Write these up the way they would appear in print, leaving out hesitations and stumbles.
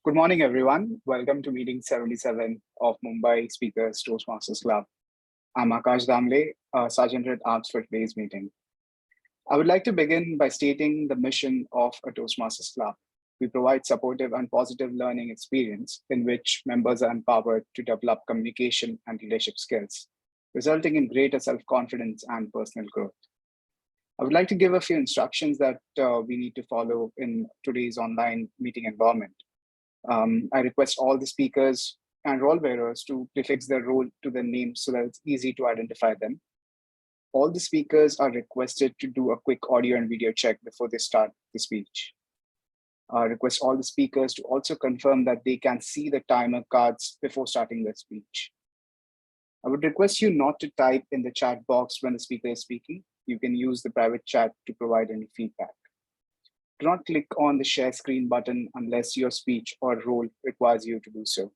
Good morning, everyone. Welcome to meeting 77 of Mumbai Speakers Toastmasters Club. I'm Akash Damle, Sergeant at Arms for today's meeting. I would like to begin by stating the mission of a Toastmasters Club. We provide supportive and positive learning experience in which members are empowered to develop communication and leadership skills, resulting in greater self-confidence and personal growth. I would like to give a few instructions that we need to follow in today's online meeting environment. I request all the speakers and role bearers to prefix their role to their name so that it's easy to identify them. All the speakers are requested to do a quick audio and video check before they start the speech. I request all the speakers to also confirm that they can see the timer cards before starting their speech. I would request you not to type in the chat box when the speaker is speaking. You can use the private chat to provide any feedback. Do not click on the share screen button unless your speech or role requires you to do so.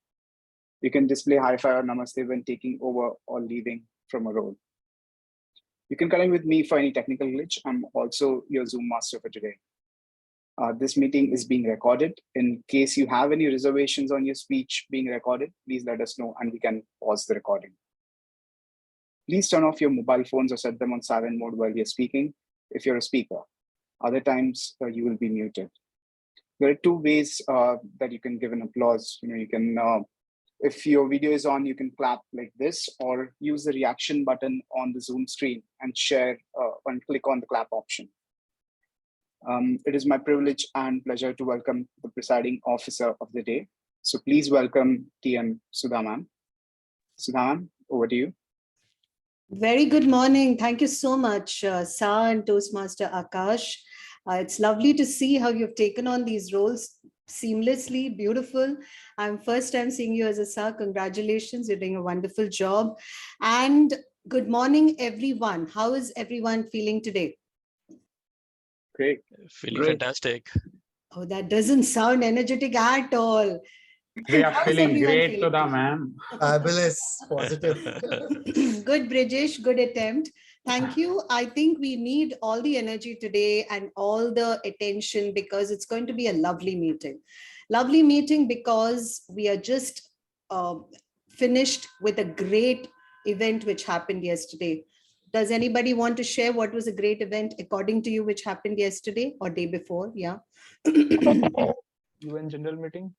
You can display hi-fi or namaste when taking over or leaving from a role. You can connect with me for any technical glitch. I'm also your Zoom master for today. This meeting is being recorded. In case you have any reservations on your speech being recorded, please let us know and we can pause the recording. Please turn off your mobile phones or set them on silent mode while you're speaking if you're a speaker. Other times you will be muted. There are two ways that you can give an applause. You can, if your video is on, you can clap like this or use the reaction button on the Zoom screen and share and click on the clap option. It is my privilege and pleasure to welcome the presiding officer of the day. So please welcome TM Sudha ma'am. Sudha ma'am, over to you. Very good morning. Thank you so much, Sa and Toastmaster Akash. It's lovely to see how you've taken on these roles seamlessly, beautiful. I'm first time seeing you as a Sa. Congratulations, you're doing a wonderful job. And good morning, everyone. How is everyone feeling today? Great. Feeling fantastic. Oh, that doesn't sound energetic at all. We are feeling great, Sudha ma'am. Fabulous, positive. Good, Brijesh, good attempt. Thank you. I think we need all the energy today and all the attention because it's going to be a lovely meeting. Lovely meeting because we are just finished with a great event which happened yesterday. Does anybody want to share what was a great event according to you which happened yesterday or day before? Yeah. UN General Meeting?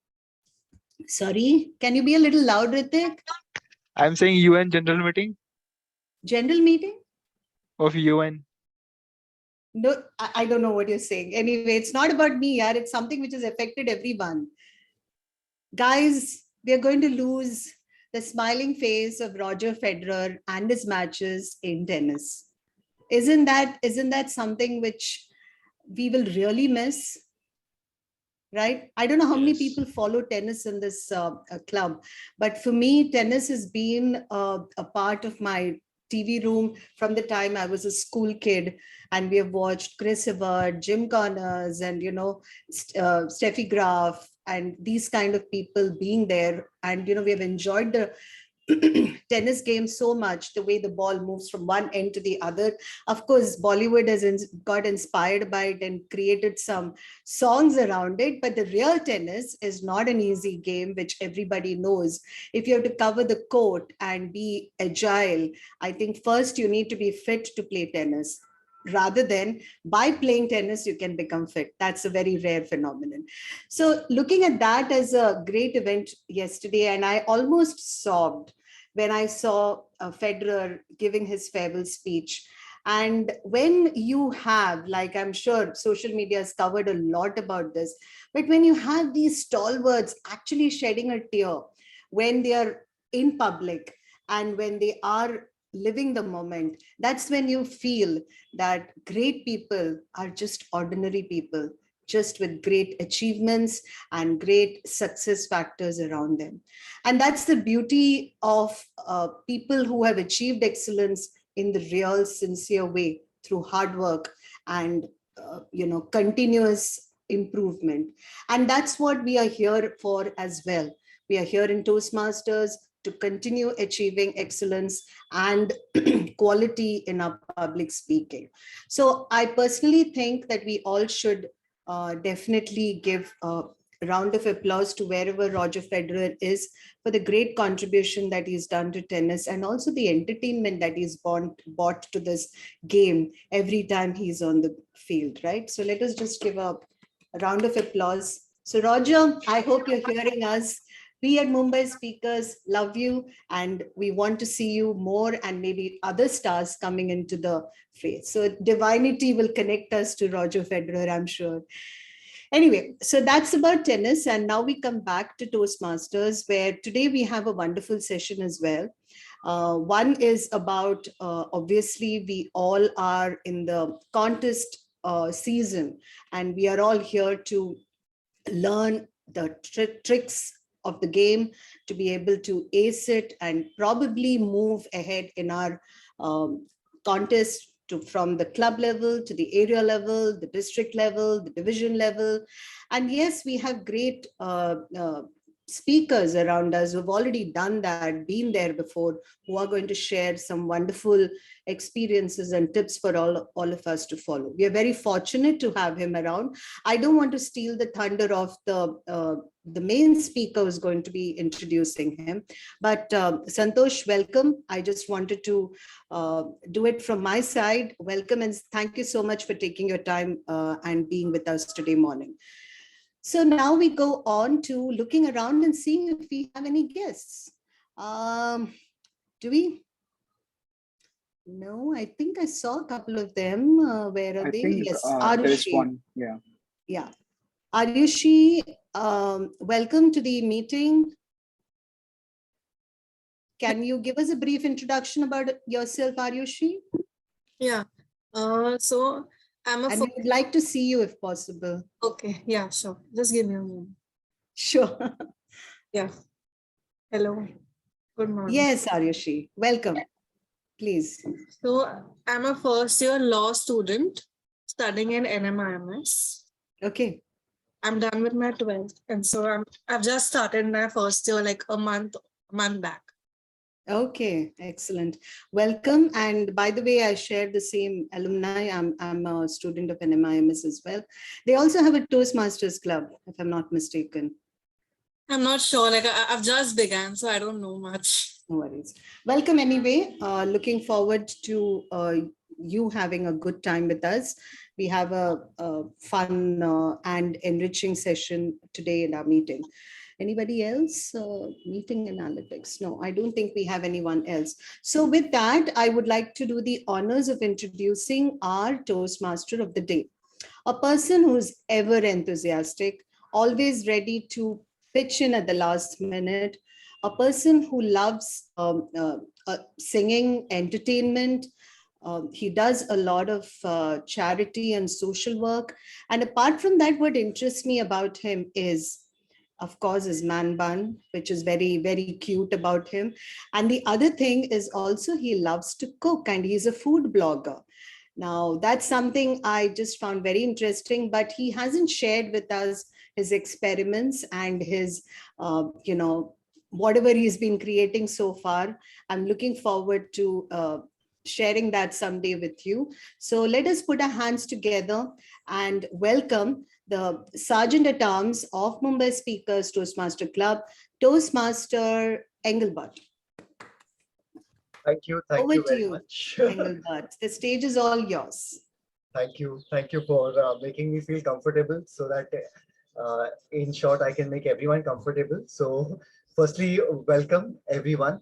Sorry, can you be a little loud, Ritik? I'm saying UN General Meeting General meeting? of UN. No, I don't know what you're saying. Anyway, it's not about me, yaar. It's something which has affected everyone. Guys, we are going to lose the smiling face of Roger Federer and his matches in tennis. Isn't that something which we will really miss? Right? I don't know how many people follow tennis in this club, but for me, tennis has been a part of my TV room from the time I was a school kid, and we have watched Chris Evert, Jim Connors, and Steffi Graf, and these kind of people being there, and we have enjoyed the tennis game so much, the way the ball moves from one end to the other. Of course, Bollywood has got inspired by it and created some songs around it, but the real tennis is not an easy game, which everybody knows. If you have to cover the court and be agile, I think first you need to be fit to play tennis. Rather than by playing tennis, you can become fit. That's a very rare phenomenon. So looking at that as a great event yesterday, and I almost sobbed when I saw Federer giving his farewell speech. And when you have, like I'm sure social media has covered a lot about this, but when you have these stalwarts actually shedding a tear when they are in public and when they are living the moment, that's when you feel that great people are just ordinary people, just with great achievements and great success factors around them. And that's the beauty of people who have achieved excellence in the real, sincere way through hard work and continuous improvement. And that's what we are here for as well. We are here in Toastmasters to continue achieving excellence and quality in our public speaking. So I personally think that we all should definitely give round of applause to wherever Roger Federer is for the great contribution that he's done to tennis and also the entertainment that he's brought to this game every time he's on the field, right? So let us just give a round of applause. So Roger, I hope you're hearing us. We at Mumbai Speakers love you and we want to see you more and maybe other stars coming into the fray. So divinity will connect us to Roger Federer, I'm sure. Anyway, so that's about tennis. And now we come back to Toastmasters, where today we have a wonderful session as well. One is about, obviously, we all are in the contest season, and we are all here to learn the tricks of the game, to be able to ace it and probably move ahead in our contest from the club level to the area level, the district level, the division level. And yes, we have great speakers around us who've already done that, been there before, who are going to share some wonderful experiences and tips for all of us to follow. We are very fortunate to have him around. I don't want to steal the thunder of the main speaker who's going to be introducing him, but Santosh, welcome. I just wanted to do it from my side. Welcome and thank you so much for taking your time and being with us today morning. So now we go on to looking around and seeing if we have any guests. Do we? No, I think I saw a couple of them. Where are I they? think Yes, there is Arushi. one. Yeah. Yeah. Arushi, welcome to the meeting. Can you give us a brief introduction about yourself, Arushi? Yeah. So I'm a. And we would like to see you if possible. Okay. Yeah. Sure. Just give me a moment. Sure. Yeah. Hello. Good morning. Yes, Arushi. Welcome. Please. So I'm a first year law student studying in NMIMS. Okay. I'm done with my 12th, and so I've just started my first year like a month back. Okay, excellent. Welcome. And by the way, I share the same alumni. I'm a student of NMIMS as well. They also have a Toastmasters club, if I'm not mistaken. I'm not sure. Like I've just began, so I don't know much. No worries. Welcome anyway. Looking forward to you having a good time with us. We have a fun and enriching session today in our meeting. Anybody else? Meeting analytics? No, I don't think we have anyone else. So with that, I would like to do the honors of introducing our Toastmaster of the day. A person who's ever enthusiastic, always ready to pitch in at the last minute, a person who loves singing, entertainment. He does a lot of charity and social work. And apart from that, what interests me about him is, of course, his man bun, which is very, very cute about him. And the other thing is also he loves to cook and he's a food blogger. Now, that's something I just found very interesting, but he hasn't shared with us his experiments and his, whatever he's been creating so far. I'm looking forward to sharing that someday with you. So let us put our hands together and welcome the Sergeant at Arms of Mumbai Speakers Toastmaster Club, Toastmaster Engelbert. Thank you very much. Engelbert, the stage is all yours. Thank you for making me feel comfortable, so that in short I can make everyone comfortable. So firstly, welcome everyone.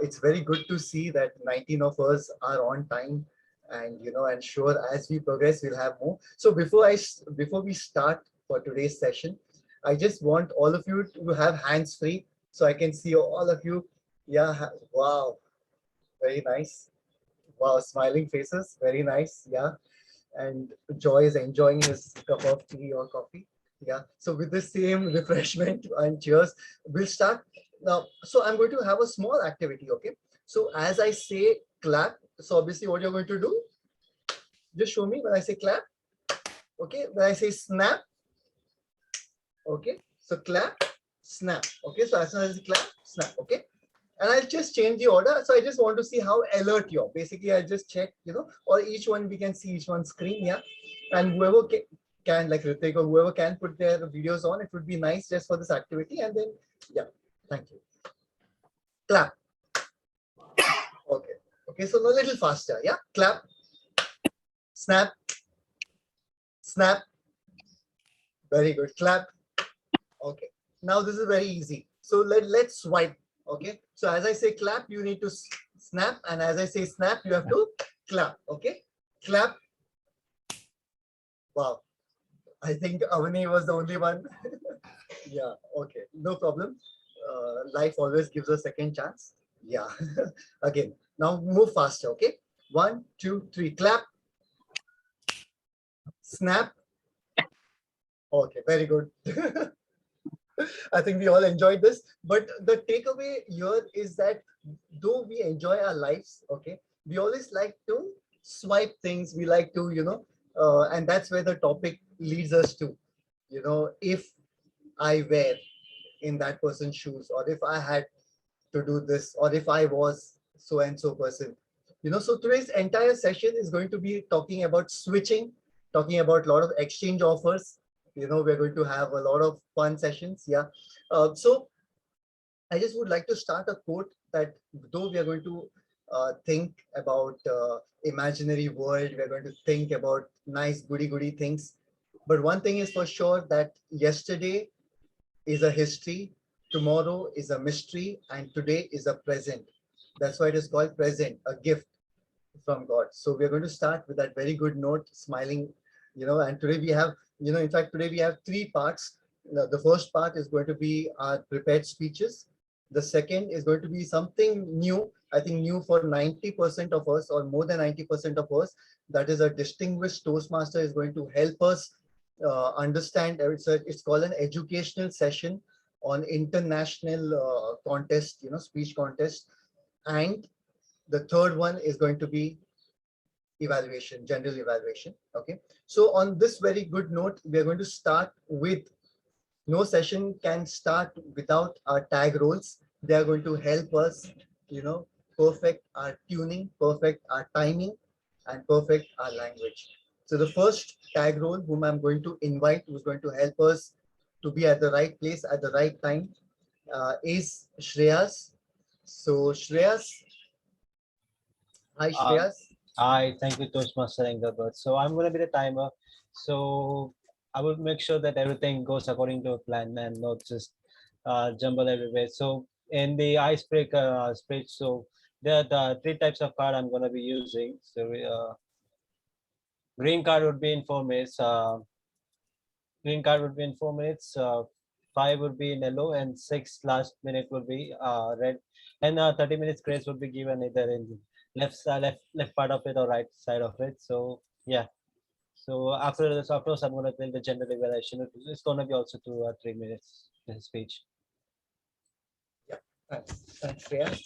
It's very good to see that 19 of us are on time, and and sure, as we progress we'll have more. So before we start for today's session, I just want all of you to have hands free so I can see all of you. Yeah, wow, very nice. Wow, smiling faces, very nice. Yeah, and Joy is enjoying his cup of tea or coffee. Yeah, so with the same refreshment and cheers, we'll start now. So I'm going to have a small activity, okay? So as I say clap, so obviously what you're going to do, just show me when I say clap, okay? When I say snap, okay? So clap, snap, okay? So as soon as I clap, snap, okay? And I'll just change the order. So I just want to see how alert you're. Basically, I'll just check, or each one, we can see each one's screen, yeah? And whoever can, like Ritik or whoever can put their videos on, it would be nice just for this activity. And then, yeah, thank you. Clap. Okay. Okay, so a little faster. Yeah, clap. Snap. Snap. Very good. Clap. Okay. Now this is very easy. So let's swipe. Okay. So as I say clap, you need to snap. And as I say snap, you have to clap. Okay. Clap. Wow. I think Avani was the only one. Yeah. Okay. No problem. Life always gives a second chance. Yeah. Again. Now move faster. Okay. 1, 2, 3. Clap. Snap. Okay. Very good. I think we all enjoyed this, but the takeaway here is that though we enjoy our lives, okay, we always like to swipe things. We like to, and that's where the topic leads us to, if I were in that person's shoes, or if I had to do this, or if I was so and so person, so today's entire session is going to be talking about switching, talking about a lot of exchange offers. We're going to have a lot of fun sessions. Yeah. So I just would like to start a quote that though we are going to think about imaginary world, we're going to think about nice goody things. But one thing is for sure, that yesterday is a history, tomorrow is a mystery, and today is a present. That's why it is called present, a gift from God. So we're going to start with that very good note, smiling, and today we have, in fact, today we have 3 parts. The first part is going to be our prepared speeches. The second is going to be something new, I think new for 90% of us, or more than 90% of us. That is, a distinguished Toastmaster is going to help us understand. It's called an educational session on international contest, speech contest. And the third one is going to be evaluation, general evaluation. Okay. So on this very good note, we are going to start with, no session can start without our tag roles. They are going to help us, perfect our tuning, perfect our timing, and perfect our language. So the first tag role whom I'm going to invite, who's going to help us to be at the right place at the right time, is Shreyas. So Shreyas. Hi, Shreyas. Hi, thank you, Toastmaster Engelbert. So I'm going to be the timer. So I will make sure that everything goes according to a plan and not just jumble everywhere. So in the icebreaker speech, so there are the 3 types of card I'm going to be using. So green card would be in 4 minutes. Green card would be in 4 minutes. 5 would be in yellow, and 6 last minute would be red. And 30 minutes grace would be given either in left part of it or right side of it. So yeah. So after this, afterwards, I'm going to tell the general evaluation. It's going to be also 2 or 3 minutes speech. Yeah, thanks, Shreya.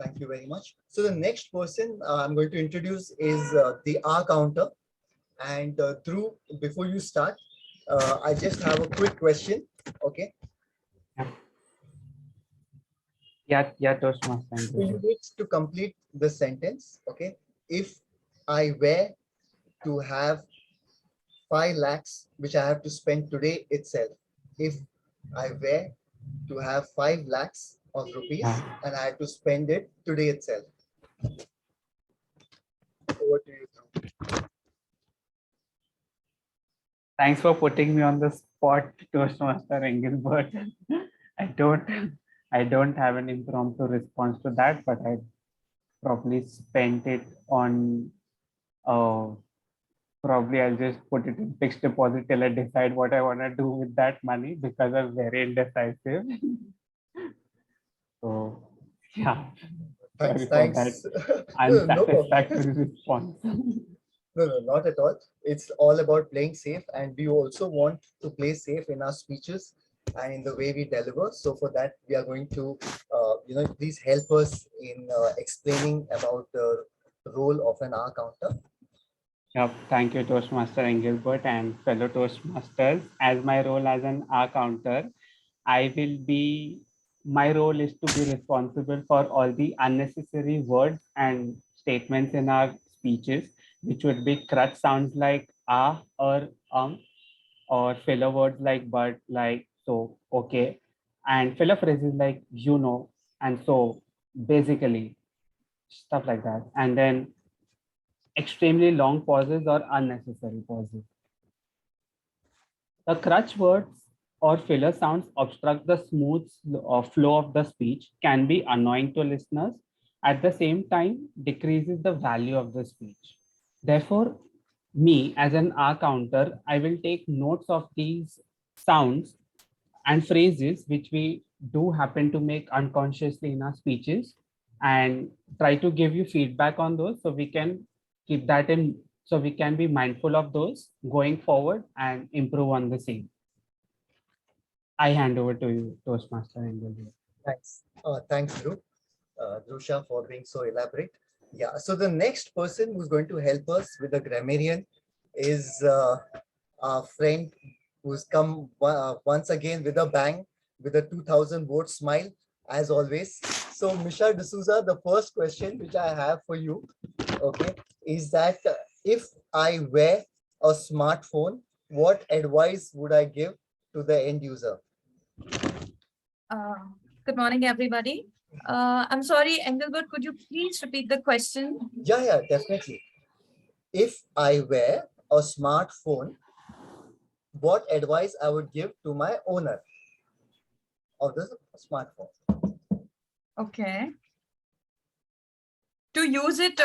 Thank you very much. So the next person I'm going to introduce is the R counter. And before you start, I just have a quick question. Okay. Yeah, Toastmaster. So you need to complete the sentence. Okay. If I were to have 5 lakhs, which I have to spend today itself. If I were to have 5 lakhs of rupees and I had to spend it today itself. Over to you now. Thanks for putting me on the spot, Toastmaster Engelbert. I don't have an impromptu response to that, but I probably spent it on probably I'll just put it in fixed deposit till I decide what I want to do with that money, because I'm very indecisive. So yeah. Thanks. Unsatisfactory response. No, not at all. It's all about playing safe, and we also want to play safe in our speeches and in the way we deliver. So for that, we are going to, please help us in explaining about the role of an R counter. Yep. Thank you, Toastmaster Engelbert and fellow Toastmasters. As my role as an R counter, my role is to be responsible for all the unnecessary words and statements in our speeches, which would be crutch sounds like or filler words like but, like, so, okay, and filler phrases like and so, basically, stuff like that. And then extremely long pauses or unnecessary pauses. The crutch words or filler sounds obstruct the smooth flow of the speech, can be annoying to listeners, at the same time decreases the value of the speech. Therefore, me as an R counter, I will take notes of these sounds and phrases which we do happen to make unconsciously in our speeches, and try to give you feedback on those so we can keep that in, so we can be mindful of those going forward and improve on the same. I hand over to you, Toastmaster Engelbert. Thanks. Thanks, Dhruv. Drusha, for being so elaborate. Yeah, so the next person who's going to help us with the grammarian is our friend who's come once again with a bang, with a 2000 word smile, as always. So, Misha D'Souza, the first question which I have for you, okay, is that if I wear a smartphone, what advice would I give to the end user? Good morning, everybody. I'm sorry, Engelbert, could you please repeat the question? Yeah, definitely. If I wear a smartphone, what advice I would give to my owner of the smartphone? Okay. To use it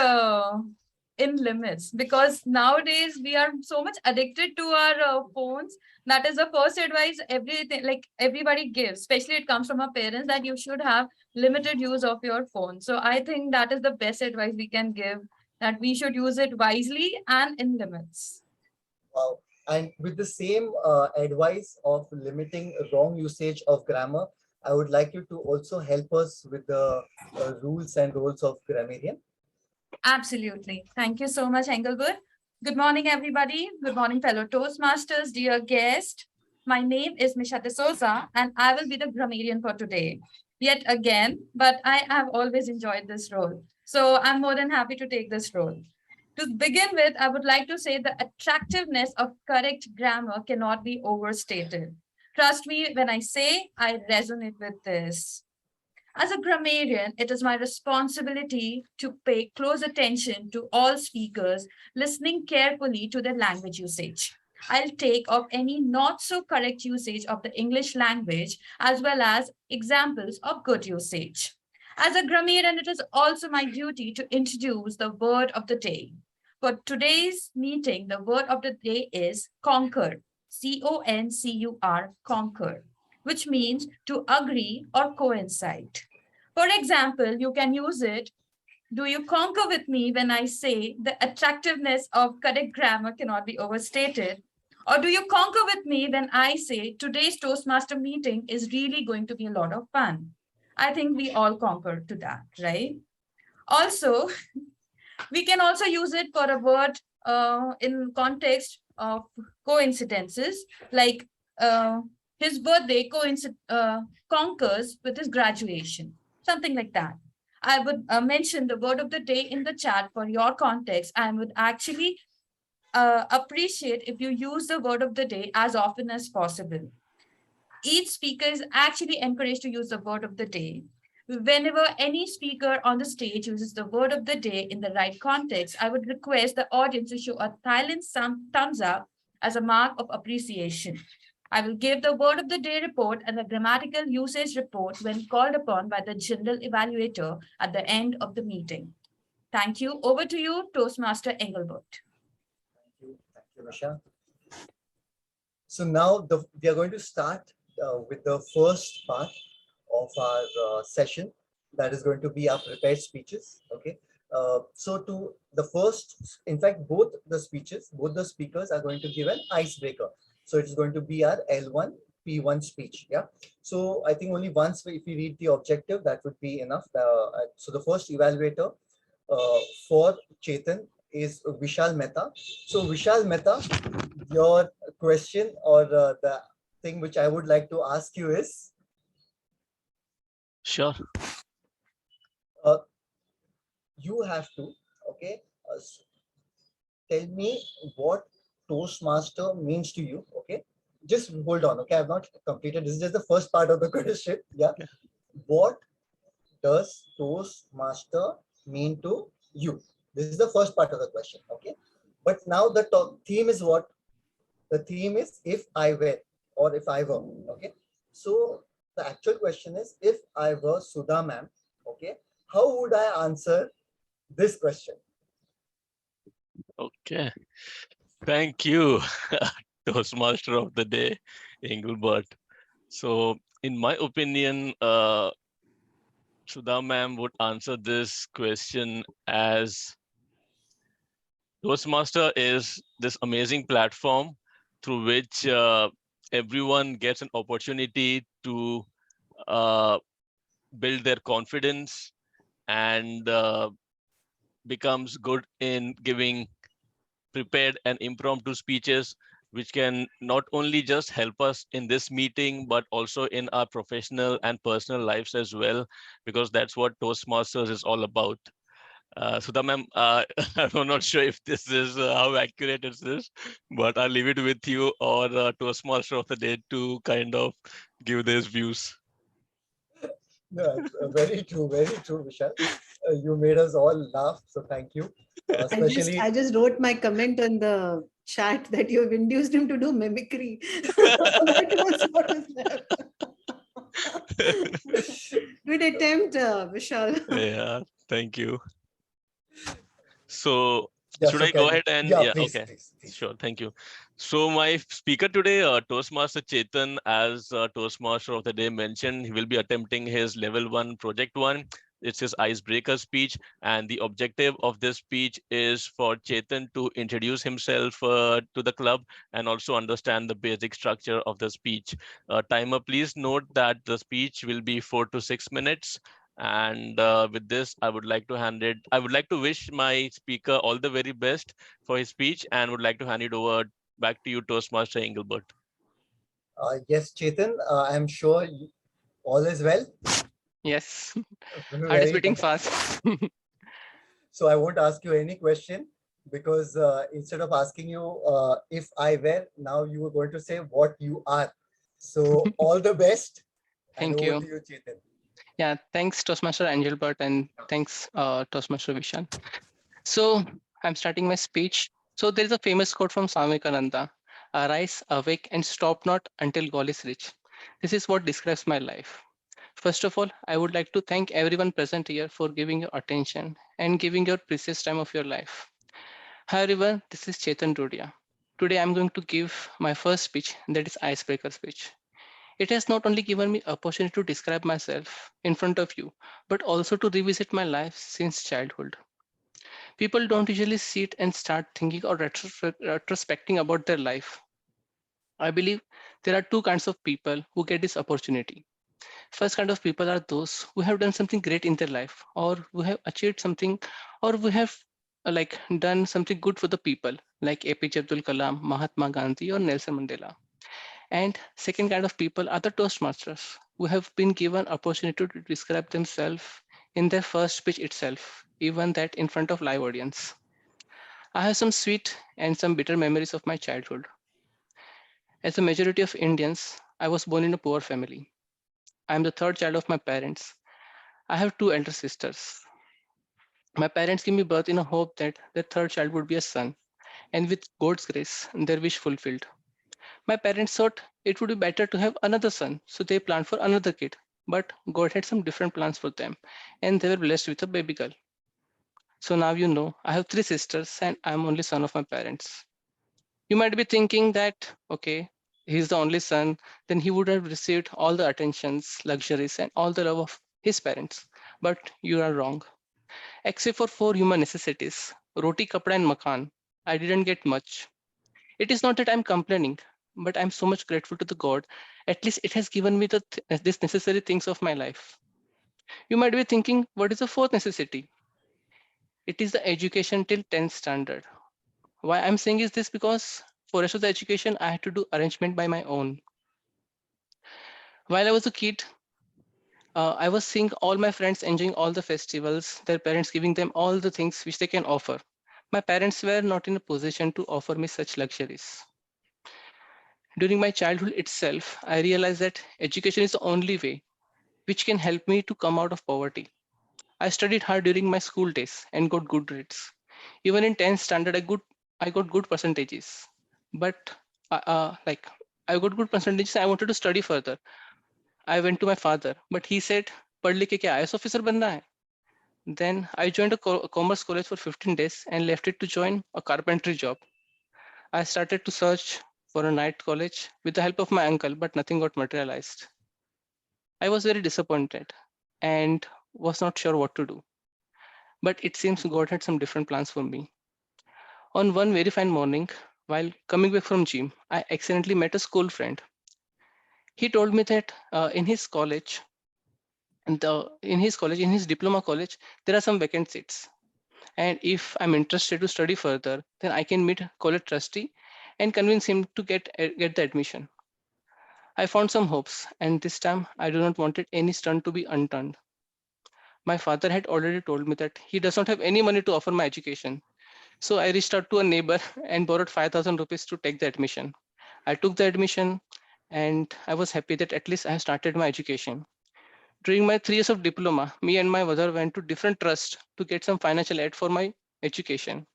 in limits, because nowadays we are so much addicted to our phones. That is the first advice everybody gives, especially it comes from our parents, that you should have limited use of your phone. So I think that is the best advice we can give, that we should use it wisely and in limits. Wow. And with the same advice of limiting wrong usage of grammar, I would like you to also help us with the rules and roles of grammarian. Absolutely. Thank you so much, Engelbert. Good morning, everybody. Good morning, fellow Toastmasters, dear guest. My name is Misha D'Souza, and I will be the grammarian for today. Yet again, but I have always enjoyed this role. So I'm more than happy to take this role. To begin with, I would like to say the attractiveness of correct grammar cannot be overstated. Trust me when I say I resonate with this. As a grammarian, it is my responsibility to pay close attention to all speakers, listening carefully to their language usage. I'll take off any not so correct usage of the English language, as well as examples of good usage. As a grammarian, it is also my duty to introduce the word of the day. For today's meeting, the word of the day is conquer, C-O-N-C-U-R, conquer, which means to agree or coincide. For example, you can use it, do you concur with me when I say the attractiveness of correct grammar cannot be overstated? Or do you concur with me when I say today's Toastmaster meeting is really going to be a lot of fun? I think we all concur to that, right? Also, we can also use it for a word in context of coincidences, like his birthday concurs with his graduation, something like that. I would mention the word of the day in the chat for your context, and would actually appreciate if you use the word of the day as often as possible. Each speaker is actually encouraged to use the word of the day. Whenever any speaker on the stage uses the word of the day in the right context, I would request the audience to show a silent thumbs up as a mark of appreciation. I will give the word of the day report and the grammatical usage report when called upon by the general evaluator at the end of the meeting. Thank you. Over to you, Toastmaster Engelbert. Thank you, Misha. So now we are going to start with the first part of our session, that is going to be our prepared speeches. Okay. So to the first, in fact, both the speakers are going to give an icebreaker. So it is going to be our L1, P1 speech. Yeah. So I think only once, if we read the objective, that would be enough. So the first evaluator for Chetan is Vishal Mehta. So Vishal Mehta, your question or the thing which I would like to ask you is? Sure. You have to, okay, tell me what Toastmaster means to you. Okay, just hold on. Okay, I've not completed. This is just the first part of the question. Yeah. What does Toastmaster mean to you? This is the first part of the question. Okay, but now the theme is what? The theme is if I were or if I were. Okay, so the actual question is if I were Sudha ma'am. Okay, how would I answer this question? Okay, thank you, Toastmaster of the day, Engelbert. So, in my opinion, Sudha ma'am would answer this question as Toastmaster is this amazing platform through which everyone gets an opportunity to uh, build their confidence and becomes good in giving prepared and impromptu speeches, which can not only just help us in this meeting, but also in our professional and personal lives as well, because that's what Toastmasters is all about. Sudha ma'am, I'm not sure if this is how accurate it is, but I'll leave it with you or Toastmaster of the day to kind of give these views. No, very true, Vishal. You made us all laugh, so thank you. Especially, I just wrote my comment on the chat that you have induced him to do mimicry. That was what was left. Good attempt, Vishal. Yeah, thank you. So yeah, should so I go can, ahead and yeah, yeah, please, okay. please. Sure, thank you. So my speaker today, Toastmaster Chetan, as Toastmaster of the day mentioned, he will be attempting his level 1 project 1. It's his icebreaker speech, and the objective of this speech is for Chetan to introduce himself to the club and also understand the basic structure of the speech. Timer, please note that the speech will be 4 to 6 minutes. And with this, I would like to wish my speaker all the very best for his speech and would like to hand it over back to you, Toastmaster Engelbert. Yes, Chetan, I'm sure all is well. Yes, heart Very is beating good. fast. So I won't ask you any question because instead of asking you if I were, now you were going to say what you are. So all the best. And Thank over you. to you, Chetan. Yeah, thanks Toastmaster Engelbert and thanks Toastmaster Vishan. So I'm starting my speech. So there is a famous quote from Swami Vivekananda: "Arise, awake, and stop not until goal is reached." This is what describes my life. First of all, I would like to thank everyone present here for giving your attention and giving your precious time of your life. Hi everyone, this is Chetan Dodia. Today I'm going to give my first speech, that is icebreaker speech. It has not only given me opportunity to describe myself in front of you, but also to revisit my life since childhood. People don't usually sit and start thinking or retrospecting about their life. I believe there are two kinds of people who get this opportunity. First kind of people are those who have done something great in their life, or who have achieved something, or who have done something good for the people, like APJ Abdul Kalam, Mahatma Gandhi, or Nelson Mandela. And second kind of people are the Toastmasters, who have been given opportunity to describe themselves in their first speech itself, even that in front of live audience. I have some sweet and some bitter memories of my childhood. As a majority of Indians, I was born in a poor family. I am the third child of my parents. I have two elder sisters. My parents gave me birth in a hope that their third child would be a son, and with God's grace, their wish fulfilled. My parents thought it would be better to have another son, so they planned for another kid. But God had some different plans for them, and they were blessed with a baby girl. So now you know, I have three sisters, and I'm only son of my parents. You might be thinking that, okay, he's the only son, then he would have received all the attentions, luxuries, and all the love of his parents. But you are wrong. Except for four human necessities, roti, kapda, and makan, I didn't get much. It is not that I'm complaining, but I'm so much grateful to the God. At least it has given me these necessary things of my life. You might be thinking, what is the fourth necessity? It is the education till 10th standard. Why I'm saying is this because for rest of the education, I had to do arrangement by my own. While I was a kid, I was seeing all my friends enjoying all the festivals, their parents giving them all the things which they can offer. My parents were not in a position to offer me such luxuries. During my childhood itself, I realized that education is the only way which can help me to come out of poverty. I studied hard during my school days and got good grades. Even in 10th standard, I got good percentages. But like I got good percentages, I wanted to study further. I went to my father, but he said, "पढ़ लिख के क्या IAS officer बनना है?" Then I joined a commerce college for 15 days and left it to join a carpentry job. I started to search for a night college with the help of my uncle, but nothing got materialized. I was very disappointed and was not sure what to do. But it seems God had some different plans for me. On one very fine morning, while coming back from gym, I accidentally met a school friend. He told me that in his college, in his diploma college, there are some vacant seats. And if I'm interested to study further, then I can meet college trustee and convince him to get the admission. I found some hopes, and this time I do not wanted any stone to be unturned. My father had already told me that he does not have any money to offer my education. So I reached out to a neighbor and borrowed 5,000 rupees to take the admission. I took the admission and I was happy that at least I have started my education. During my 3 years of diploma, me and my mother went to different trusts to get some financial aid for my education.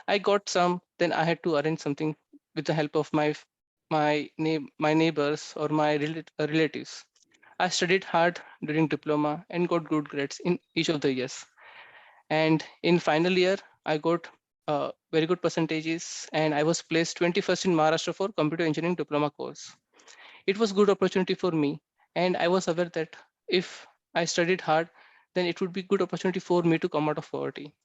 I got some, then I had to arrange something with the help of my neighbors or my relatives. I studied hard during diploma and got good grades in each of the years. And in final year, I got very good percentages and I was placed 21st in Maharashtra for computer engineering diploma course. It was good opportunity for me. And I was aware that if I studied hard, then it would be good opportunity for me to come out of poverty.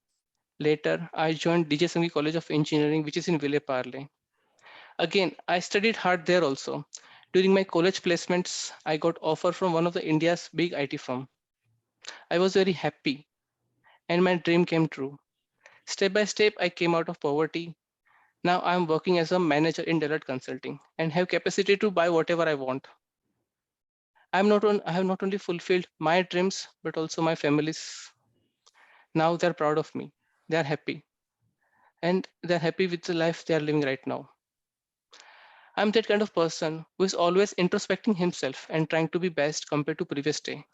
Later, I joined DJ College of Engineering, which is in Ville Parle. Again, I studied hard there also. During my college placements, I got offer from one of the India's big IT firm. I was very happy and my dream came true. Step by step, I came out of poverty. Now I'm working as a manager in Deloitte Consulting and have capacity to buy whatever I want. I have not only fulfilled my dreams, but also my family's. Now they're proud of me. They are happy and they're happy with the life they are living right now. I'm that kind of person who is always introspecting himself and trying to be best compared to previous day.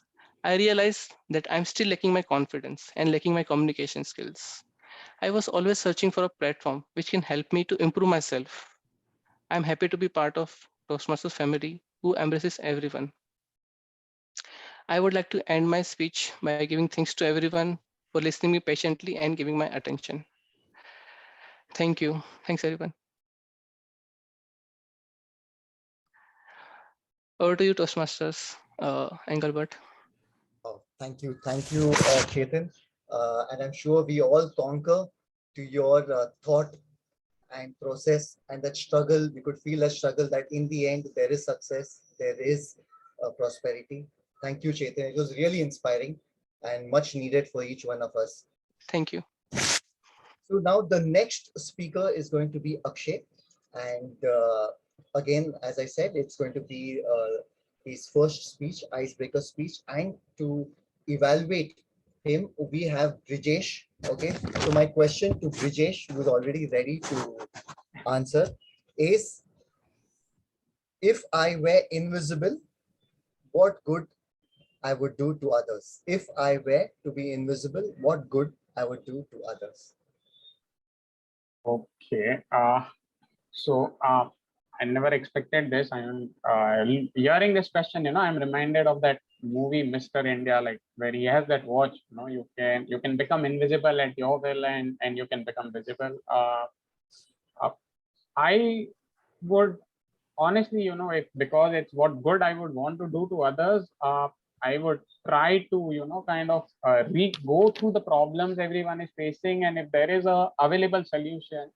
I realize that I'm still lacking my confidence and lacking my communication skills. I was always searching for a platform which can help me to improve myself. I'm happy to be part of Toastmasters family who embraces everyone. I would like to end my speech by giving thanks to everyone for listening me patiently and giving my attention. Thank you. Thanks everyone. Over to you, Toastmasters, Engelbert. Thank you, Chetan. And I'm sure we all conquer to your thought and process and that struggle. We could feel that struggle that in the end there is success, there is prosperity. Thank you, Chetan. It was really inspiring and much needed for each one of us. Thank you. So now the next speaker is going to be Akshay. And again, as I said, it's going to be his first speech, icebreaker speech. And to evaluate him, we have Brijesh. Okay. So my question to Brijesh, who is already ready to answer, is if I were invisible, what good I would do to others? If I were to be invisible, what good I would do to others? Okay. I never expected this. I am hearing this question. I'm reminded of that movie Mr. India, like where he has that watch. You can become invisible at your will, and you can become visible. I would honestly, if because it's what good I would want to do to others, I would try to, kind of go through the problems everyone is facing, and if there is a available solution,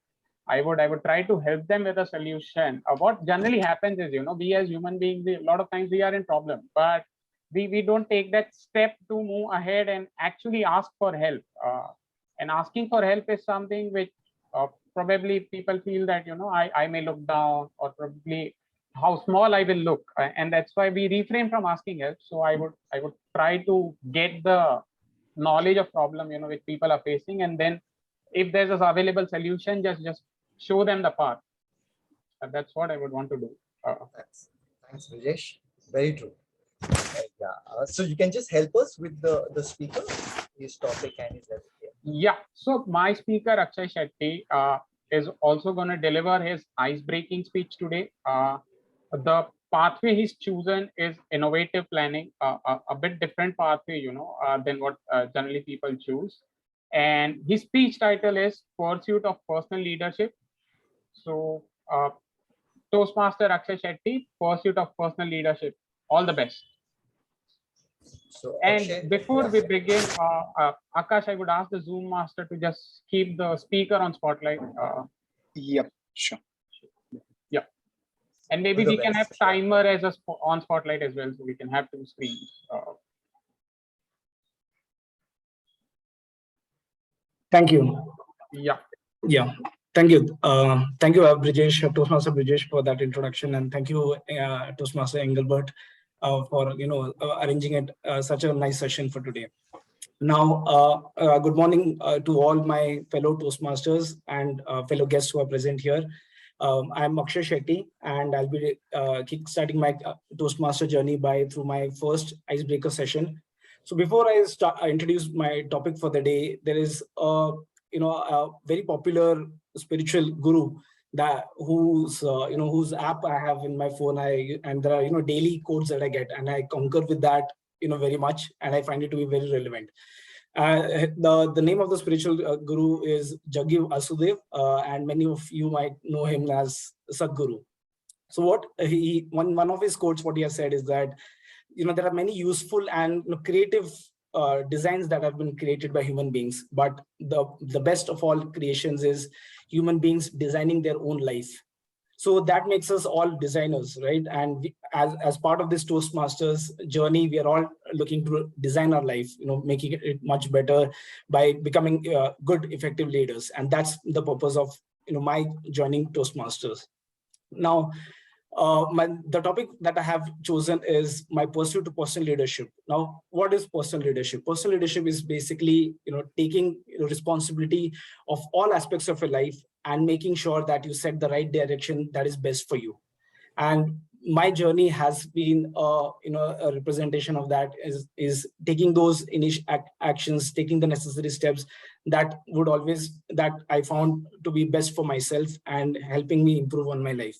I would try to help them with a solution. What generally happens is, we as human beings, a lot of times we are in problem, but we don't take that step to move ahead and actually ask for help. And asking for help is something which probably people feel that, I may look down, or probably how small I will look, and that's why we refrain from asking help. So I would try to get the knowledge of problem, which people are facing, and then if there's an available solution, just show them the path. That's what I would want to do. Thanks, Brijesh. Very true. Yeah. So you can just help us with the speaker, his topic and his everything. Yeah. So my speaker Akshay Shetty is also going to deliver his ice-breaking speech today. The pathway he's chosen is innovative planning, a bit different pathway, than what generally people choose. And his speech title is Pursuit of Personal Leadership. So Toastmaster Akshay Shetty, Pursuit of Personal Leadership. All the best. So, and Akshay, before we begin, Akash, I would ask the Zoom master to just keep the speaker on spotlight. Yep, sure. Yeah. And maybe we can have timer as a on spotlight as well, so we can have 2 screens. Thank you. Yeah. Yeah. Thank you. Thank you, Brijesh, Toastmaster Brijesh, for that introduction, and thank you, Toastmaster Engelbert, for arranging it such a nice session for today. Now, good morning to all my fellow Toastmasters and fellow guests who are present here. I'm Akshay Shetty, and I'll be kickstarting my Toastmaster journey through my first icebreaker session. So before I introduce my topic for the day, there is a very popular spiritual guru whose app I have in my phone. And there are daily quotes that I get, and I concur with that very much, and I find it to be very relevant. The name of the spiritual guru is Jaggi Asudev, and many of you might know him as Sadhguru. So what one of his quotes, what he has said is that there are many useful and creative designs that have been created by human beings, but the best of all creations is human beings designing their own life. So that makes us all designers, right? And as part of this Toastmasters journey, we are all looking to design our life, making it much better by becoming good, effective leaders. And that's the purpose of my joining Toastmasters. Now, the topic that I have chosen is my pursuit to personal leadership. Now, what is personal leadership? Personal leadership is basically, taking responsibility of all aspects of your life and making sure that you set the right direction that is best for you. And my journey has been, a representation of that is taking those initial actions, taking the necessary steps that I found to be best for myself and helping me improve on my life.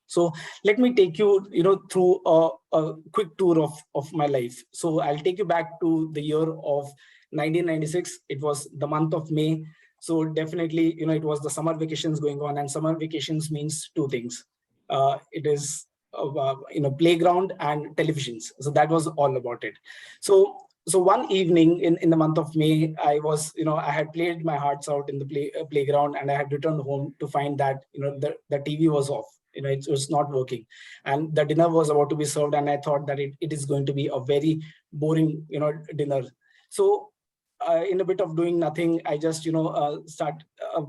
So let me take you, through a quick tour of my life. So I'll take you back to the year of 1996. It was the month of May. So definitely, it was the summer vacations going on, and summer vacations means 2 things. It is, playground and televisions. So that was all about it. So one evening in the month of May, I was, I had played my hearts out in the playground, and I had returned home to find that, the TV was off. It was not working, and the dinner was about to be served, and I thought that it is going to be a very boring, dinner. So in a bit of doing nothing, I just,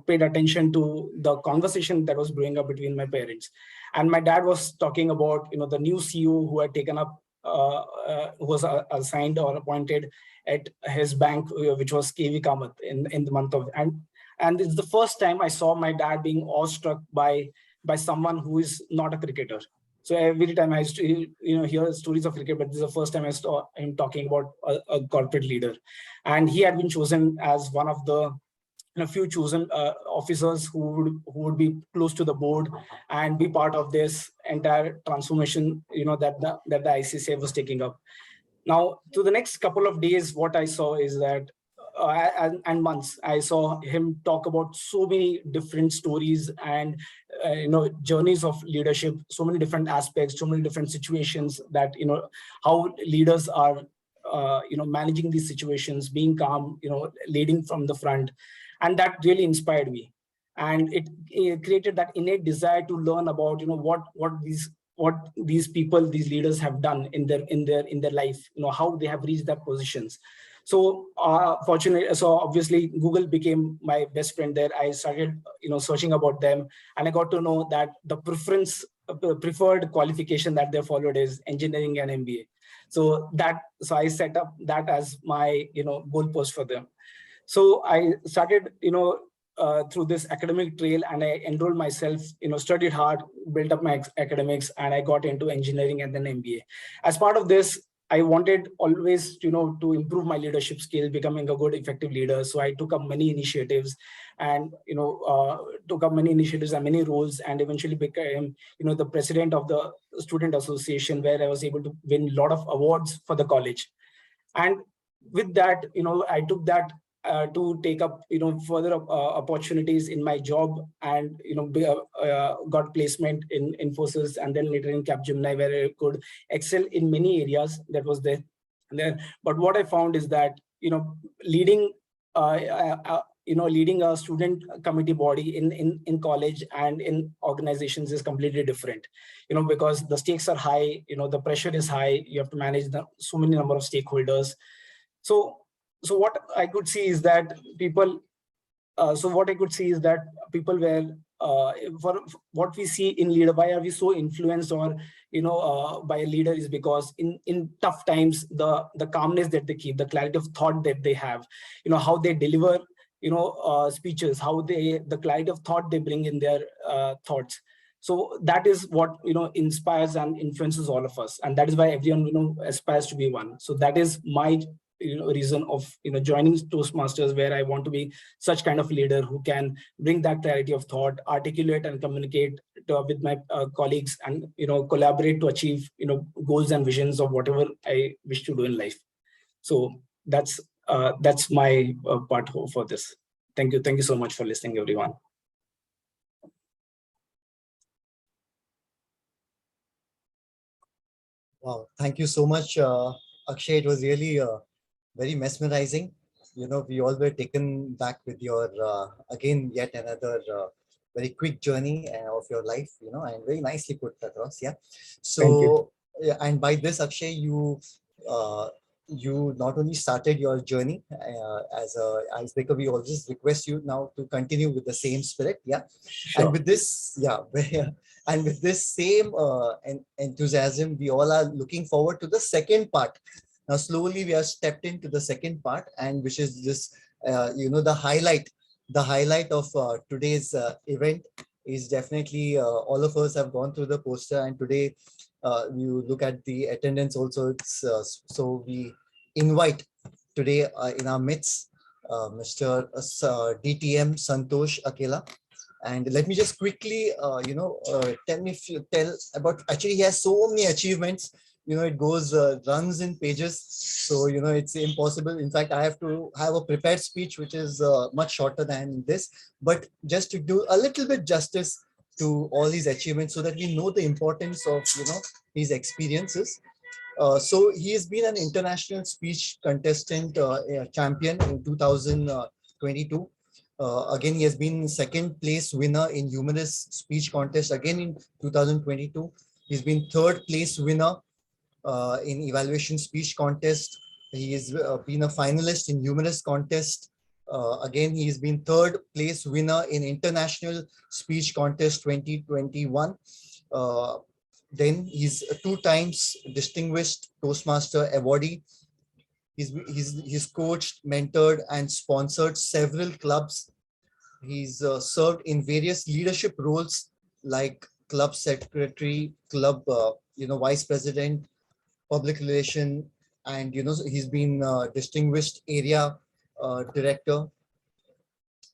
paid attention to the conversation that was brewing up between my parents. And my dad was talking about, the new CEO who had taken up, who was assigned or appointed at his bank, which was KV Kamath in the month of, and it's the first time I saw my dad being awestruck by someone who is not a cricketer. So every time I used to, hear stories of cricket, but this is the first time I saw him talking about a corporate leader. And he had been chosen as one of the few chosen officers who would be close to the board and be part of this entire transformation, that the ICCI was taking up. Now, to the next couple of days, what I saw is that, and months, I saw him talk about so many different stories and journeys of leadership, so many different aspects, so many different situations that how leaders are managing these situations, being calm, leading from the front, and that really inspired me, and it created that innate desire to learn about what these people, these leaders have done in their life, how they have reached that positions. So fortunately, so obviously Google became my best friend there. I started, searching about them, and I got to know that the preferred qualification that they followed is engineering and MBA. So I set up that as my, goalpost for them. So I started, through this academic trail, and I enrolled myself, studied hard, built up my academics, and I got into engineering and then MBA. As part of this, I wanted always, to improve my leadership skills, becoming a good, effective leader. So I took up many initiatives and, and many roles, and eventually became, the president of the student association, where I was able to win a lot of awards for the college. And with that, I took that to take up, further opportunities in my job, and, got placement in Infosys and then later in Capgemini, where I could excel in many areas that was there. But what I found is that, leading, leading a student committee body in college and in organizations is completely different, because the stakes are high, the pressure is high, you have to manage so many number of stakeholders. So what I could see is that people were, for what we see in leader, why are we so influenced or, by a leader, is because in tough times, the calmness that they keep, the clarity of thought that they have, how they deliver, speeches, the clarity of thought they bring in their thoughts. So that is what, inspires and influences all of us. And that is why everyone, aspires to be one. So that is my reason of joining Toastmasters, where I want to be such kind of leader who can bring that clarity of thought, articulate and communicate with my colleagues, and collaborate to achieve goals and visions of whatever I wish to do in life. So that's my part for this. Thank you so much for listening, everyone. Wow, thank you so much, Akshay. It was really very mesmerizing. We all were taken back with your, again, yet another very quick journey of your life, and very nicely put across. Yeah. So, yeah, and by this, Akshay, you not only started your journey as a icebreaker, we always request you now to continue with the same spirit. Yeah. Sure. And with this, and with this same enthusiasm, we all are looking forward to the second part. Now, slowly we have stepped into the second part, and which is this, the highlight of today's event is definitely all of us have gone through the poster, and today you look at the attendance also. It's so we invite today in our midst Mr. DTM Santosh Akela. And let me just quickly, tell about, actually he has so many achievements. It goes, runs in pages. So, it's impossible. In fact, I have to have a prepared speech, which is much shorter than this, but just to do a little bit justice to all these achievements so that we know the importance of, his experiences. So he has been an international speech contestant champion in 2022. Again, he has been second place winner in humorous speech contest again in 2022. He's been third place winner in evaluation speech contest. He has been a finalist in humorous contest. Again, he has been third place winner in international speech contest 2021. Then he's 2 times distinguished Toastmaster awardee. He's coached, mentored, and sponsored several clubs. He's served in various leadership roles like club secretary, club vice president, public relation, and he's been distinguished area director.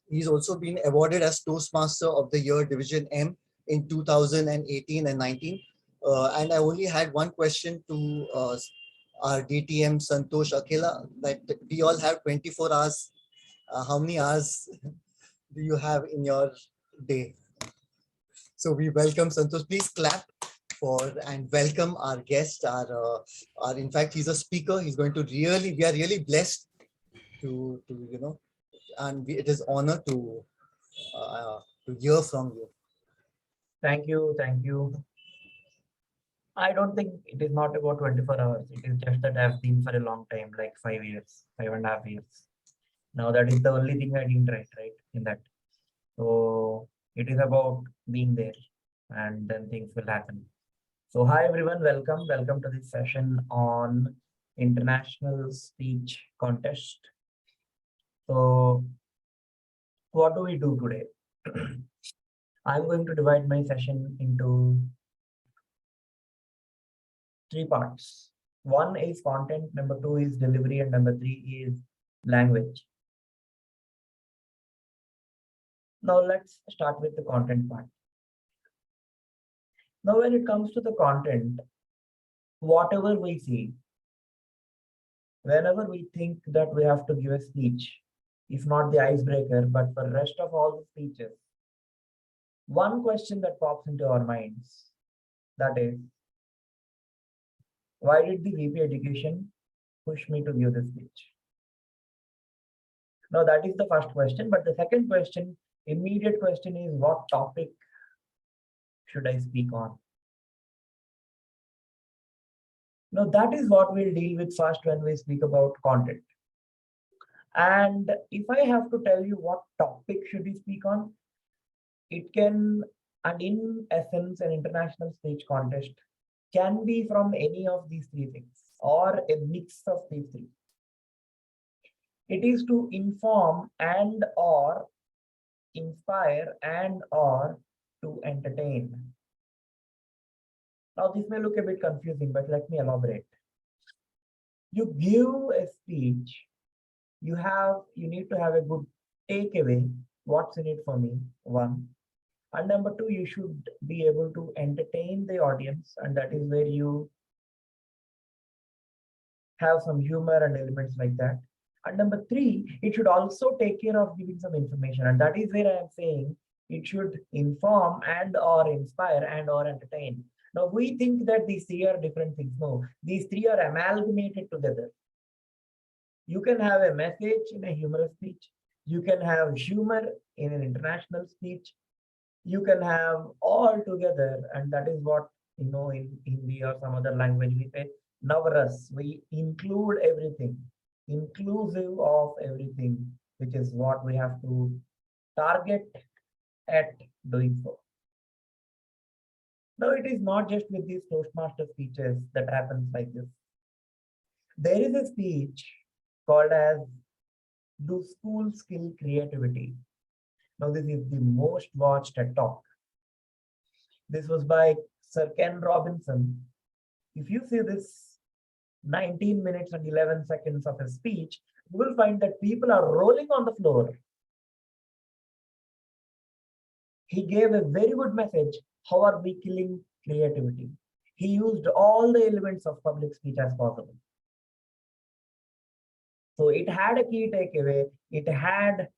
He's also been awarded as Toastmaster of the Year Division M in 2018 and 19. And I only had one question to our DTM Santosh Akela, that we all have 24 hours. How many hours do you have in your day? So we welcome Santosh. Please clap for and welcome our guest. Our in fact, he's a speaker. He's going to we are really blessed to and it is honor to hear from you. Thank you. I don't think it is not about 24 hours. It is just that I've been for a long time, like 5 years, 5.5 years. Now that is the only thing I didn't write, right, in that. So it is about being there, and then things will happen. So hi everyone, welcome to this session on International Speech Contest. So what do we do today? I'm going to divide my session into 3 parts. 1 is content, number 2 is delivery, and number 3 is language. Now let's start with the content part. Now when it comes to the content, whatever we see, whenever we think that we have to give a speech, if not the icebreaker, but for the rest of all the speeches, one question that pops into our minds, that is, why did the VP Education push me to give this speech? Now that is the first question, but the second question, immediate question is, what topic should I speak on? Now that is what we'll deal with first when we speak about content. And if I have to tell you what topic should we speak on, it can, and in essence, an international speech contest can be from any of these 3 things or a mix of these 3. It is to inform and or inspire and or to entertain. Now this may look a bit confusing, but let me elaborate. You give a speech, you need to have a good takeaway. What's in it for me? 1. And number 2, you should be able to entertain the audience, and that is where you have some humor and elements like that. And number 3, it should also take care of giving some information, and that is where I am saying it should inform and or inspire and or entertain. Now we think that these 3 are different things. No, these 3 are amalgamated together. You can have a message in a humorous speech. You can have humor in an international speech. You can have all together, and that is what, in Hindi or some other language we say navaras. We include everything, inclusive of everything, which is what we have to target at doing so. Now it is not just with these Toastmasters speeches that happens like this. There is a speech called as Do Schools Kill Creativity? Now this is the most watched TED Talk. This was by Sir Ken Robinson. If you see this 19 minutes and 11 seconds of a speech, you will find that people are rolling on the floor. He gave a very good message. How are we killing creativity? He used all the elements of public speech as possible. So it had a key takeaway, it had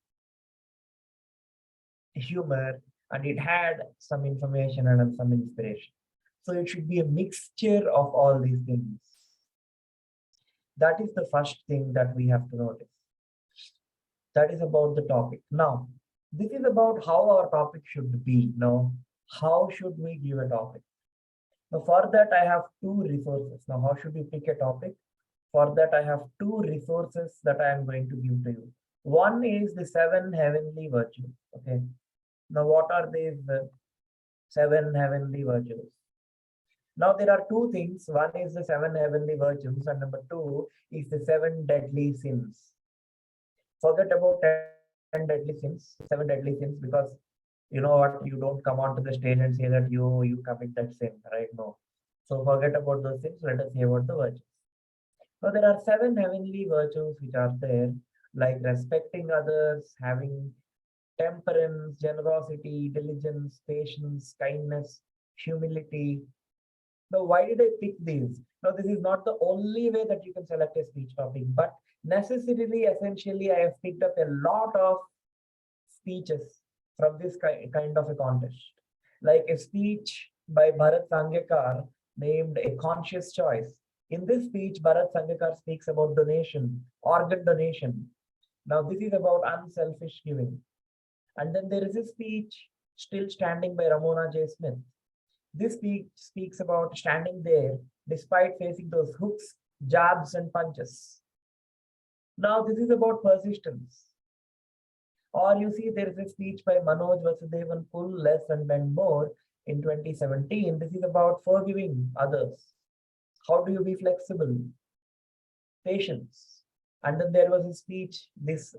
humor, and it had some information and some inspiration. So it should be a mixture of all these things. That is the first thing that we have to notice. That is about the topic. Now, this is about how our topic should be. Now, how should we give a topic? Now, for that, I have 2 resources. Now, how should we pick a topic? For that, I have 2 resources that I am going to give to you. One is the 7 heavenly virtues. Okay. Now, what are these 7 heavenly virtues? Now, there are 2 things. One is the 7 heavenly virtues, and number 2 is the 7 deadly sins. Forget about 10 deadly sins, 7 deadly sins, because you know what, you don't come onto the stage and say that you commit that sin, right? No. So forget about those things. Let us say about the virtues. Now, there are 7 heavenly virtues which are there, like respecting others, having temperance, generosity, diligence, patience, kindness, humility. Now, why did I pick these? Now, this is not the only way that you can select a speech topic, but necessarily, essentially, I have picked up a lot of speeches from this kind of a contest. Like a speech by Bharat Sanghekar named A Conscious Choice. In this speech, Bharat Sanghekar speaks about donation, organ donation. Now, this is about unselfish giving. And then there is a speech, Still Standing by Ramona J. Smith. This speech speaks about standing there despite facing those hooks, jabs, and punches. Now, this is about persistence. Or you see, there is a speech by Manoj Vasudevan, Pull Less and Bend More in 2017. This is about forgiving others. How do you be flexible? Patience. And then there was a speech, this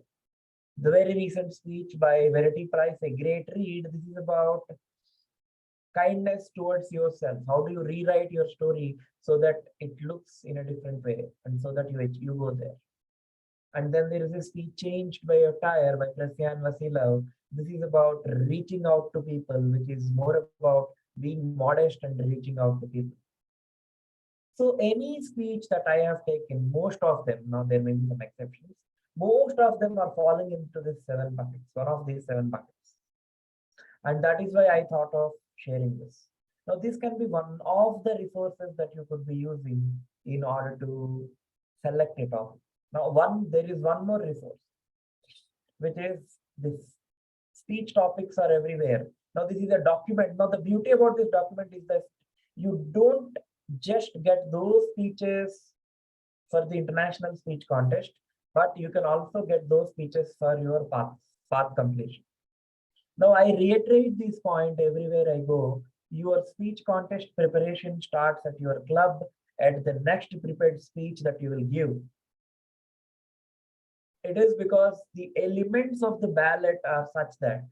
The very recent speech by Verity Price, a great read. This is about kindness towards yourself. How do you rewrite your story so that it looks in a different way and so that you go there? And then there is a speech Changed by Your Tire by Prasyan Vasilov. This is about reaching out to people, which is more about being modest and reaching out to people. So any speech that I have taken, most of them, now there may be some exceptions, most of them are falling into these 7 buckets, one of these 7 buckets. And that is why I thought of sharing this. Now, this can be one of the resources that you could be using in order to select a topic. Now, there is one more resource, which is this. Speech topics are everywhere. Now, this is a document. Now, the beauty about this document is that you don't just get those speeches for the international speech contest, but you can also get those speeches for your path completion. Now, I reiterate this point everywhere I go. Your speech contest preparation starts at your club at the next prepared speech that you will give. It is because the elements of the ballot are such that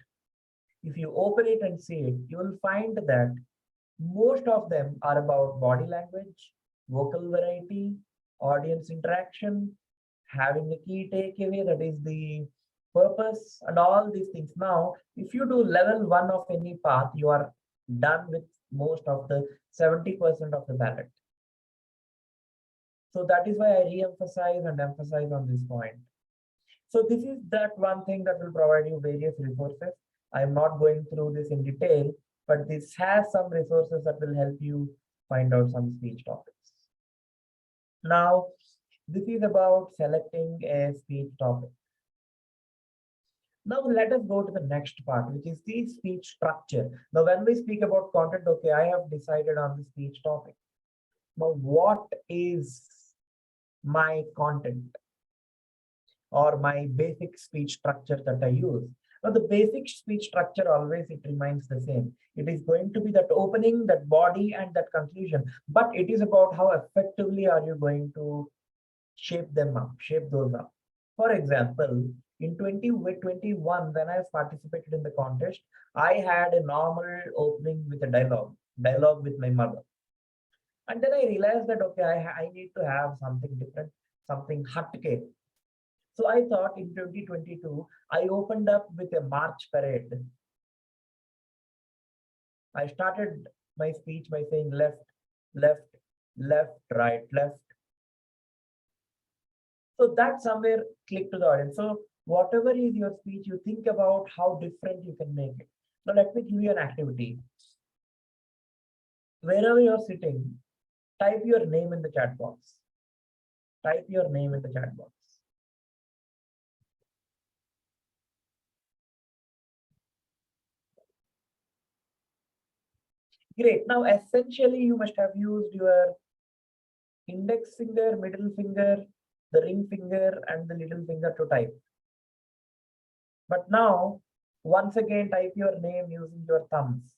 if you open it and see it, you will find that most of them are about body language, vocal variety, audience interaction, having a key takeaway, that is the purpose, and all these things. Now, if you do level 1 of any path, you are done with most of the 70% of the ballot. So that is why I re-emphasize and emphasize on this point. So this is that one thing that will provide you various resources. I am not going through this in detail, but this has some resources that will help you find out some speech topics. Now, this is about selecting a speech topic. Now, let us go to the next part, which is the speech structure. Now, when we speak about content, okay, I have decided on the speech topic. Now, what is my content or my basic speech structure that I use? Now, the basic speech structure always, it remains the same. It is going to be that opening, that body, and that conclusion. But it is about how effectively are you going to shape them up, shape those up. For example, in 2021, when I participated in the contest, I had a normal opening with a dialogue with my mother. And then I realized that, okay, I need to have something different, something hatke. So I thought in 2022, I opened up with a march parade. I started my speech by saying left, left, left, right, left. So that somewhere clicked to the audience. So whatever is your speech, you think about how different you can make it. Now let me give you an activity. Wherever you're sitting, type your name in the chat box. Type your name in the chat box. Great. Now, essentially, you must have used your index finger, middle finger, the ring finger, and the little finger to type. But now, once again, type your name using your thumbs.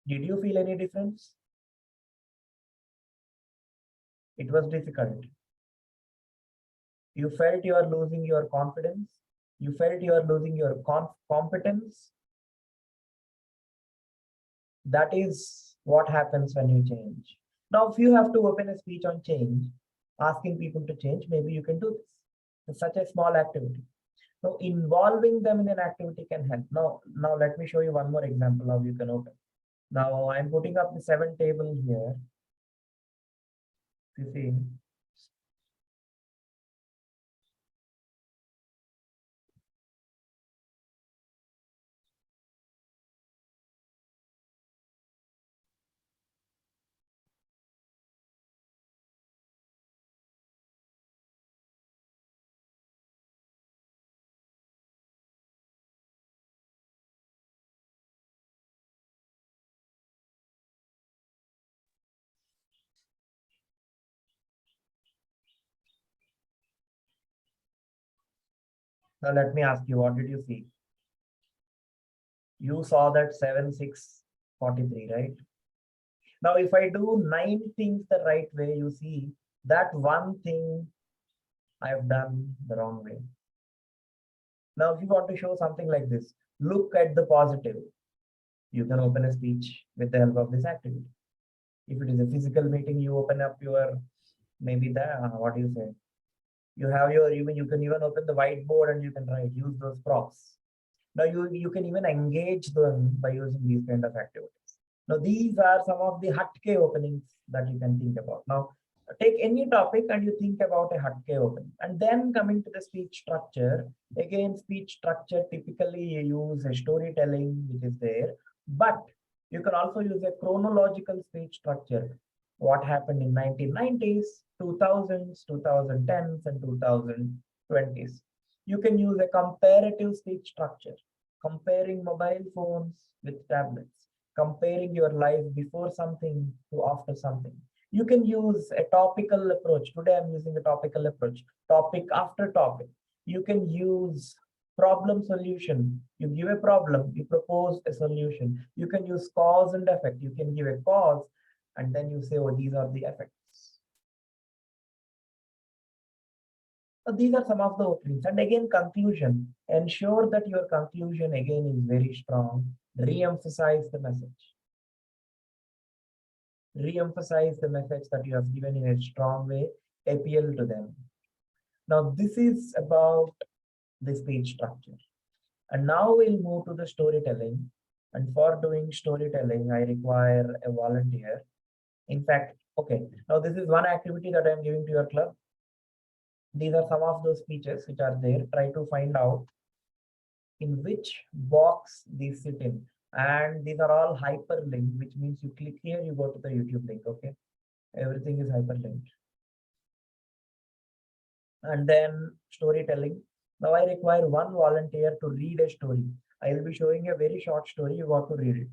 Did you feel any difference? It was difficult. You felt you are losing your confidence. You felt you are losing your competence. That is what happens when you change. Now, if you have to open a speech on change, asking people to change, maybe you can do this. It's such a small activity. Now, involving them in an activity can help. Now let me show you one more example how you can open. Now, I'm putting up the 7 table here. You see. Now let me ask you, what did you see? You saw that 7, 6, 43, right? Now, if I do 9 things the right way, you see that one thing I have done the wrong way. Now, if you want to show something like this, look at the positive. You can open a speech with the help of this activity. If it is a physical meeting, you open up your, maybe the, what do you say? You have your, even you can even open the whiteboard and you can write, use those props. Now you can even engage them by using these kind of activities. Now these are some of the Hatke openings that you can think about. Now take any topic and you think about a Hatke opening. And then coming to the speech structure, again, speech structure, typically you use a storytelling which is there, but you can also use a chronological speech structure. What happened in 1990s, 2000s, 2010s, and 2020s. You can use a comparative speech structure, comparing mobile phones with tablets, comparing your life before something to after something. You can use a topical approach. Today I'm using a topical approach, topic after topic. You can use problem solution. You give a problem, you propose a solution. You can use cause and effect. You can give a cause and then you say, oh, these are the effects. So these are some of the openings. And again, conclusion. Ensure that your conclusion again is very strong. Re-emphasize the message. Re-emphasize the message that you have given in a strong way. Appeal to them. Now, this is about the speech structure. And now we'll move to the storytelling. And for doing storytelling, I require a volunteer. In fact, okay, now this is one activity that I'm giving to your club. These are some of those speeches which are there. Try to find out in which box these sit in. And these are all hyperlinked, which means you click here, you go to the YouTube link, okay? Everything is hyperlinked. And then storytelling. Now I require one volunteer to read a story. I will be showing a very short story. You got to read it.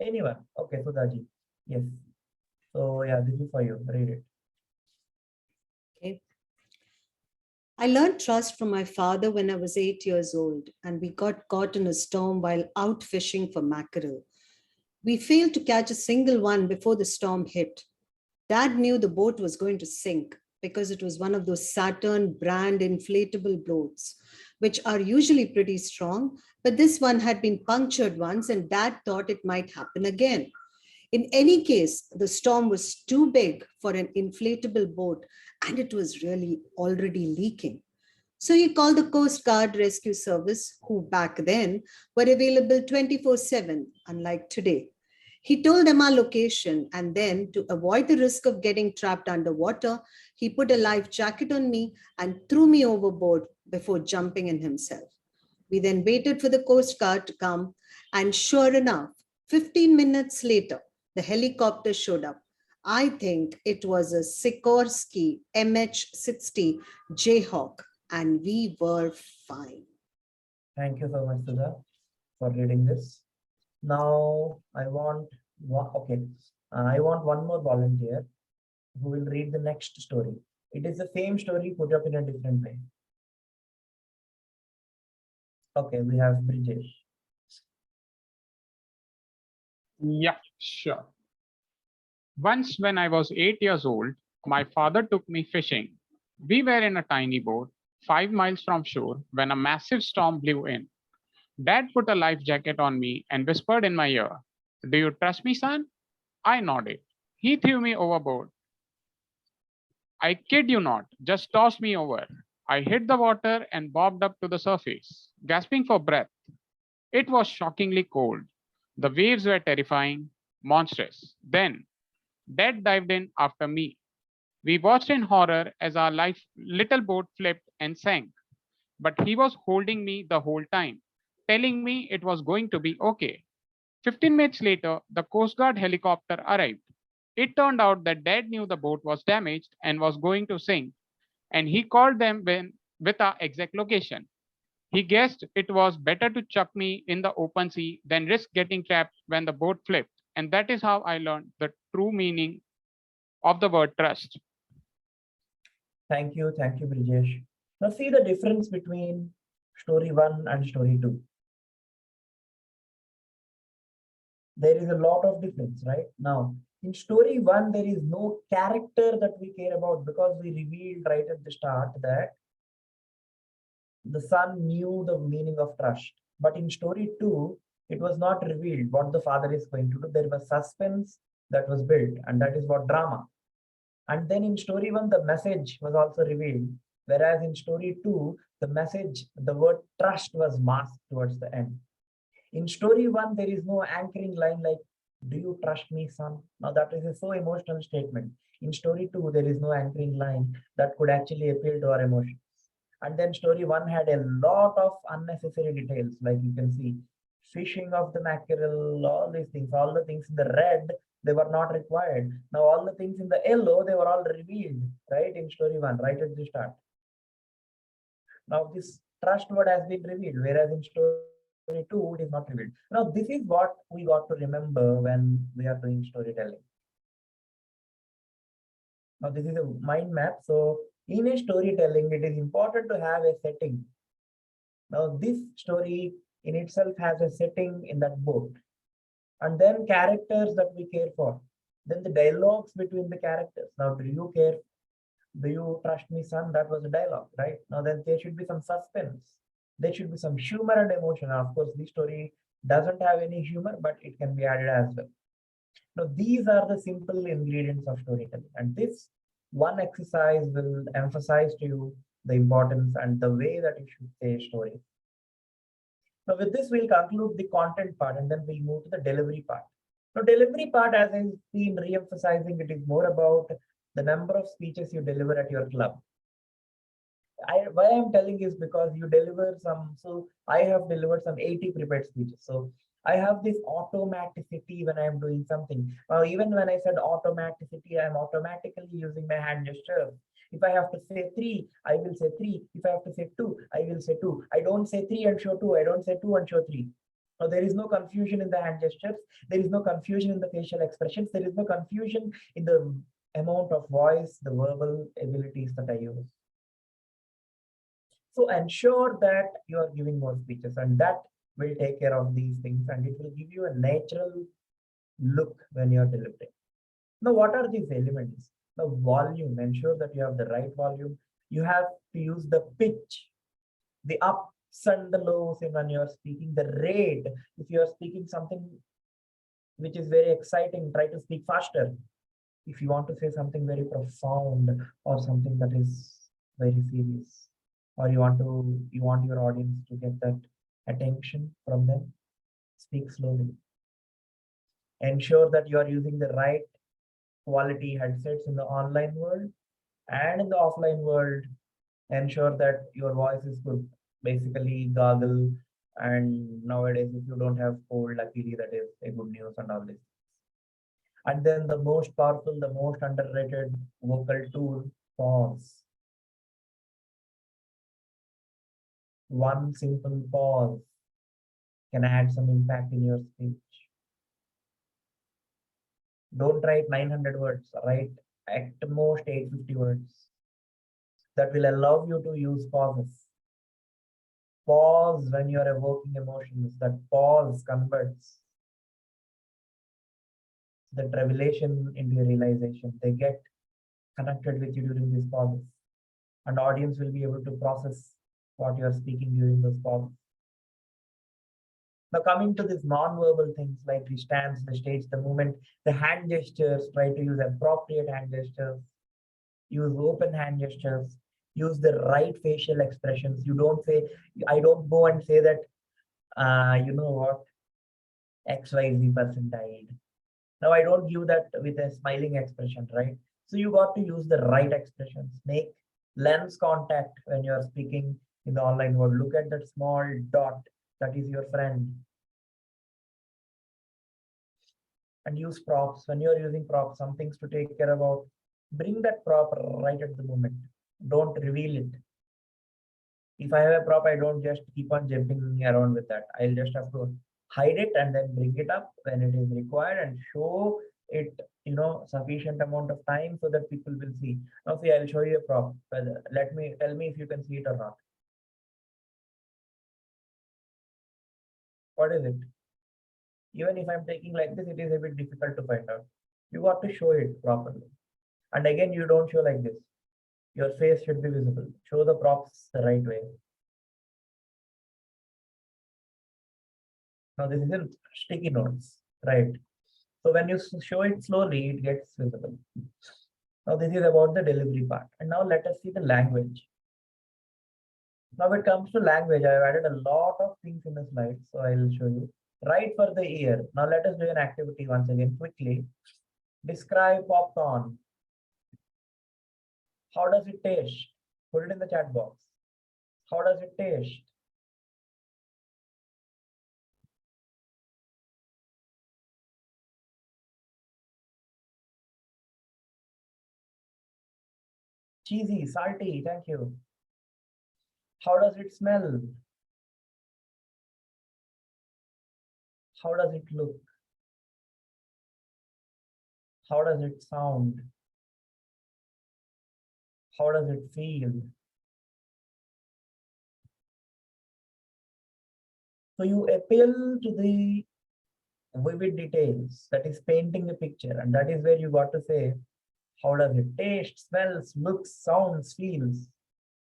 Anyone? Okay, Sudhaji. Yes. So yeah, this is for you. Read it. Okay. I learned trust from my father when I was 8 years old, and we got caught in a storm while out fishing for mackerel. We failed to catch a single one before the storm hit. Dad knew the boat was going to sink because it was one of those Saturn brand inflatable boats, which are usually pretty strong, but this one had been punctured once and Dad thought it might happen again. In any case, the storm was too big for an inflatable boat and it was really already leaking. So he called the Coast Guard Rescue Service, who back then were available 24/7, unlike today. He told them our location, and then to avoid the risk of getting trapped underwater, he put a life jacket on me and threw me overboard before jumping in himself. We then waited for the Coast Guard to come, and sure enough, 15 minutes later, the helicopter showed up. I think it was a Sikorsky MH-60 Jayhawk, and we were fine. Thank you so much, Sudha, for reading this. Now I want I want one more volunteer who will read the next story. It is the same story put up in a different way. Okay, we have Brijesh. Yeah, sure. Once when I was 8 years old, my father took me fishing. We were in a tiny boat, 5 miles from shore, when a massive storm blew in. Dad put a life jacket on me and whispered in my ear, "Do you trust me, son?" I nodded. He threw me overboard. I kid you not, just tossed me over. I hit the water and bobbed up to the surface, gasping for breath. It was shockingly cold. The waves were terrifying, monstrous. Then, Dad dived in after me. We watched in horror as our little boat flipped and sank. But he was holding me the whole time, telling me it was going to be okay. 15 minutes later, the Coast Guard helicopter arrived. It turned out that Dad knew the boat was damaged and was going to sink, and he called them with our exact location. He guessed it was better to chuck me in the open sea than risk getting trapped when the boat flipped. And that is how I learned the true meaning of the word trust. Thank you, Brijesh. Now see the difference between story 1 and story 2. there is a lot of difference, right? Now, in story one, there is no character that we care about because we revealed right at the start that the son knew the meaning of trust. But in story two, it was not revealed what the father is going to do. There was suspense that was built, and that is what drama. And then in story one, the message was also revealed. Whereas in story two, the message, the word trust was masked towards the end. In story one, there is no anchoring line like, do you trust me, son? Now that is a so emotional statement. In story two, there is no anchoring line that could actually appeal to our emotions. And then story one had a lot of unnecessary details, like you can see, fishing of the mackerel, all these things, all the things in the red, they were not required. Now all the things in the yellow, they were all revealed, right, in story one, right at the start. Now this trust word has been revealed, whereas in story two, it is not revealed. Now this is what we got to remember when we are doing storytelling. Now this is a mind map. So in a storytelling, it is important to have a setting. Now this story in itself has a setting in that boat. And then characters that we care for. Then the dialogues between the characters. Now, do you care? Do you trust me, son? That was a dialogue, right? Now then there should be some suspense. There should be some humor and emotion. Now, of course, this story doesn't have any humor, but it can be added as well. Now, these are the simple ingredients of storytelling. And this one exercise will emphasize to you the importance and the way that you should say a story. Now, with this, we'll conclude the content part and then we'll move to the delivery part. Now, delivery part, as I've been re-emphasizing, it is more about the number of speeches you deliver at your club. Why I'm telling is because you deliver some, so I have delivered some 80 prepared speeches. So I have this automaticity when I'm doing something. Even when I said automaticity, I'm automatically using my hand gesture. If I have to say 3, I will say 3. If I have to say 2, I will say 2. I don't say 3 and show 2. I don't say 2 and show 3. Now, there is no confusion in the hand gestures. There is no confusion in the facial expressions. There is no confusion in the amount of voice, the verbal abilities that I use. So ensure that you are giving more speeches, and that will take care of these things, and it will give you a natural look when you're delivering. Now, what are these elements? The volume, ensure that you have the right volume. You have to use the pitch, the ups and the lows when you're speaking, the rate. If you're speaking something which is very exciting, try to speak faster. If you want to say something very profound or something that is very serious, or you want your audience to get that attention from them, speak slowly. Ensure that you are using the right quality headsets in the online world and in the offline world. Ensure that your voice is good. Basically gargle, and nowadays if you don't have cold, luckily that is a good news and all this. And then the most powerful, the most underrated vocal tool, pause. One simple pause can add some impact in your speech. Don't write 900 words, write at most 850 words. That will allow you to use pauses. Pause when you are evoking emotions. That pause converts that revelation into a realization. They get connected with you during these pauses. And audience will be able to process what you are speaking during those pauses. Now, coming to these non-verbal things like the stance, the stage, the movement, the hand gestures, try to use appropriate hand gestures, use open hand gestures, use the right facial expressions. You don't say, I don't go and say that, you know what, XYZ person died. Now, I don't give that with a smiling expression, right? So you got to use the right expressions. Make lens contact when you are speaking in the online world. Look at that small dot. That is your friend. And use props. When you're using props, some things to take care about, bring that prop right at the moment. Don't reveal it. If I have a prop, I don't just keep on jumping around with that. I'll just have to hide it and then bring it up when it is required and show it, sufficient amount of time so that people will see. Now see, I'll show you a prop. Tell me if you can see it or not. What is it? Even if I'm taking like this, it is a bit difficult to find out. You got to show it properly. And again, you don't show like this. Your face should be visible. Show the props the right way. Now this isn't sticky notes, right? So when you show it slowly, it gets visible. Now this is about the delivery part. And now let us see the language. Now when it comes to language, I've added a lot of things in the slide, so I'll show you. Right for the ear. Now let us do an activity once again quickly. Describe popcorn. How does it taste? Put it in the chat box. How does it taste? Cheesy, salty, thank you. How does it smell? How does it look? How does it sound? How does it feel? So you appeal to the vivid details, that is painting a picture, and that is where you got to say, how does it taste, smells, looks, sounds, feels?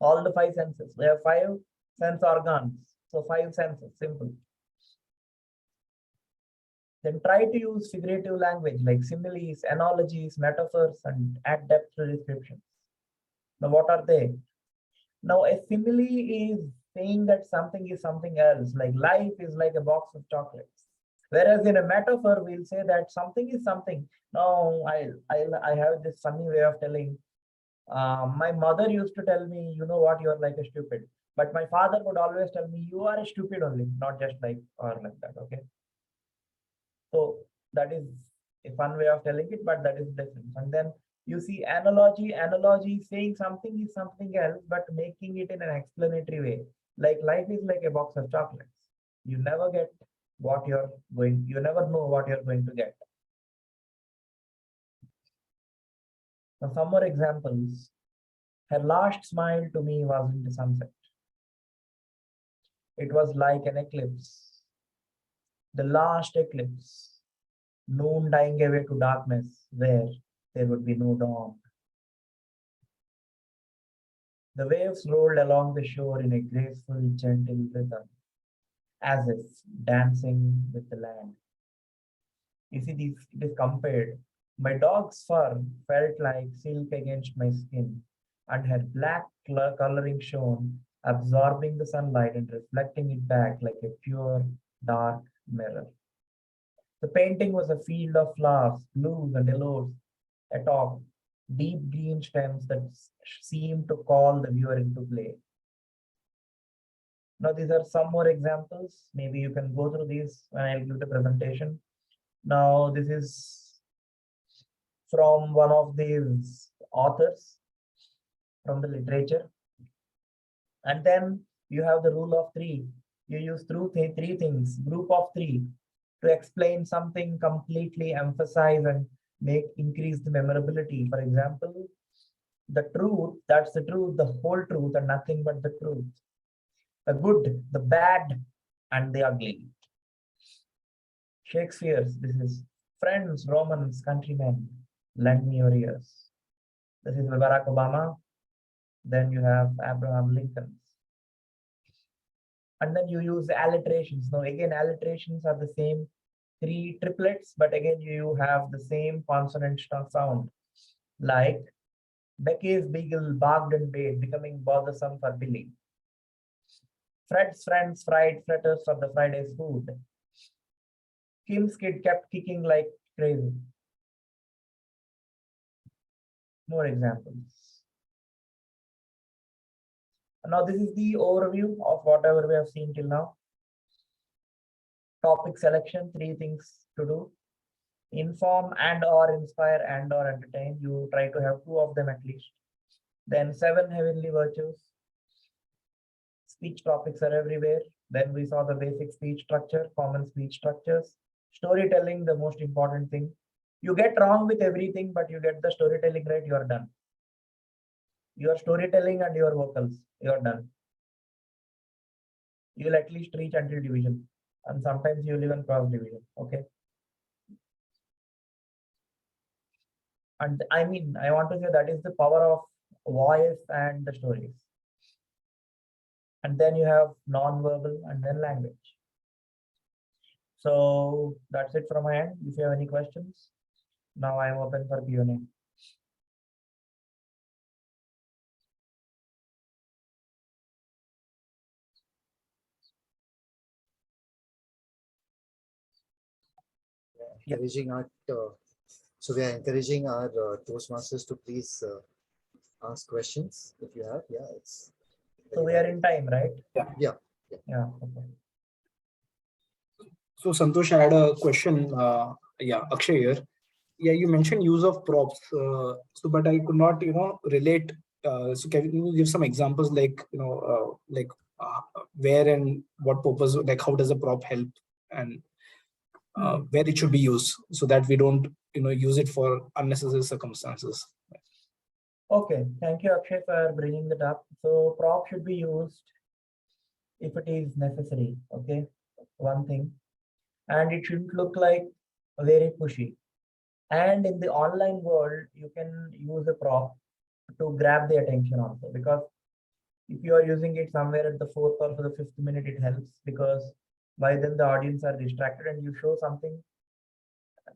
All the 5 senses. We have 5 sense organs. So 5 senses, simple. Then try to use figurative language like similes, analogies, metaphors, and add depth to descriptions. Now, what are they? Now, a simile is saying that something is something else, like life is like a box of chocolates. Whereas in a metaphor, we'll say that something is something. Now, I have this funny way of telling. My mother used to tell me, you know what, you're like a stupid. But my father would always tell me, you are a stupid only, not just like or like that. Okay. So that is a fun way of telling it, but that is different. And then you see analogy saying something is something else, but making it in an explanatory way. Like life is like a box of chocolates. You never get what you never know what you're going to get. Now, some more examples. Her last smile to me wasn't the sunset. It was like an eclipse. The last eclipse. Noon dying away to darkness where there would be no dawn. The waves rolled along the shore in a graceful, gentle rhythm, as if dancing with the land. You see, it is compared. My dog's fur felt like silk against my skin, and her black coloring shone, absorbing the sunlight and reflecting it back like a pure, dark mirror. The painting was a field of flowers, blues and yellows, atop deep green stems that seemed to call the viewer into play. Now, these are some more examples. Maybe you can go through these when I'll give the presentation. Now, this is from one of these authors from the literature. And then you have the rule of 3. You use three things, group of 3, to explain something completely, emphasize and increase the memorability. For example, the truth, that's the truth, the whole truth and nothing but the truth. The good, the bad, and the ugly. Shakespeare's, this is friends, Romans, countrymen, lend me your ears. This is Barack Obama. Then you have Abraham Lincoln. And then you use alliterations. Now again, alliterations are the same 3 triplets, but again, you have the same consonant sound. Like Becky's beagle barked and bayed, becoming bothersome for Billy. Fred's friends fried fritters for the Friday's food. Kim's kid kept kicking like crazy. More examples. Now this is the overview of whatever we have seen till now. Topic selection, 3 things to do. Inform and or inspire and or entertain. You try to have 2 of them at least. Then 7 heavenly virtues. Speech topics are everywhere. Then we saw the basic speech structure, common speech structures. Storytelling, the most important thing. You get wrong with everything, but you get the storytelling right, you are done. Your storytelling and your vocals, you are done. You will at least reach until division. and sometimes you'll even cross division. Okay. And I mean, I want to say that is the power of voice and the stories. And then you have non-verbal and then language. So that's it from my end. If you have any questions, now I'm open for Q&A. Encouraging our, so we are encouraging our Toastmasters to please ask questions if you have. Yeah, it's. So we are in time, right? Yeah. Yeah. Okay. So Santosh, I had a question. Akshay here. Yeah, you mentioned use of props. So, but I could not, relate. So can you give some examples, like, where and what purpose, like how does a prop help, and where it should be used, so that we don't, use it for unnecessary circumstances. Okay, thank you, Akshay, for bringing that up. So prop should be used if it is necessary. Okay, one thing, and it shouldn't look like very pushy. And in the online world, you can use a prop to grab the attention also, because if you are using it somewhere at the 4th or the 5th minute, it helps, because by then the audience are distracted and you show something,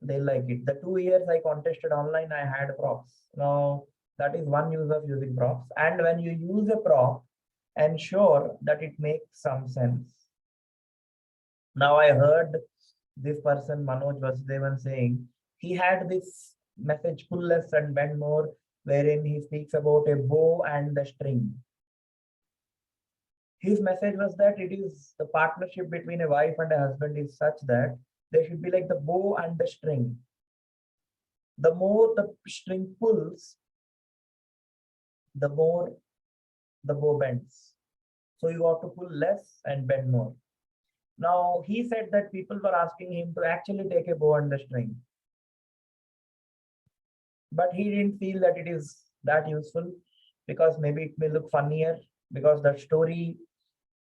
they like it. The 2 years I contested online, I had props. Now that is one use of using props. And when you use a prop, ensure that it makes some sense. Now I heard this person, Manoj Vasudevan, saying he had this message, pull less and bend more, wherein he speaks about a bow and the string. His message was that it is the partnership between a wife and a husband is such that they should be like the bow and the string. The more the string pulls, the more the bow bends. So you have to pull less and bend more. Now he said that people were asking him to actually take a bow and the string, but he didn't feel that it is that useful, because maybe it may look funnier, because the story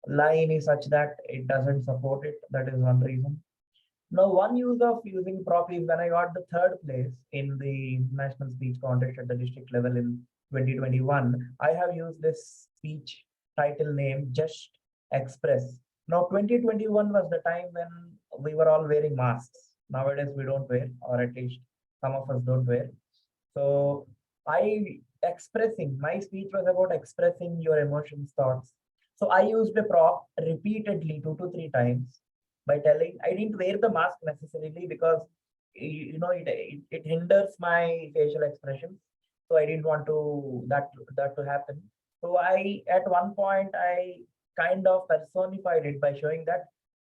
line is such that it doesn't support it. That is one reason. Now, one use of using prop is when I got the 3rd place in the national speech contest at the district level in 2021. I have used this speech title name, Just Express. Now, 2021 was the time when we were all wearing masks. Nowadays, we don't wear, or at least some of us don't wear. So my speech was about expressing your emotions, thoughts. So I used a prop repeatedly 2 to 3 times by telling, I didn't wear the mask necessarily, because it hinders my facial expressions. So I didn't want that to happen. So at one point I kind of personified it by showing that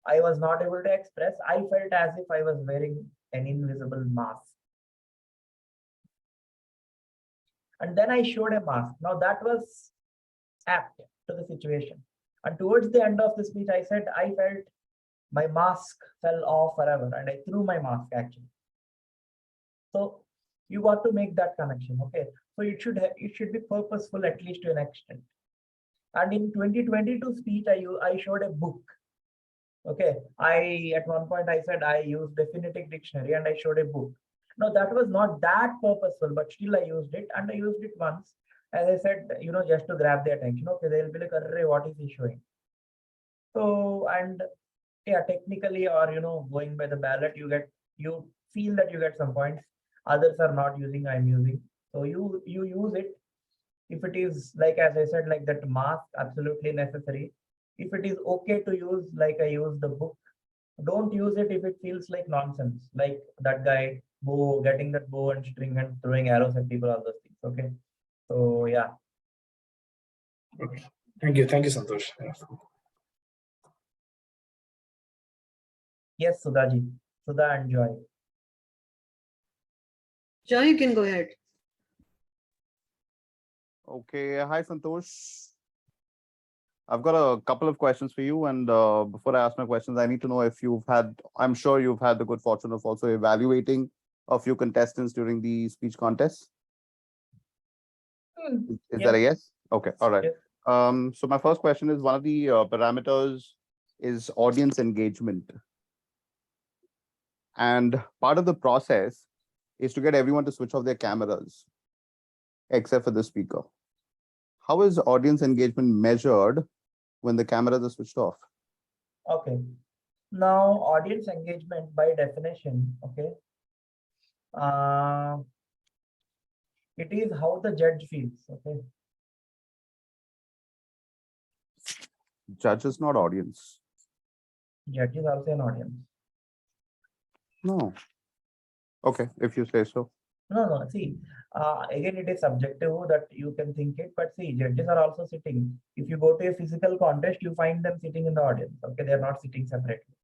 I was not able to express. I felt as if I was wearing an invisible mask. And then I showed a mask. Now that was apt to the situation. And towards the end of the speech, I said, I felt my mask fell off forever, and I threw my mask actually. So you got to make that connection. Okay. So it should be purposeful, at least to an extent. And in 2022 speech, I showed a book. Okay. At one point I said I used the phonetic dictionary and I showed a book. Now that was not that purposeful, but still I used it, and I used it once. As I said, just to grab the attention. Okay, they'll be like, what is he showing? So, and yeah, technically, or going by the ballot, you feel that you get some points. Others are not using, I'm using. So you use it. If it is, like, as I said, like that mask, absolutely necessary. If it is okay to use, like I use the book, don't use it if it feels like nonsense, like that guy getting that bow and string and throwing arrows at people, all those things. Okay. So yeah. Okay. Thank you, Santosh. Yes, Sudhaji. Sudha and Joy. Joy, you can go ahead. Okay. Hi, Santosh. I've got a couple of questions for you. And before I ask my questions, I need to know if I'm sure you've had the good fortune of also evaluating a few contestants during the speech contest. Is that a yes? Okay. All right. Yes. So my first question is, one of the parameters is audience engagement. And part of the process is to get everyone to switch off their cameras, except for the speaker. How is audience engagement measured when the cameras are switched off? Okay. Now, audience engagement by definition, okay, it is how the judge feels, okay. Judge is not audience. Judge is also an audience. No. Okay, if you say so. No. See, again, it is subjective that you can think it, but see, judges are also sitting. If you go to a physical contest, you find them sitting in the audience. Okay, they are not sitting separately.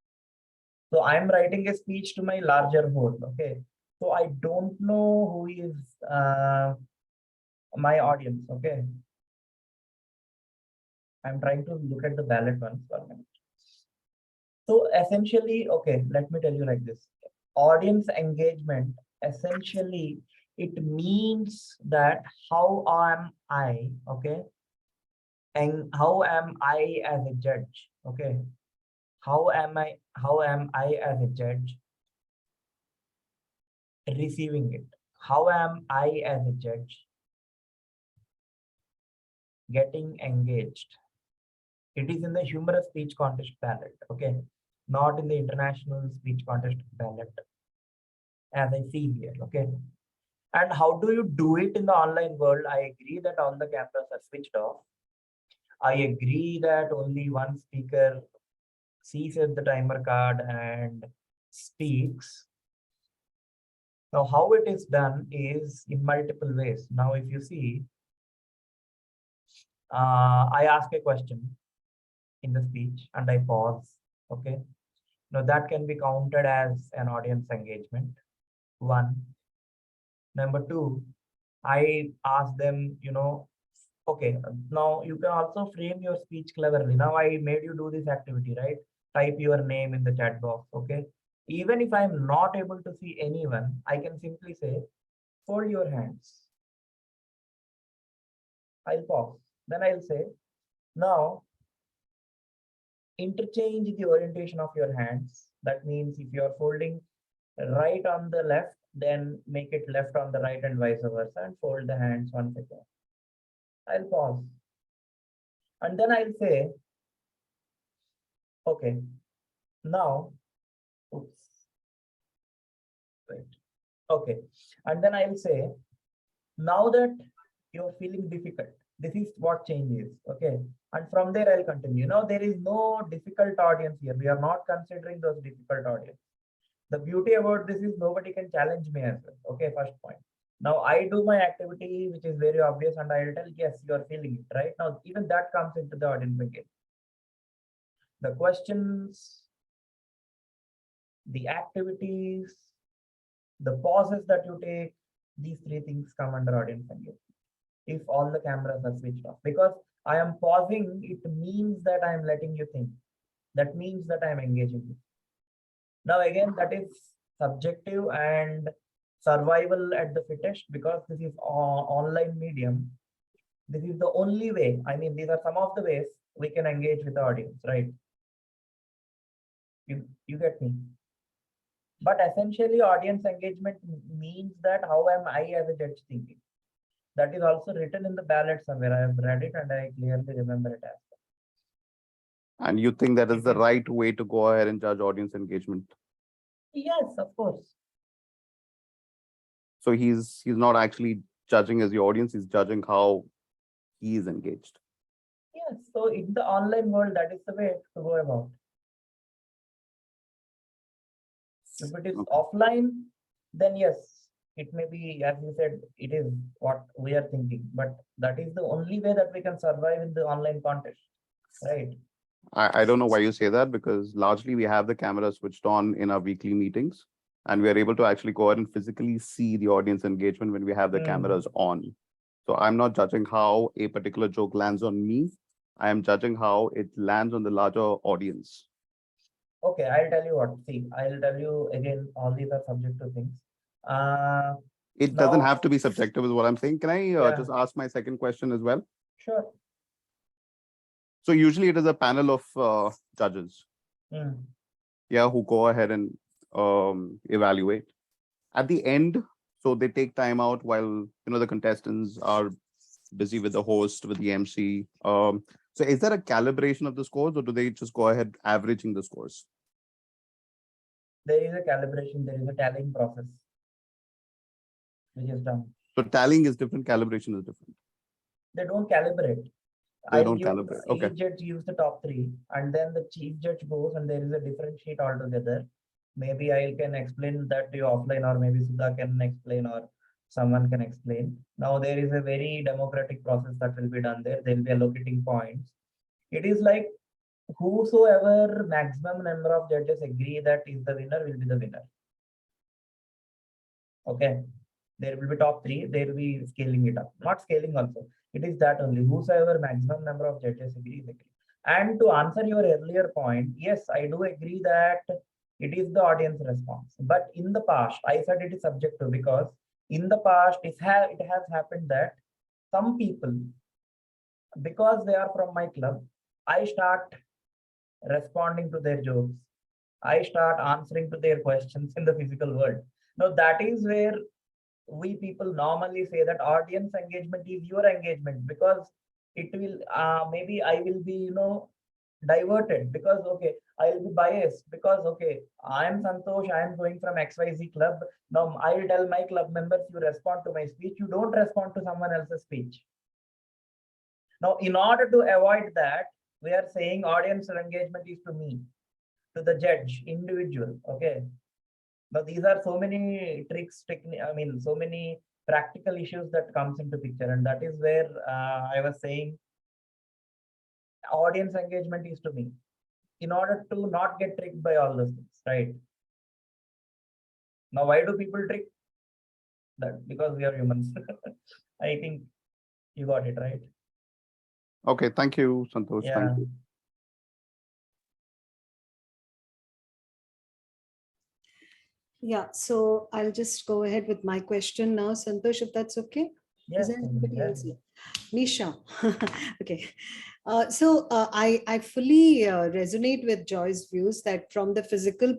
So I'm writing a speech to my larger whole. Okay, so I don't know who is my audience. Okay, I'm trying to look at the ballot ones for a minute. So essentially, okay, let me tell you like this. Audience engagement, essentially, it means that how am I, okay? And how am I as a judge, okay? How am I as a judge receiving it? How am I as a judge getting engaged? It is in the humorous speech contest ballot, okay? Not in the international speech contest ballot, as I see here, okay? And how do you do it in the online world? I agree that all the cameras are switched off. I agree that only one speaker sees at the timer card and speaks. Now, how it is done is in multiple ways. Now, if you see, I ask a question in the speech and I pause, okay? Now, that can be counted as an audience engagement, one. Number two, I ask them, okay, now you can also frame your speech cleverly. Now I made you do this activity, right? Type your name in the chat box, okay? Even if I'm not able to see anyone, I can simply say, fold your hands. I'll pause. Then I'll say, now interchange the orientation of your hands. That means if you're folding right on the left, then make it left on the right and vice versa, and fold the hands once again. I'll pause. And then I'll say, okay, now, oops, wait, okay. And then I'll say, now that you're feeling difficult, this is what change is, okay? And from there, I'll continue. Now, there is no difficult audience here. We are not considering those difficult audience. The beauty about this is nobody can challenge me as well, okay? First point. Now I do my activity, which is very obvious, and I'll tell, yes, you are feeling it, right? Now, even that comes into the audience again. The questions, the activities, the pauses that you take, these three things come under audience engagement. If all the cameras are switched off, because I am pausing, it means that I am letting you think. That means that I am engaging you. Now, again, that is subjective and survival at the fittest, because this is online medium. This is the only way. I mean, these are some of the ways we can engage with the audience, right? You get me? But essentially, audience engagement means that how am I as a judge thinking? That is also written in the ballot somewhere. I have read it and I clearly remember it as well. And you think that is the right way to go ahead and judge audience engagement? Yes, of course. So he's not actually judging as the audience, he's judging how he is engaged. Yes, so in the online world, that is the way to go about. If it is offline, then yes, it may be, as you said, it is what we are thinking, but that is the only way that we can survive in the online contest, right? I don't know why you say that, because largely we have the camera switched on in our weekly meetings, and we are able to actually go ahead and physically see the audience engagement when we have the cameras on. So I'm not judging how a particular joke lands on me. I am judging how it lands on the larger audience. Okay, I'll tell you what. See, I'll tell you again, all these are subjective things. It doesn't have to be subjective is what I'm saying. Can I just ask my second question as well? Sure. So usually it is a panel of judges. Yeah, who go ahead and evaluate. At the end, so they take time out while the contestants are busy with the host, with the MC. So is there a calibration of the scores, or do they just go ahead averaging the scores? There is a calibration, there is a tallying process which is done. So tallying is different, calibration is different. They don't calibrate. They don't calibrate. Okay. Each judge gives the top 3, and then the chief judge goes, and there is a different sheet altogether. Maybe I can explain that to you offline, or maybe Sudha can explain, or someone can explain. Now there is a very democratic process that will be done there. They will be allocating points. It is like whosoever maximum number of judges agree that is the winner will be the winner. Okay. There will be top 3. There will be scaling it up. Not scaling also. It is that only. Whosoever maximum number of judges agree. And to answer your earlier point, yes, I do agree that it is the audience response. But in the past, I said it is subjective because in the past, it has happened that some people, because they are from my club, I start responding to their jokes. I start answering to their questions in the physical world. Now that is where we people normally say that audience engagement is your engagement, because it will maybe I will be diverted because okay, I will be biased because okay, I am Santosh, I am going from XYZ club. Now I will tell my club members, you respond to my speech, you don't respond to someone else's speech. Now in order to avoid that, we are saying audience engagement is to me, to the judge, individual. Okay. Now these are so many tricks, so many practical issues that comes into picture, and that is where I was saying audience engagement is to me, in order to not get tricked by all those things, right? Now, why do people trick? That because we are humans. I think you got it right. Okay, thank you, Santosh. Yeah. Thank you. Yeah, so I'll just go ahead with my question now, Santosh, if that's okay. Yes. Is there anybody else? Misha. Okay. I fully resonate with Joy's views that from the physical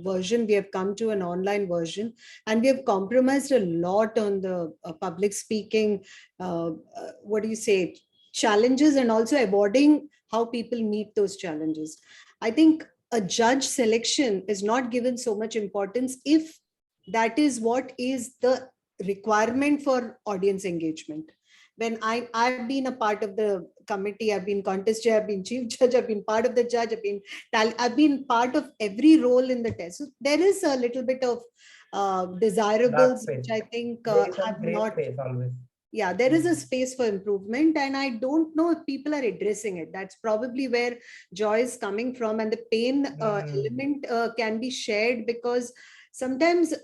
version, we have come to an online version, and we have compromised a lot on the public speaking, what do you say, challenges, and also avoiding how people meet those challenges. I think a judge selection is not given so much importance if that is what is the requirement for audience engagement. When I've been a part of the committee, I've been contest chair, I've been chief judge, I've been part of the judge, I've been part of every role in the test. So there is a little bit of desirables, which I think have not. Always. Yeah, there is a space for improvement, and I don't know if people are addressing it. That's probably where Joy is coming from, and the pain element can be shared, because sometimes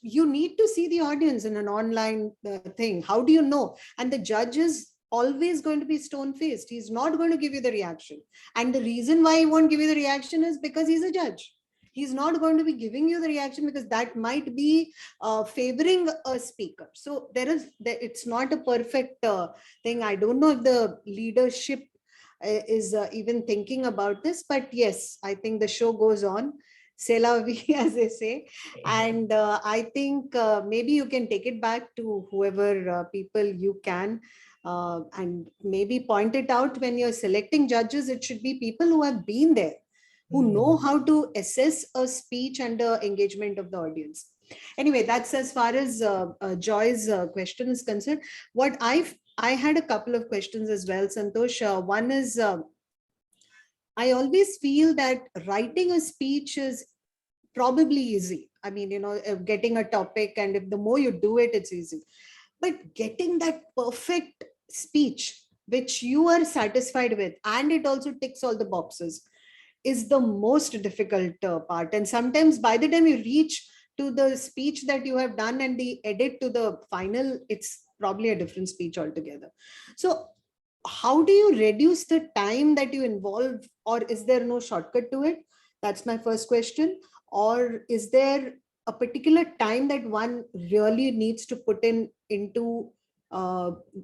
you need to see the audience in an online thing. How do you know? And the judge is always going to be stone-faced. He's not going to give you the reaction. And the reason why he won't give you the reaction is because he's a judge. He's not going to be giving you the reaction because that might be favoring a speaker. So it's not a perfect thing. I don't know if the leadership is even thinking about this, but yes, I think the show goes on. C'est la vie, as they say. And I think maybe you can take it back to whoever people you can, and maybe point it out when you're selecting judges. It should be people who have been there, who know how to assess a speech and the engagement of the audience. Anyway, that's as far as Joy's question is concerned. What I had a couple of questions as well, Santosh. One is, I always feel that writing a speech is probably easy. I mean, getting a topic, and if the more you do it, it's easy. But getting that perfect speech, which you are satisfied with, and it also ticks all the boxes, is the most difficult part. And sometimes by the time you reach to the speech that you have done and the edit to the final, it's probably a different speech altogether. So how do you reduce the time that you involve, or is there no shortcut to it? That's my first question. Or is there a particular time that one really needs to put into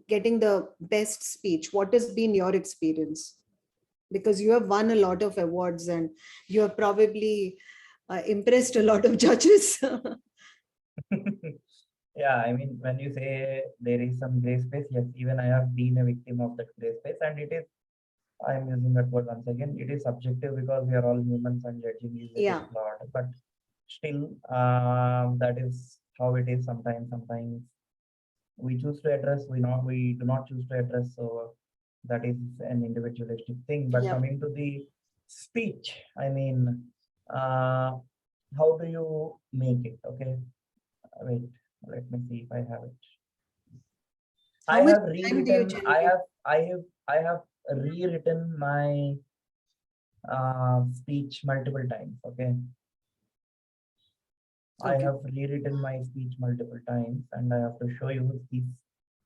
getting the best speech? What has been your experience? because you have won a lot of awards and you have probably impressed a lot of judges. Yeah, I mean, when you say there is some gray space, yes, even I have been a victim of that gray space, and it is, I'm using that word once again, it is subjective because we are all humans and judging is a bit flawed, but still, that is how it is sometimes. Sometimes we choose to address, we do not choose to address, so that is an individualistic thing. But coming to the speech, I mean, how do you make it? Okay, wait, let me see if I have it. I have rewritten. I have rewritten my speech multiple times. Okay. I have rewritten my speech multiple times, and I have to show you these.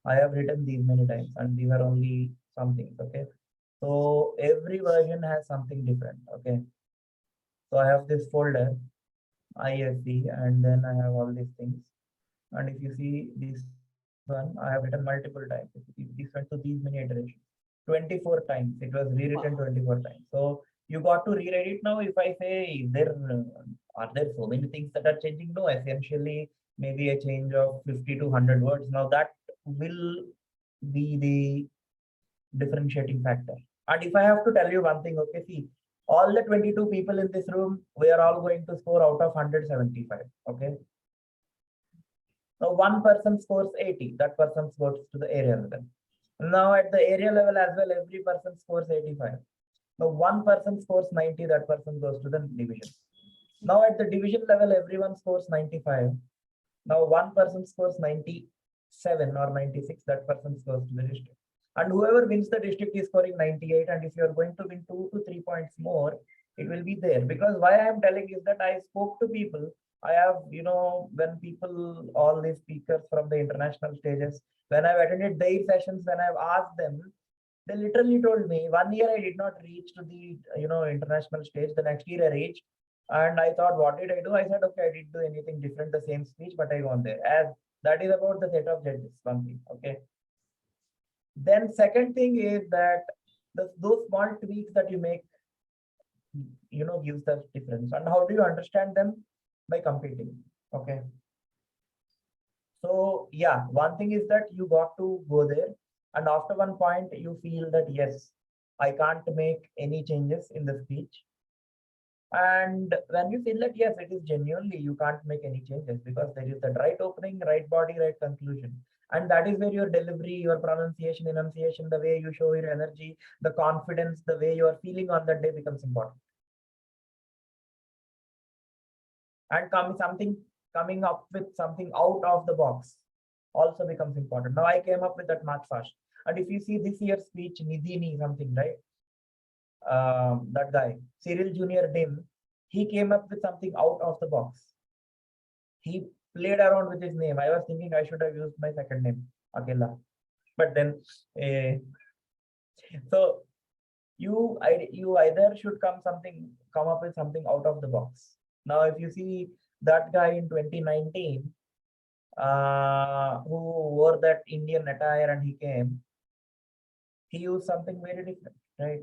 I have written these many times, and these are only some things. Okay. So every version has something different. Okay. So I have this folder, ISC, and then I have all these things. And if you see this one, I have written multiple times. This went to these many iterations. 24 times. It was rewritten 24 times. So you got to rewrite it now. If I say are there so many things that are changing? No, essentially maybe a change of 50 to 100 words. Now that will be the differentiating factor. And if I have to tell you one thing, okay, see, all the 22 people in this room, we are all going to score out of 175. Okay. Now one person scores 80, that person goes to the area level. Now at the area level as well, every person scores 85. Now one person scores 90, that person goes to the division. Now at the division level, everyone scores 95. Now one person scores 97 or 96, that person goes to the district. And whoever wins the district is scoring 98. And if you're going to win 2 to 3 points more, it will be there. Because why I am telling is that I spoke to people. I have, when people, all these speakers from the international stages, when I've attended their sessions, when I've asked them, they literally told me 1 year I did not reach to the, international stage. The next year I reached. And I thought, what did I do? I said, okay, I didn't do anything different, the same speech, but I won there. As that is about the set of judges, one thing. Okay. Then second thing is that those small tweaks that you make, gives the difference. And how do you understand them? By competing. Okay. So yeah, one thing is that you got to go there. And after one point, you feel that, yes, I can't make any changes in the speech. And when you feel that, yes, it is genuinely, you can't make any changes because there is the right opening, right body, right conclusion. And that is where your delivery, your pronunciation, enunciation, the way you show your energy, the confidence, the way you are feeling on that day becomes important. And coming up with something out of the box also becomes important. Now I came up with that much fast. And if you see this year's speech, Nidhini something, right? That guy, Cyril Junior Dim, he came up with something out of the box. He played around with his name. I was thinking I should have used my second name, Akela. But then, so you either should come up with something out of the box. Now, if you see that guy in 2019, who wore that Indian attire and he came, he used something very different, right?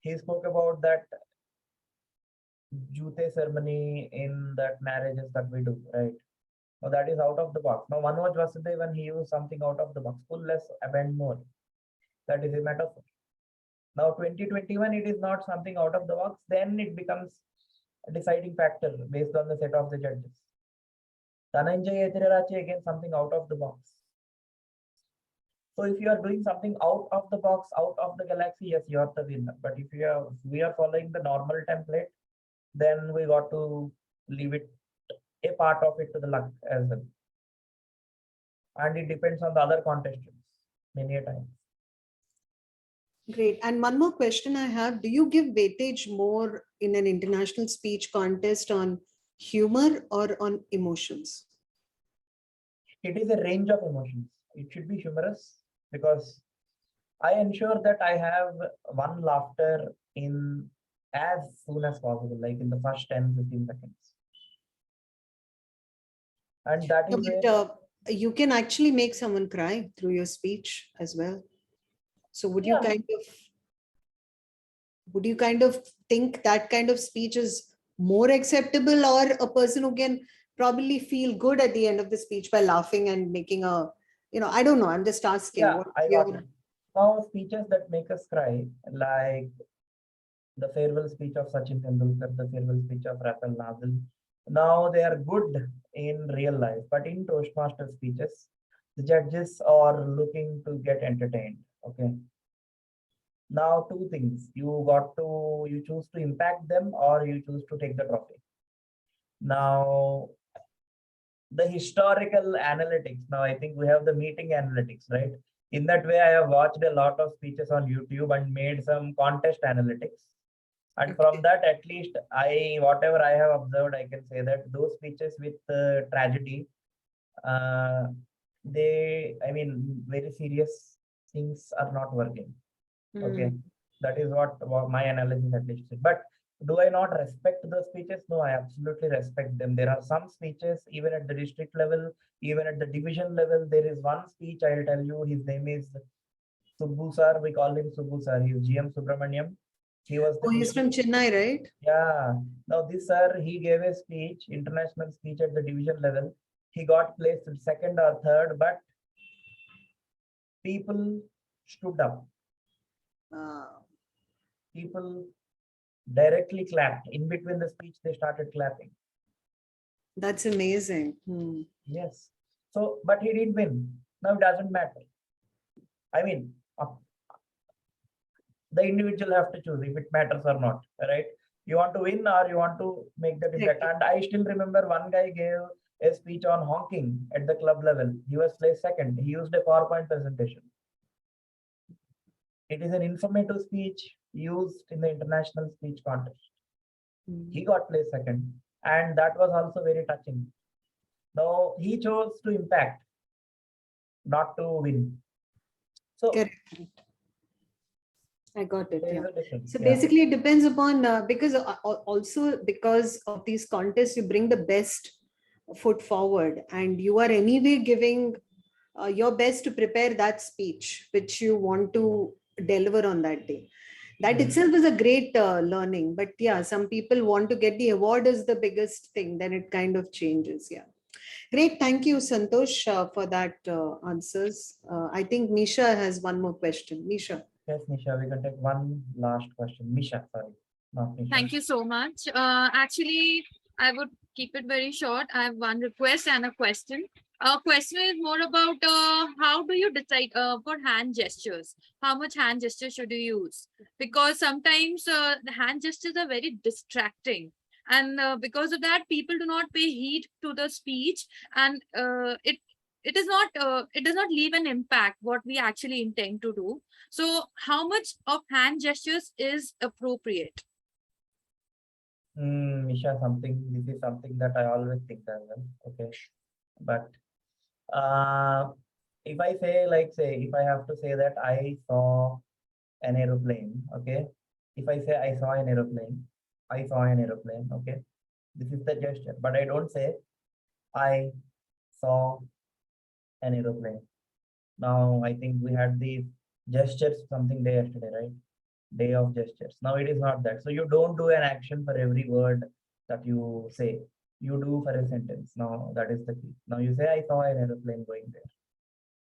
He spoke about that jute ceremony in that marriages that we do, right? Now that is out of the box. Now Manoj Vasudevan, he used something out of the box, pull less, abandon more. That is a metaphor. Now 2021, it is not something out of the box, then it becomes a deciding factor based on the set of the judges. Dhananjay Ethirarachi, again, something out of the box. So if you are doing something out of the box, out of the galaxy, yes, you are the winner. But if we are following the normal template, then we got to leave it, a part of it, to the luck as well. And it depends on the other contestants many a times. Great. And one more question I have, do you give weightage more in an international speech contest on humor or on emotions? It is a range of emotions. It should be humorous because I ensure that I have one laughter in as soon as possible, like in the first 10-15 seconds. And that is where you can actually make someone cry through your speech as well. So would you kind of would you kind of think that kind of speech is more acceptable, or a person who can probably feel good at the end of the speech by laughing and making a, I don't know, I'm just asking. Yeah, What's I got your... it. Now, speeches that make us cry, like the farewell speech of Sachin Tendulkar, the farewell speech of Rafael Nadal. Now they are good in real life, but in Toastmaster speeches, the judges are looking to get entertained. Okay. Now, two things: you choose to impact them, or you choose to take the trophy. Now, the historical analytics. Now, I think we have the meeting analytics, right? In that way, I have watched a lot of speeches on YouTube and made some contest analytics. And from that, at least whatever I have observed, I can say that those speeches with tragedy, very serious things are not working. Okay, that is what my analysis at least is. But do I not respect the speeches? No, I absolutely respect them. There are some speeches, even at the district level, even at the division level. There is one speech, I'll tell you, his name is Subbu sir. We call him Subbu sir. He is GM Subramaniam. He was he's from Chennai, right? Yeah. Now this sir, he gave a speech, international speech at the division level. He got placed second or third, but people stood up. People directly clapped. In between the speech, they started clapping. That's amazing. Yes. So, but he didn't win. Now it doesn't matter. I mean, the individual have to choose if it matters or not, right? You want to win or you want to make the impact. And I still remember one guy gave a speech on honking at the club level. He was placed second. He used a PowerPoint presentation. It is an informative speech used in the international speech contest. He got placed second, and that was also very touching. Now he chose to impact, not to win. So I got it. Yeah. So yeah. basically, it depends upon because of these contests, you bring the best foot forward, and you are anyway giving your best to prepare that speech which you want to deliver on that day. That itself is a great learning. But yeah, some people want to get the award as the biggest thing. Then it kind of changes. Yeah. Great. Thank you, Santosh, for that answers. I think Misha has one more question. Misha. Yes, Nisha, we can take one last question. Misha, sorry, not Nisha. Thank you so much. Actually, I would keep it very short. I have one request and a question. Our question is more about how do you decide for hand gestures? How much hand gestures should you use? Because sometimes the hand gestures are very distracting. And because of that, people do not pay heed to the speech, and it does not leave an impact what we actually intend to do. So how much of hand gestures is appropriate? Misha, this is something that I always think as well. Okay. But if I say, if I have to say that I saw an aeroplane, okay. If I say I saw an aeroplane, okay. This is the gesture, but I don't say I saw an aeroplane. Now, I think we had the gestures something day yesterday, right? Day of gestures. Now it is not that. So you don't do an action for every word that you say. You do for a sentence. Now that is the key. Now you say, I saw an aeroplane going there.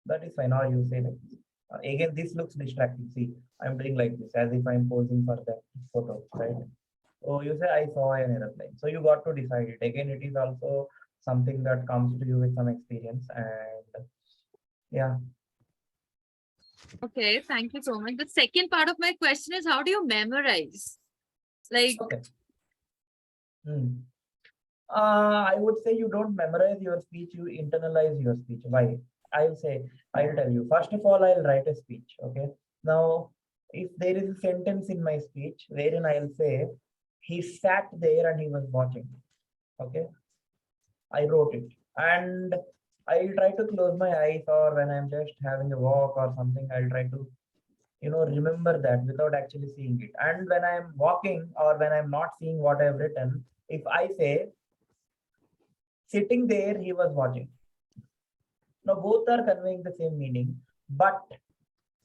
That is fine. Or you say like this. Again, this looks distracting. See, I'm doing like this as if I'm posing for that photo, right? So you say, I saw an aeroplane. So you got to decide it. Again, it is also something that comes to you with some experience. And yeah. Okay, thank you so much. The second part of my question is, how do you memorize? Like, okay. I would say you don't memorize your speech, you internalize your speech. Why? I'll tell you. First of all, I'll write a speech. Okay. Now, if there is a sentence in my speech wherein I'll say, he sat there and he was watching. Okay. I wrote it. And I'll try to close my eyes, or when I'm just having a walk or something, I'll try to, remember that without actually seeing it. And when I'm walking or when I'm not seeing what I've written, if I say, sitting there, he was watching. Now, both are conveying the same meaning, but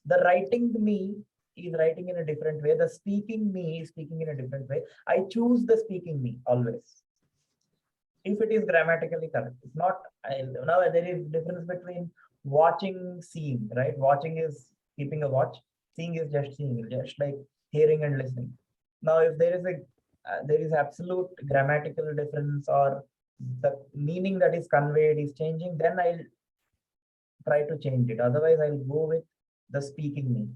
the writing me is writing in a different way. The speaking me is speaking in a different way. I choose the speaking me always. If it is grammatically correct, it's not. Now there is difference between watching, seeing, right? Watching is keeping a watch. Seeing is just seeing, just like hearing and listening. Now, if there is absolute grammatical difference or the meaning that is conveyed is changing, then I'll try to change it. Otherwise, I'll go with the speaking me.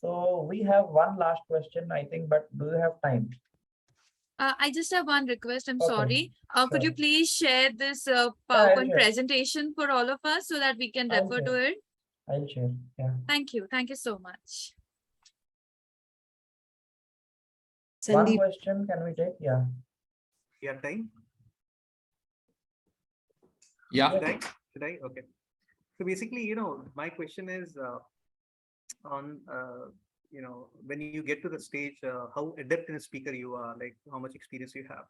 So we have one last question, I think, but do you have time? I just have one request. I'm Okay, sorry. Could you sure. please share this I'll PowerPoint share. presentation for all of us so that we can I'll refer to share. it? I'll share. Yeah. Thank you. Thank you so much. One Sandeep. question can we take? Yeah. You have time? Yeah. Should I? Okay. So basically, my question is on, when you get to the stage, how adept in a speaker you are, like how much experience you have.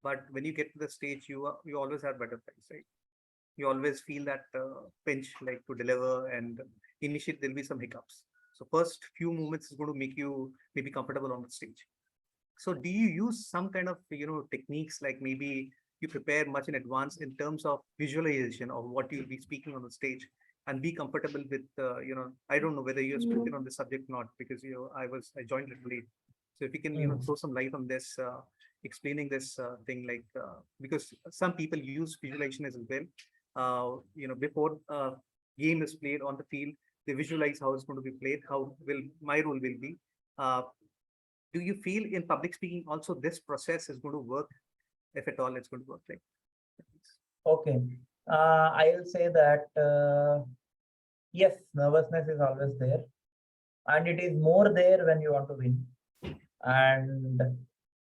But when you get to the stage, you always have butterflies, right? You always feel that pinch, like to deliver, and initially there'll be some hiccups. So first few moments is going to make you maybe comfortable on the stage. So do you use some kind of, techniques, like maybe you prepare much in advance in terms of visualization of what you'll be speaking on the stage and be comfortable with, I don't know whether you're spoken on this subject or not, because, I joined it late. So if you can, throw some light on this, explaining this thing, like, because some people use visualization as well. Before game is played on the field, they visualize how it's going to be played, how my role will be. Do you feel in public speaking also this process is going to work, if at all it's going to work? Like, Okay. I'll say that yes, nervousness is always there, and it is more there when you want to win. And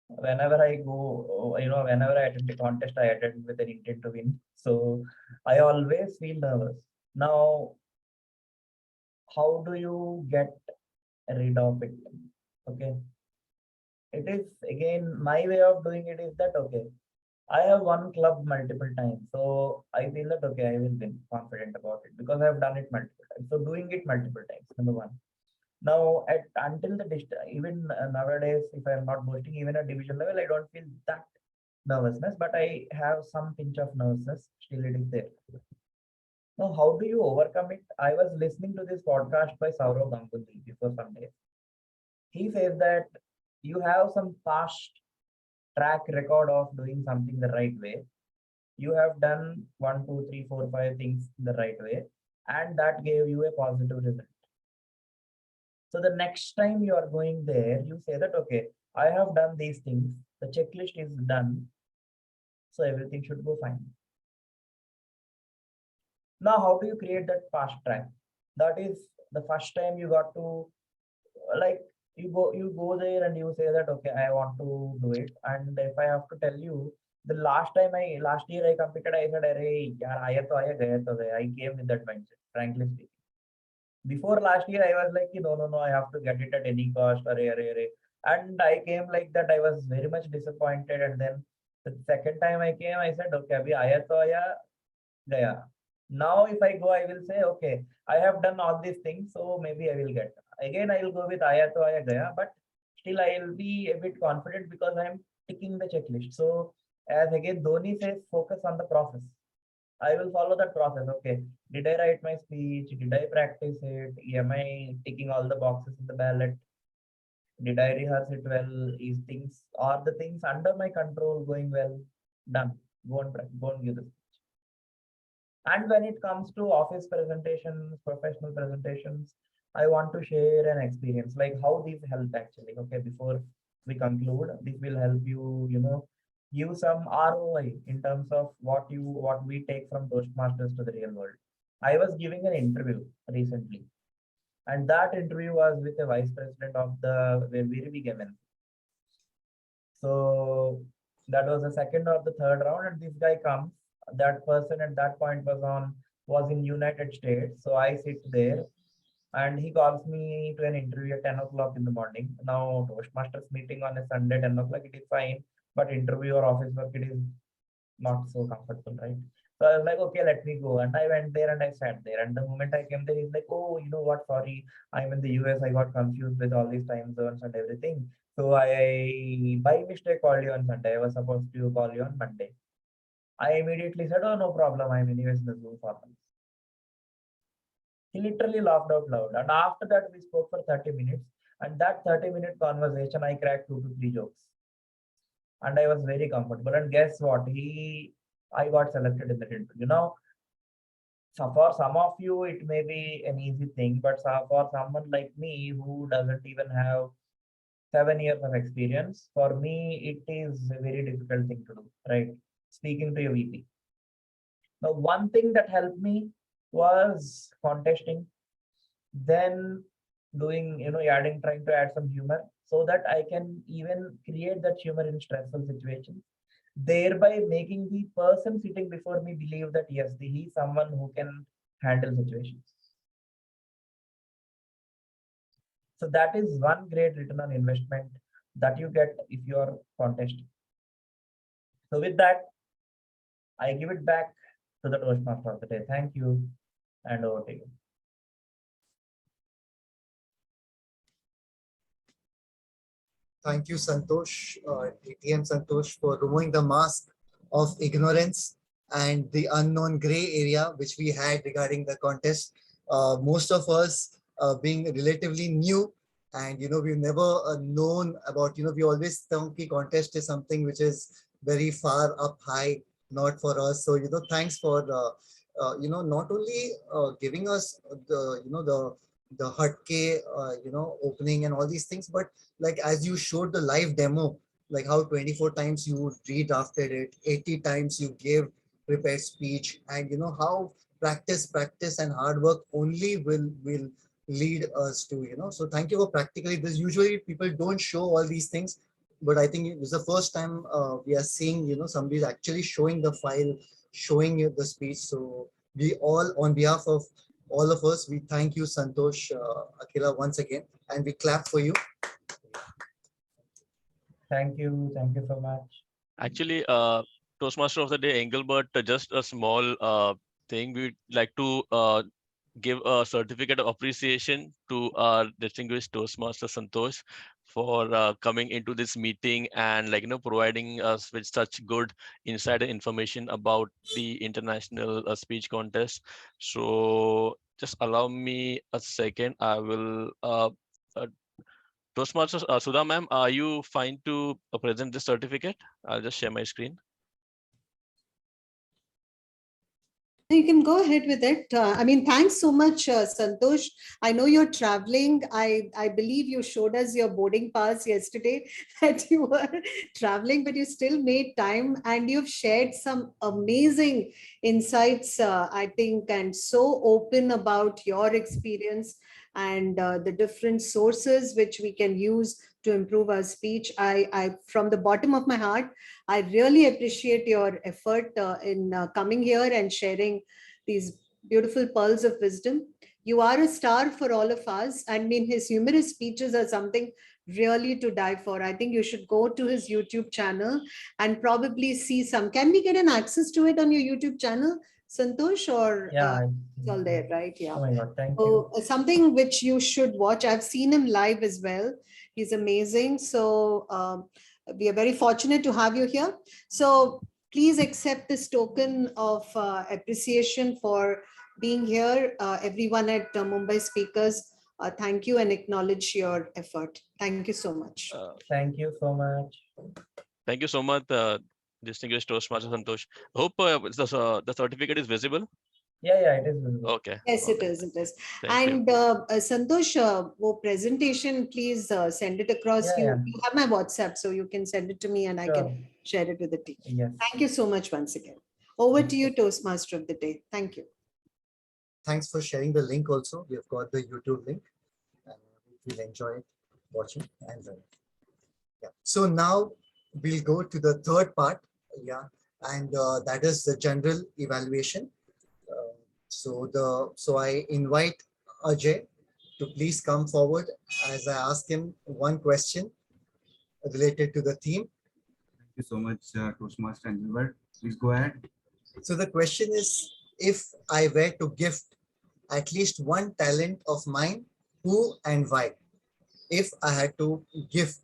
whenever I go, whenever I attend a contest, I attend with an intent to win. So I always feel nervous. Now, how do you get rid of it? Okay. It is again my way of doing it is that okay, I have won club multiple times, so I feel that okay, I will win, confident about it because I have done it multiple times. So doing it multiple times, number one. Now, until the even nowadays, if I am not boasting, even at division level, I don't feel that nervousness, but I have some pinch of nervousness. Still, it is there. Now, how do you overcome it? I was listening to this podcast by Saurav Ganguly before some days. He says that you have some past track record of doing something the right way. You have done 1, 2, 3, 4, 5 things the right way, and that gave you a positive result. So the next time you are going there, you say that, okay, I have done these things. The checklist is done. So everything should go fine. Now, how do you create that fast track? That is the first time you got to, like, you go there and you say that, okay, I want to do it. And if I have to tell you, the last year I competed, I said, "Arey, yaar, aaya to aaya, gaya to gaya." I came with that mindset, frankly speaking. Before last year, I was like, no, I have to get it at any cost. And I came like that. I was very much disappointed. And then the second time I came, I said, okay, abhi aaya to aaya, gaya. Now, if I go, I will say, okay, I have done all these things, so maybe I will get. Again, I will go with aaya to aaya, gaya, but still I will be a bit confident because I am ticking the checklist. So, as again, Dhoni says, focus on the process. I will follow that process. Okay, did I write my speech? Did I practice it? Am I ticking all the boxes in the ballot? Did I rehearse it well? Are the things under my control going well? Done. Go and give the speech. And when it comes to office presentations, professional presentations, I want to share an experience, like how these help actually. Okay, before we conclude, this will help you, give some ROI in terms of what we take from Toastmasters to the real world. I was giving an interview recently, and that interview was with the vice president of the very big MNC. So that was the second or the third round, and this guy comes. That person at that point was in United States. So I sit there, and he calls me to an interview at 10 o'clock in the morning. Now, Toastmasters meeting on a Sunday, 10 o'clock, it is fine. But interview or office work, it is not so comfortable, right? So I was like, okay, let me go. And I went there and I sat there. And the moment I came there, he's like, oh, you know what? Sorry, I'm in the US. I got confused with all these time zones and everything. So I, by mistake, called you on Sunday. I was supposed to call you on Monday. I immediately said, oh, no problem. I'm anyways in the Zoom format. He literally laughed out loud. And after that, we spoke for 30 minutes. And that 30-minute conversation, I cracked 2 to 3 jokes. And I was very comfortable. And guess what? I got selected in that interview. Now, so for some of you, it may be an easy thing, but for someone like me who doesn't even have 7 years of experience, for me, it is a very difficult thing to do, right? Speaking to a VP. Now, one thing that helped me was contesting, then doing, trying to add some humor so that I can even create that humor in stressful situations, thereby making the person sitting before me believe that yes, he is someone who can handle situations. So that is one great return on investment that you get if you are contesting. So with that, I give it back to the Toastmaster of the day. Thank you, and over to you. Thank you, Santosh, ATM Santosh, for removing the mask of ignorance and the unknown gray area which we had regarding the contest. Most of us being relatively new, and we've never known about, we always think the contest is something which is very far up high, not for us. So thanks for not only giving us the Hutke opening and all these things, but like as you showed the live demo, like how 24 times you redrafted it, 80 times you gave prepared speech, and how practice and hard work only will lead us to, so thank you for practically this. Usually people don't show all these things, but I think it was the first time we are seeing, somebody's actually showing the file, showing you the speech. So we all, on behalf of all of us, we thank you, Santosh, Akila, once again, and we clap for you. Thank you so much. Actually, Toastmaster of the Day, Engelbert, just a small thing. We'd like to give a certificate of appreciation to our distinguished Toastmaster Santosh for coming into this meeting and providing us with such good insider information about the international speech contest. So just allow me a second. I will Toastmasters, Sudha ma'am, are you fine to present this certificate? I'll just share my screen. You can go ahead with it. I mean, thanks so much, Santosh. I know you're traveling. I believe you showed us your boarding pass yesterday that you were traveling, but you still made time and you've shared some amazing insights, I think, and so open about your experience and the different sources which we can use to improve our speech. I from the bottom of my heart, I really appreciate your effort in coming here and sharing these beautiful pearls of wisdom. You are a star for all of us. I mean, his humorous speeches are something really to die for. I think you should go to his YouTube channel and probably see some. Can we get an access to it on your YouTube channel, Santosh? Or yeah, it's all there, right? Yeah. Oh my God, thank you. you. Something which you should watch. I've seen him live as well. He's amazing. So we are very fortunate to have you here. So please accept this token of appreciation for being here. Everyone at Mumbai Speakers, thank you and acknowledge your effort. Thank you so much. Thank you so much. Thank you so much, distinguished Toastmaster Santosh. Hope the certificate is visible. Yeah, it is visible. Okay. Yes, okay. It is. Thank And Santosh, wo presentation, please send it across. Yeah. You have my WhatsApp, so you can send it to me and I can share it with the team. Yes. Thank you so much once again. Over to you, Toastmaster of the Day. Thank you. Thanks for sharing the link also. We have got the YouTube link. We'll enjoy watching and learning. Yeah. So now we'll go to the third part. Yeah. And that is the general evaluation. So I invite Ajay to please come forward as I ask him one question related to the theme. Thank you so much, Toastmaster Engelbert. Please go ahead. So the question is, if I were to gift at least one talent of mine, who and why? If I had to give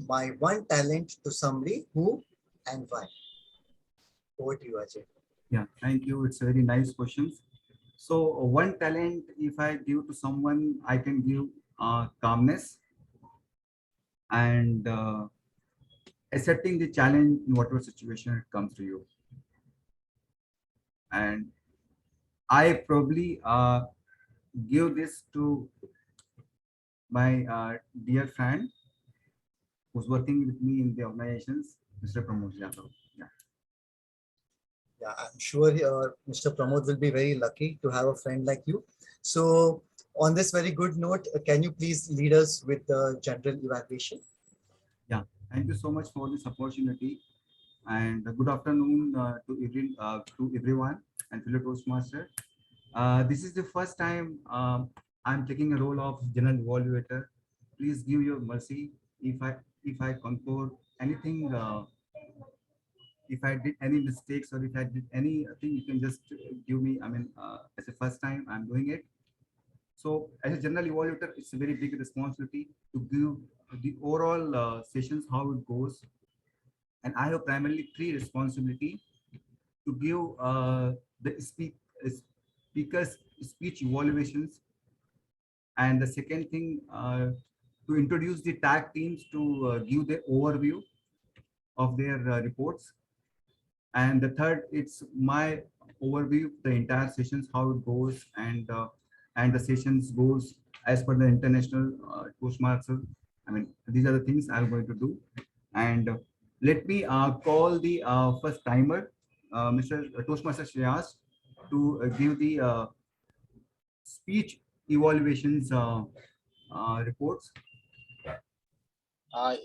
my one talent to somebody, who and why? Over to you, Ajay. Yeah, thank you. It's a very nice questions. So one talent, if I give to someone, I can give calmness and accepting the challenge in whatever situation it comes to you. And I probably give this to my dear friend who's working with me in the organizations, Mr. Pramod Yadav. Yeah. Yeah, I'm sure Mr. Pramod will be very lucky to have a friend like you. So on this very good note, can you please lead us with the general evaluation? Yeah, thank you so much for this opportunity. And good afternoon to everyone and fellow Toastmaster. This is the first time I'm taking a role of general evaluator. Please give your mercy if I conquer anything. If I did any mistakes or if I did anything, you can just give me. I mean, as a first time I'm doing it. So as a general evaluator, it's a very big responsibility to give the overall sessions how it goes. And I have primarily three responsibility to give the speakers speech evaluations, and the second thing to introduce the tag teams to give the overview of their reports, and the third, it's my overview the entire sessions how it goes, and the sessions goes as per the international Toastmasters. I mean, these are the things I'm going to do. And let me call the first timer, Mr. Toastmaster Shreyas, to give the speech evaluations reports.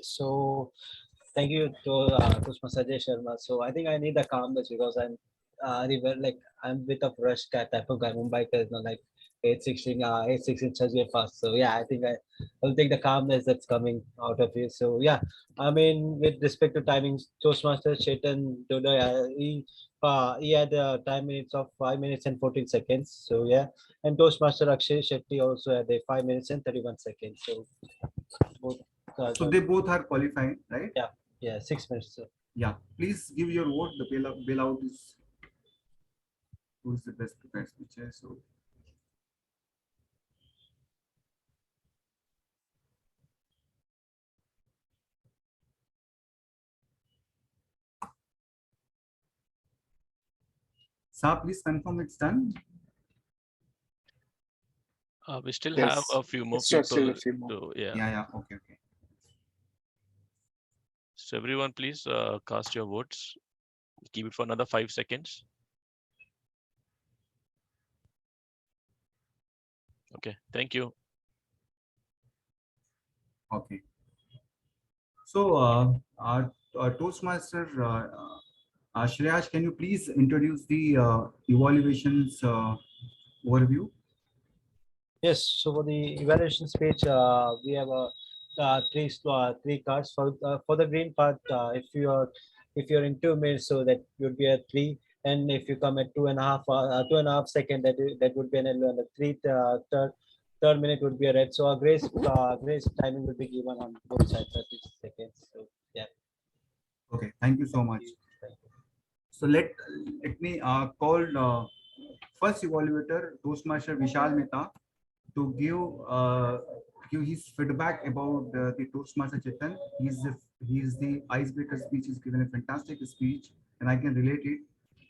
So thank you to Toastmaster Ajay Sharma. So I think I need the calmness because I'm a bit of rush type of guy. Mumbai is not like 8:16 says very fast. So yeah, I think I'll take the calmness that's coming out of you. So yeah, I mean, with respect to timings, Toastmaster Chetan Dodo, he had time minutes of 5 minutes and 14 seconds. So yeah, and Toastmaster Akshay Shetty also had a 5 minutes and 31 seconds. So both. So they both are qualified, right? Yeah, 6 minutes. Sir. Yeah, please give your vote. The bailout is who is the best prepared speaker. So Sa, please confirm it's done. We still Yes, have a few more it's just people a few more. to, yeah. Yeah, okay. So everyone, please cast your votes. Keep it for another 5 seconds. Okay, thank you. Okay. So, Toastmaster Shreyas, can you please introduce the evaluations overview? Yes. So for the evaluation page, we have three cards for the green part. If you're in 2 minutes, so that would be a 3. And if you come at 2.5 seconds, that would be an yellow, and the third minute would be a red. So a grace timing would be given on both sides, 30 seconds. So yeah. Okay, thank you so much. So let me call first evaluator, Toastmaster Vishal Mehta, to give his feedback about the Toastmaster Chetan. He's the icebreaker speech. He's given a fantastic speech, and I can relate it.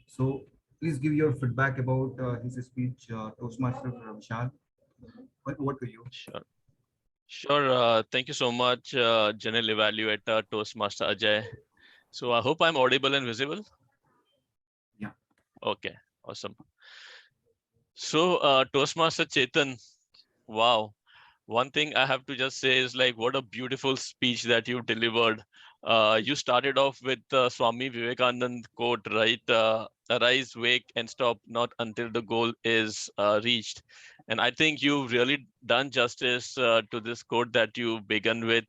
So please give your feedback about his speech, Toastmaster Vishal. What to you? Sure. Sure. Thank you so much, General Evaluator Toastmaster Ajay. So I hope I'm audible and visible. Yeah. Okay. Awesome. So Toastmaster Chetan, wow. One thing I have to just say is like, what a beautiful speech that you delivered. You started off with Swami Vivekananda quote, right? Arise, wake, and stop not until the goal is reached. And I think you've really done justice to this quote that you began with.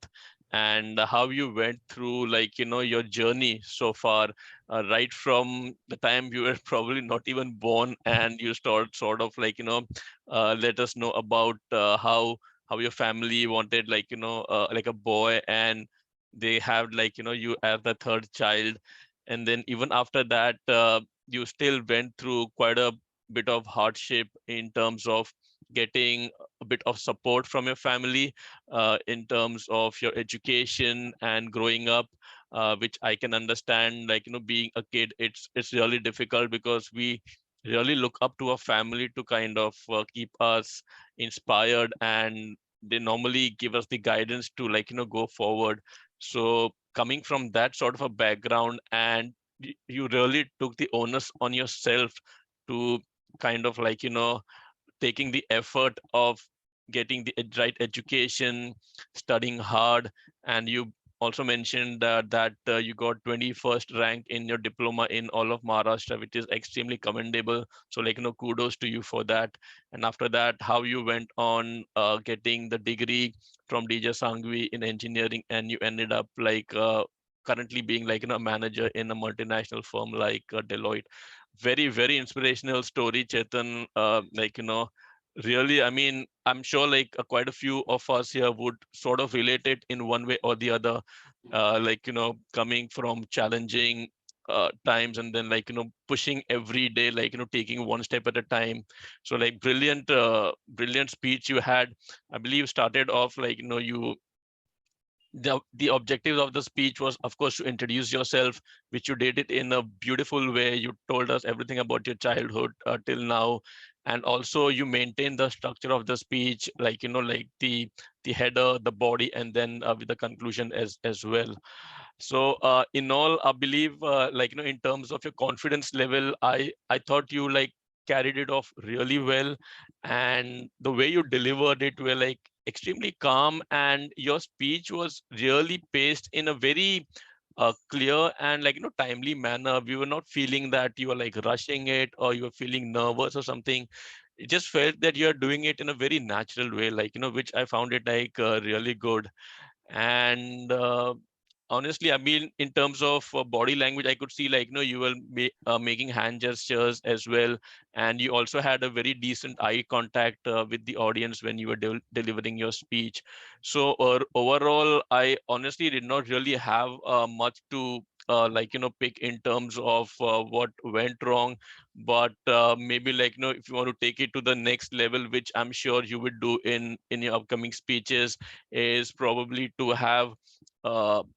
and how you went through, like, your journey so far, right from the time you were probably not even born, and you start sort of like, let us know about how your family wanted, like, like a boy, and they have, like, you as the third child. And then even after that, you still went through quite a bit of hardship in terms of getting a bit of support from your family, in terms of your education and growing up, which I can understand. Like, being a kid, it's really difficult, because we really look up to a family to kind of keep us inspired, and they normally give us the guidance to, like, go forward. So coming from that sort of a background, and you really took the onus on yourself to kind of, like, taking the effort of getting the right education, studying hard. And you also mentioned that you got 21st rank in your diploma in all of Maharashtra, which is extremely commendable. So, like, kudos to you for that. And after that, how you went on getting the degree from DJ Sangvi in engineering, and you ended up like currently being like, a manager in a multinational firm like Deloitte. Very, very inspirational story, Chetan. Like, really, I mean, I'm sure like quite a few of us here would sort of relate it in one way or the other. Like, coming from challenging times, and then, like, pushing every day, like, taking one step at a time. So, like, brilliant speech you had. I believe started off like, you the objective of the speech was, of course, to introduce yourself, which you did it in a beautiful way. You told us everything about your childhood till now, and also you maintained the structure of the speech, like, like the header, the body, and then with the conclusion as well. So in all, I believe, like, in terms of your confidence level, I thought you like carried it off really well, and the way you delivered it were like extremely calm, and your speech was really paced in a very clear and, like, timely manner. We were not feeling that you were like rushing it, or you were feeling nervous or something. It just felt that you are doing it in a very natural way, like, which I found it like really good. And honestly, I mean, in terms of body language, I could see, like, you were making hand gestures as well, and you also had a very decent eye contact with the audience when you were delivering your speech. So overall, I honestly did not really have much to like, pick in terms of what went wrong. But maybe, like, if you want to take it to the next level, which I'm sure you would do in your upcoming speeches, is probably to have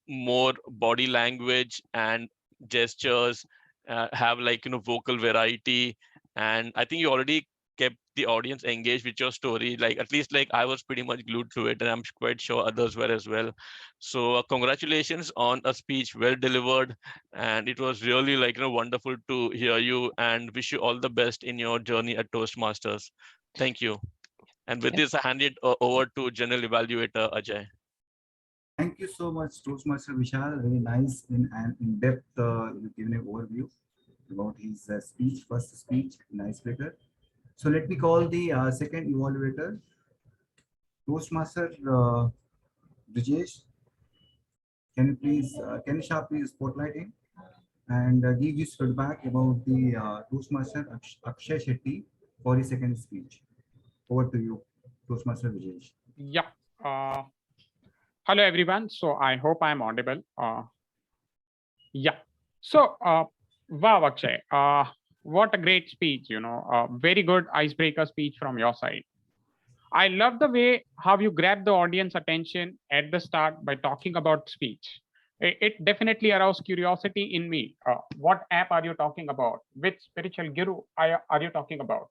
more body language and gestures, have, like, vocal variety. And I think you already kept the audience engaged with your story. Like, at least like I was pretty much glued to it, and I'm quite sure others were as well. So congratulations on a speech well delivered, and it was really, like, wonderful to hear you, and wish you all the best in your journey at Toastmasters. Thank you. And with this, I hand it over to General Evaluator Ajay. Thank you so much, Toastmaster Vishal. Very nice and in-depth you've given an overview about his speech, first speech, nice icebreaker. So let me call the second evaluator, Toastmaster Brijesh. Can you please, can you sharply spotlight him and give his feedback about the Toastmaster Akshay Shetty for his second speech? Over to you, Toastmaster Brijesh. Yeah. Hello, everyone. So I hope I'm audible. Yeah. So, wow, Akshay, what a great speech, very good icebreaker speech from your side. I love the way how you grab the audience attention at the start by talking about speech. It definitely aroused curiosity in me. What app are you talking about? Which spiritual guru are you talking about?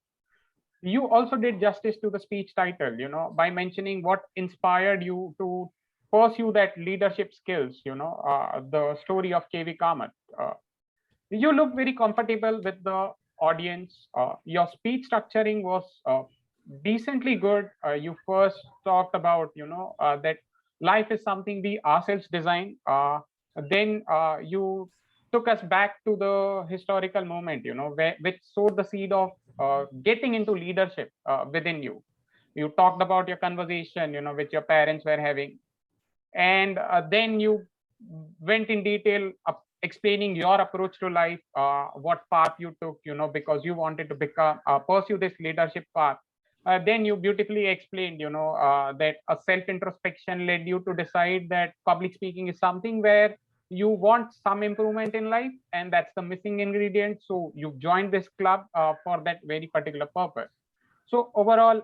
You also did justice to the speech title, by mentioning what inspired you to pursue that leadership skills, the story of KV Kamath. You look very comfortable with the audience. Your speech structuring was decently good. You first talked about, that life is something we ourselves design. Then you took us back to the historical moment, which sowed the seed of getting into leadership within you. You talked about your conversation, which your parents were having. And then you went in detail explaining your approach to life, what path you took, because you wanted to become pursue this leadership path. Then you beautifully explained, that a self-introspection led you to decide that public speaking is something where you want some improvement in life, and that's the missing ingredient. So you've joined this club for that very particular purpose. So overall,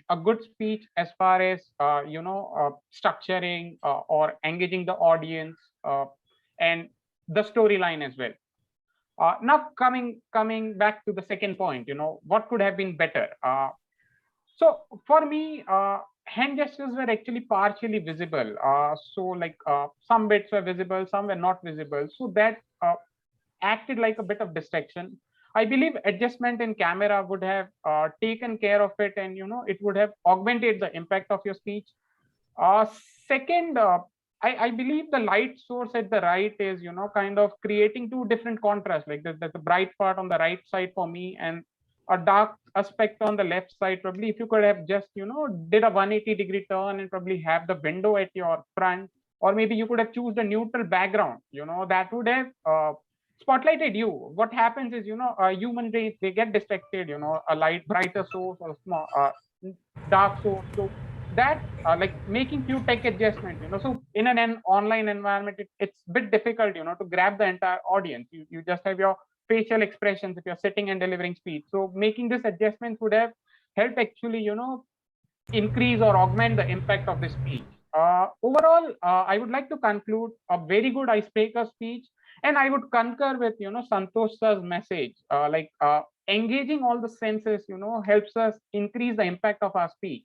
a good speech as far as structuring or engaging the audience and the storyline as well. Now coming back to the second point, what could have been better? So for me, hand gestures were actually partially visible. So like some bits were visible, some were not visible. So that acted like a bit of distraction. I believe adjustment in camera would have taken care of it, and it would have augmented the impact of your speech. Uh, Second, I believe the light source at the right is kind of creating two different contrasts. Like there's a bright part on the right side for me, and a dark aspect on the left side. Probably if you could have just did a 180-degree turn and probably have the window at your front, or maybe you could have choose a neutral background. That would have spotlighted you. What happens is human race, they get distracted. A light brighter source or small dark source. So that like making few tech adjustments. So in an online environment, it's a bit difficult to grab the entire audience. You just have your facial expressions if you're sitting and delivering speech. So making this adjustment would have helped actually increase or augment the impact of the speech. Overall, I would like to conclude a very good icebreaker speech, and I would concur with Santosh sir's message. Engaging all the senses, helps us increase the impact of our speech.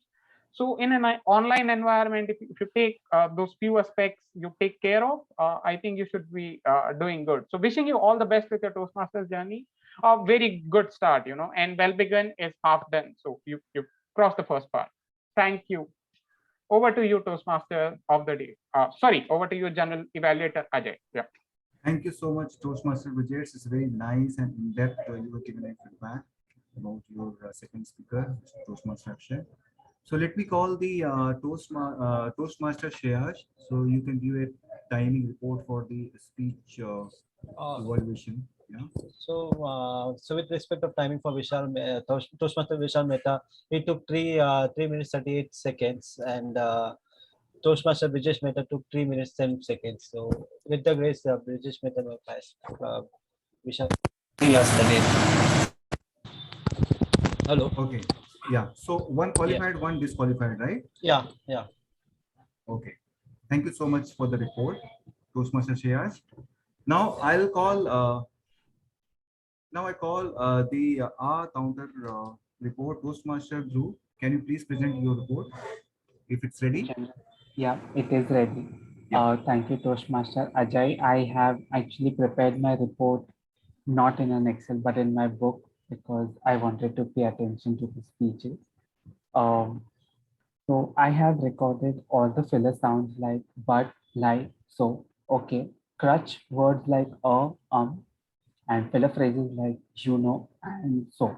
So in an online environment, if you take those few aspects you take care of, I think you should be doing good. So wishing you all the best with your Toastmasters journey. A very good start, and well begun is half done. So you crossed the first part. Thank you. Over to you, Toastmaster of the day. Sorry, over to you, General Evaluator Ajay. Yeah. Thank you so much, Toastmaster Vijay. It's very nice and in-depth. You were given a feedback about your second speaker, Toastmaster Akshay. So let me call the Toastmaster Shreyash. So you can give a timing report for the speech evaluation. Yeah. So with respect of timing for Toastmaster Vishal Mehta, he took 3 minutes 38 seconds, and Toastmaster Brijesh Mehta took 3 minutes 10 seconds. So with the grace, Brijesh Mehta will pass. Vishal. Hello. Okay. Yeah. So one qualified, one disqualified, right? Yeah. Okay. Thank you so much for the report, Toastmaster Shreyash. Now I'll call. I call the counter report, Toastmaster Dhruv. Can you please present your report if it's ready? Yeah, it is ready. Thank you, Toastmaster Ajay. I have actually prepared my report not in an Excel but in my book because I wanted to pay attention to the speeches. So I have recorded all the filler sounds like but, like, so, okay, crutch words like and filler phrases like and so.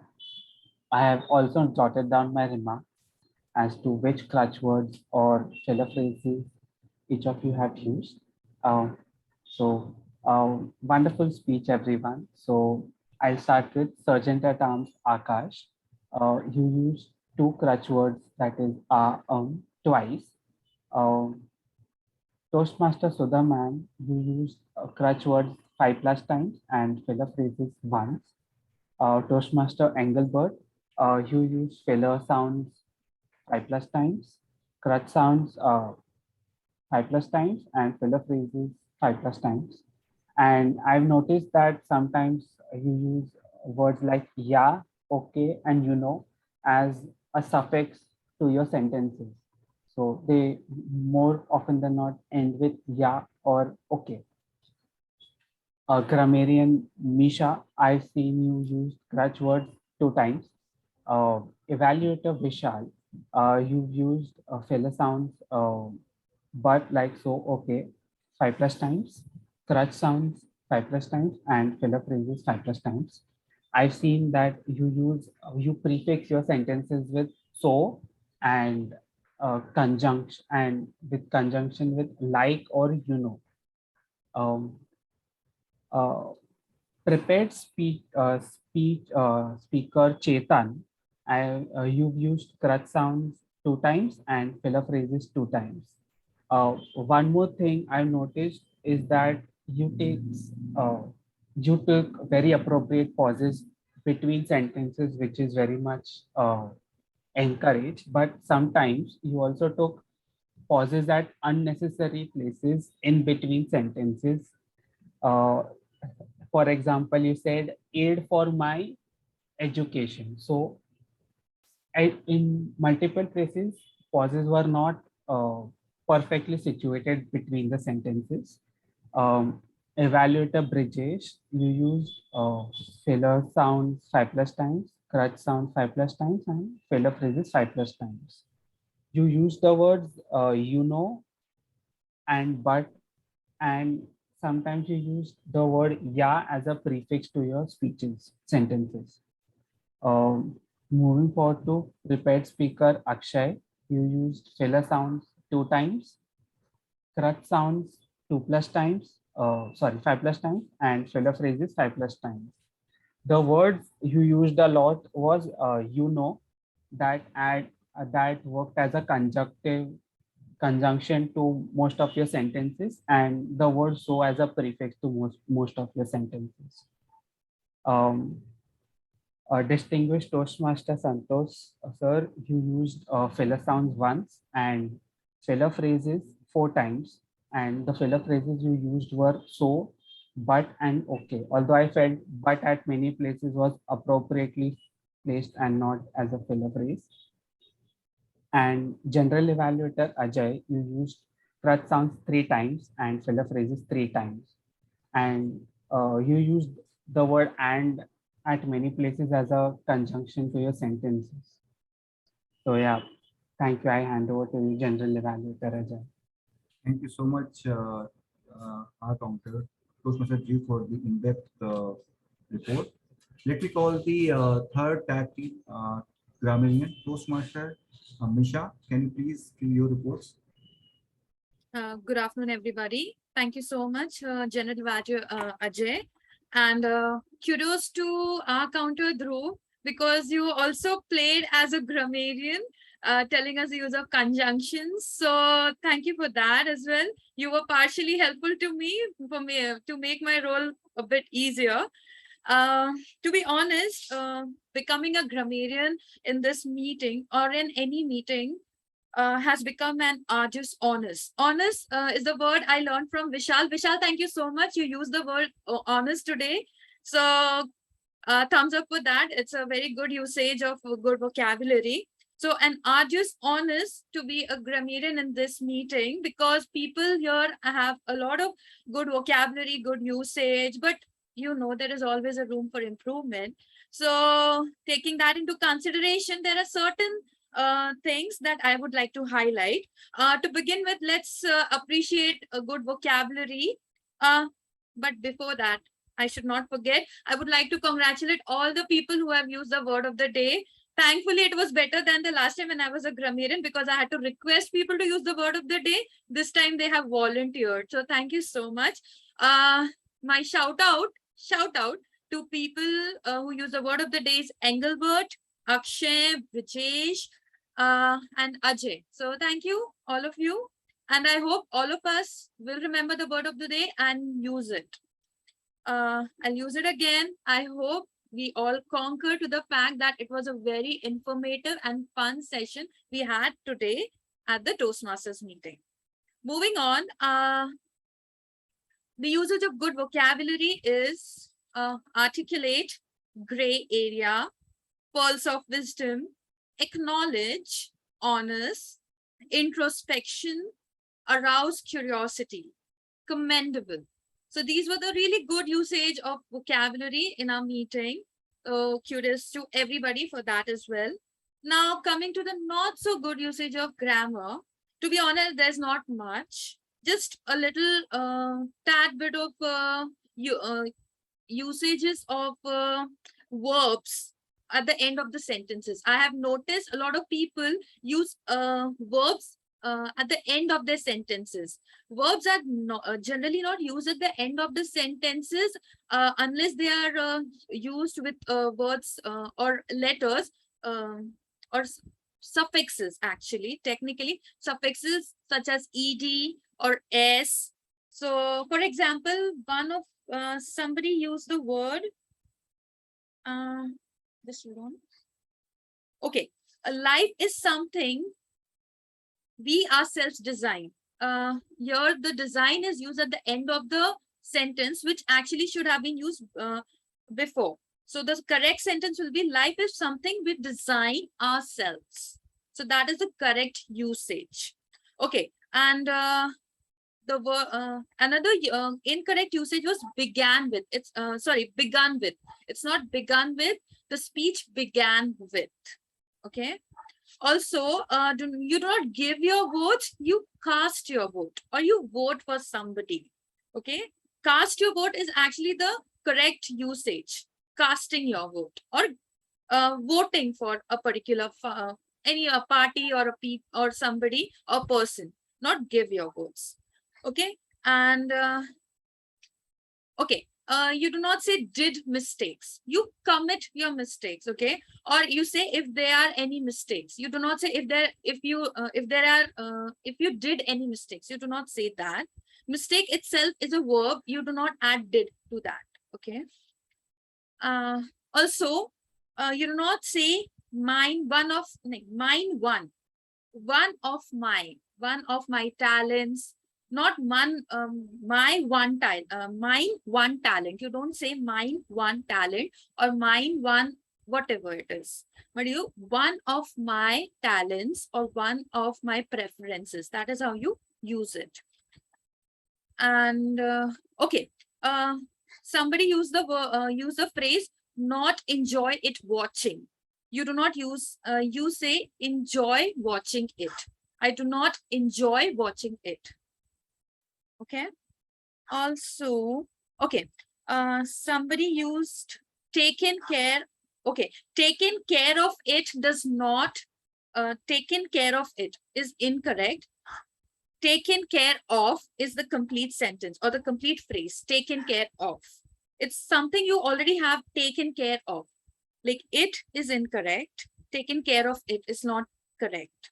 I have also jotted down my remarks as to which crutch words or filler phrases each of you have used. Wonderful speech, everyone. So I'll start with Sergeant at Arms Akash. You used 2 crutch words, that is twice. Toastmaster Sudhaman, you used crutch words 5+ times and filler phrases once. Toastmaster Engelbert, you used filler sounds 5+ times, crutch sounds 5+ times, and filler phrases 5+ times. And I've noticed that sometimes you use words like yeah, okay, and as a suffix to your sentences. So they more often than not end with yeah or okay. Grammarian Misha, I've seen you use crutch words 2 times. Evaluator Vishal, you've used filler sounds but, like, so, okay 5+ times, crutch sounds 5+ times, and filler phrases 5+ times. I've seen that you prefix your sentences with so and conjunction and with conjunction with like or you know. Um, uh, Prepared speaker Chetan, you've used crutch sounds 2 times and filler phrases 2 times. One more thing I've noticed is that uh, you took very appropriate pauses between sentences, which is very much encouraged. But sometimes you also took pauses at unnecessary places in between sentences. Uh, for example, you said aid for my education. So in multiple places, pauses were not perfectly situated between the sentences. Evaluator Brijesh, you used filler sounds 5+ times, crutch sound 5+ times, and filler phrases 5+ times. You use the words you know and but, and sometimes you use the word yeah as a prefix to your speeches, sentences. Moving forward to prepared speaker Akshay, you used filler sounds 2 times, crutch sounds 2+times, sorry, 5+times, and filler phrases 5+times. The words you used a lot was you know, that worked as a conjunction to most of your sentences, and the word so as a prefix to most of your sentences. Distinguished Toastmaster Santosh, sir, you used filler sounds once and filler phrases 4 times, and the filler phrases you used were so, but, and okay. Although I felt but at many places was appropriately placed and not as a filler phrase. And general evaluator Ajay, you used crutch sounds 3 times and filler phrases 3 times. And you used the word and at many places as a conjunction to your sentences. So yeah, thank you. I hand over to you, general evaluator Ajay. Thank you so much, our counter, Toastmaster G, for the in-depth report. Let me call the third tag team grammarian, Toastmaster Misha. Can you please give your reports? Good afternoon, everybody. Thank you so much, General Manager Ajay. And kudos to our counter Dhruv, because you also played as a grammarian, telling us the use of conjunctions. So thank you for that as well. You were partially helpful to me to make my role a bit easier. To be honest, becoming a grammarian in this meeting or in any meeting has become an arduous honest. Honest is the word I learned from Vishal. Vishal, thank you so much. You used the word honest today. So thumbs up for that. It's a very good usage of good vocabulary. So an arduous honest to be a grammarian in this meeting, because people here have a lot of good vocabulary, good usage, but you know, there is always a room for improvement. So taking that into consideration, there are certain things that I would like to highlight. To begin with, let's appreciate a good vocabulary. But before that, I should not forget, I would like to congratulate all the people who have used the word of the day. Thankfully, it was better than the last time when I was a grammarian, because I had to request people to use the word of the day. This time they have volunteered. So thank you so much. My shout out to people who use the word of the day is Engelbert, Akshay, Brijesh, and Ajay. So thank you, all of you. And I hope all of us will remember the word of the day and use it. I'll use it again. I hope we all conquer to the fact that it was a very informative and fun session we had today at the Toastmasters meeting. Moving on, the usage of good vocabulary is articulate, gray area, pearls of wisdom, acknowledge, honest, introspection, arouse curiosity, commendable. So these were the really good usage of vocabulary in our meeting. So kudos to everybody for that as well. Now coming to the not so good usage of grammar, to be honest, there's not much. Just a little tad bit of usages of verbs at the end of the sentences. I have noticed a lot of people use verbs at the end of their sentences. Verbs are generally not used at the end of the sentences unless they are used with words or letters or suffixes, actually, technically, suffixes such as ed or s. So, for example, one of somebody used the word, this one. Okay, a life is something we ourselves design. Here, the design is used at the end of the sentence, which actually should have been used before. So the correct sentence will be, life is something we design ourselves. So that is the correct usage. Okay, and another incorrect usage was began with. It's sorry, begun with. It's not begun with. The speech began with. Okay. Also, you do not give your vote, you cast your vote, or you vote for somebody. Okay. Cast your vote is actually the correct usage. Casting your vote, or voting for a particular any party or or somebody or person, not give your votes. Okay. And okay, you do not say did mistakes, you commit your mistakes. Okay. Or you say if there are any mistakes, you do not say if you did any mistakes, you do not say that. Mistake itself is a verb, you do not add did to that. Okay. Also, you do not say mine one of my talents, not mine one talent. You don't say mine one talent or mine one whatever it is, but you one of my talents or one of my preferences. That is how you use it. And okay, somebody use the phrase not enjoy it watching. You do not use you say enjoy watching it. I do not enjoy watching it. Okay. Also, okay, somebody used taken care. Okay, taken care of it does not, taken care of it is incorrect. Taken care of is the complete sentence or the complete phrase, taken care of. It's something you already have taken care of. Like it is incorrect. Taken care of it is not correct.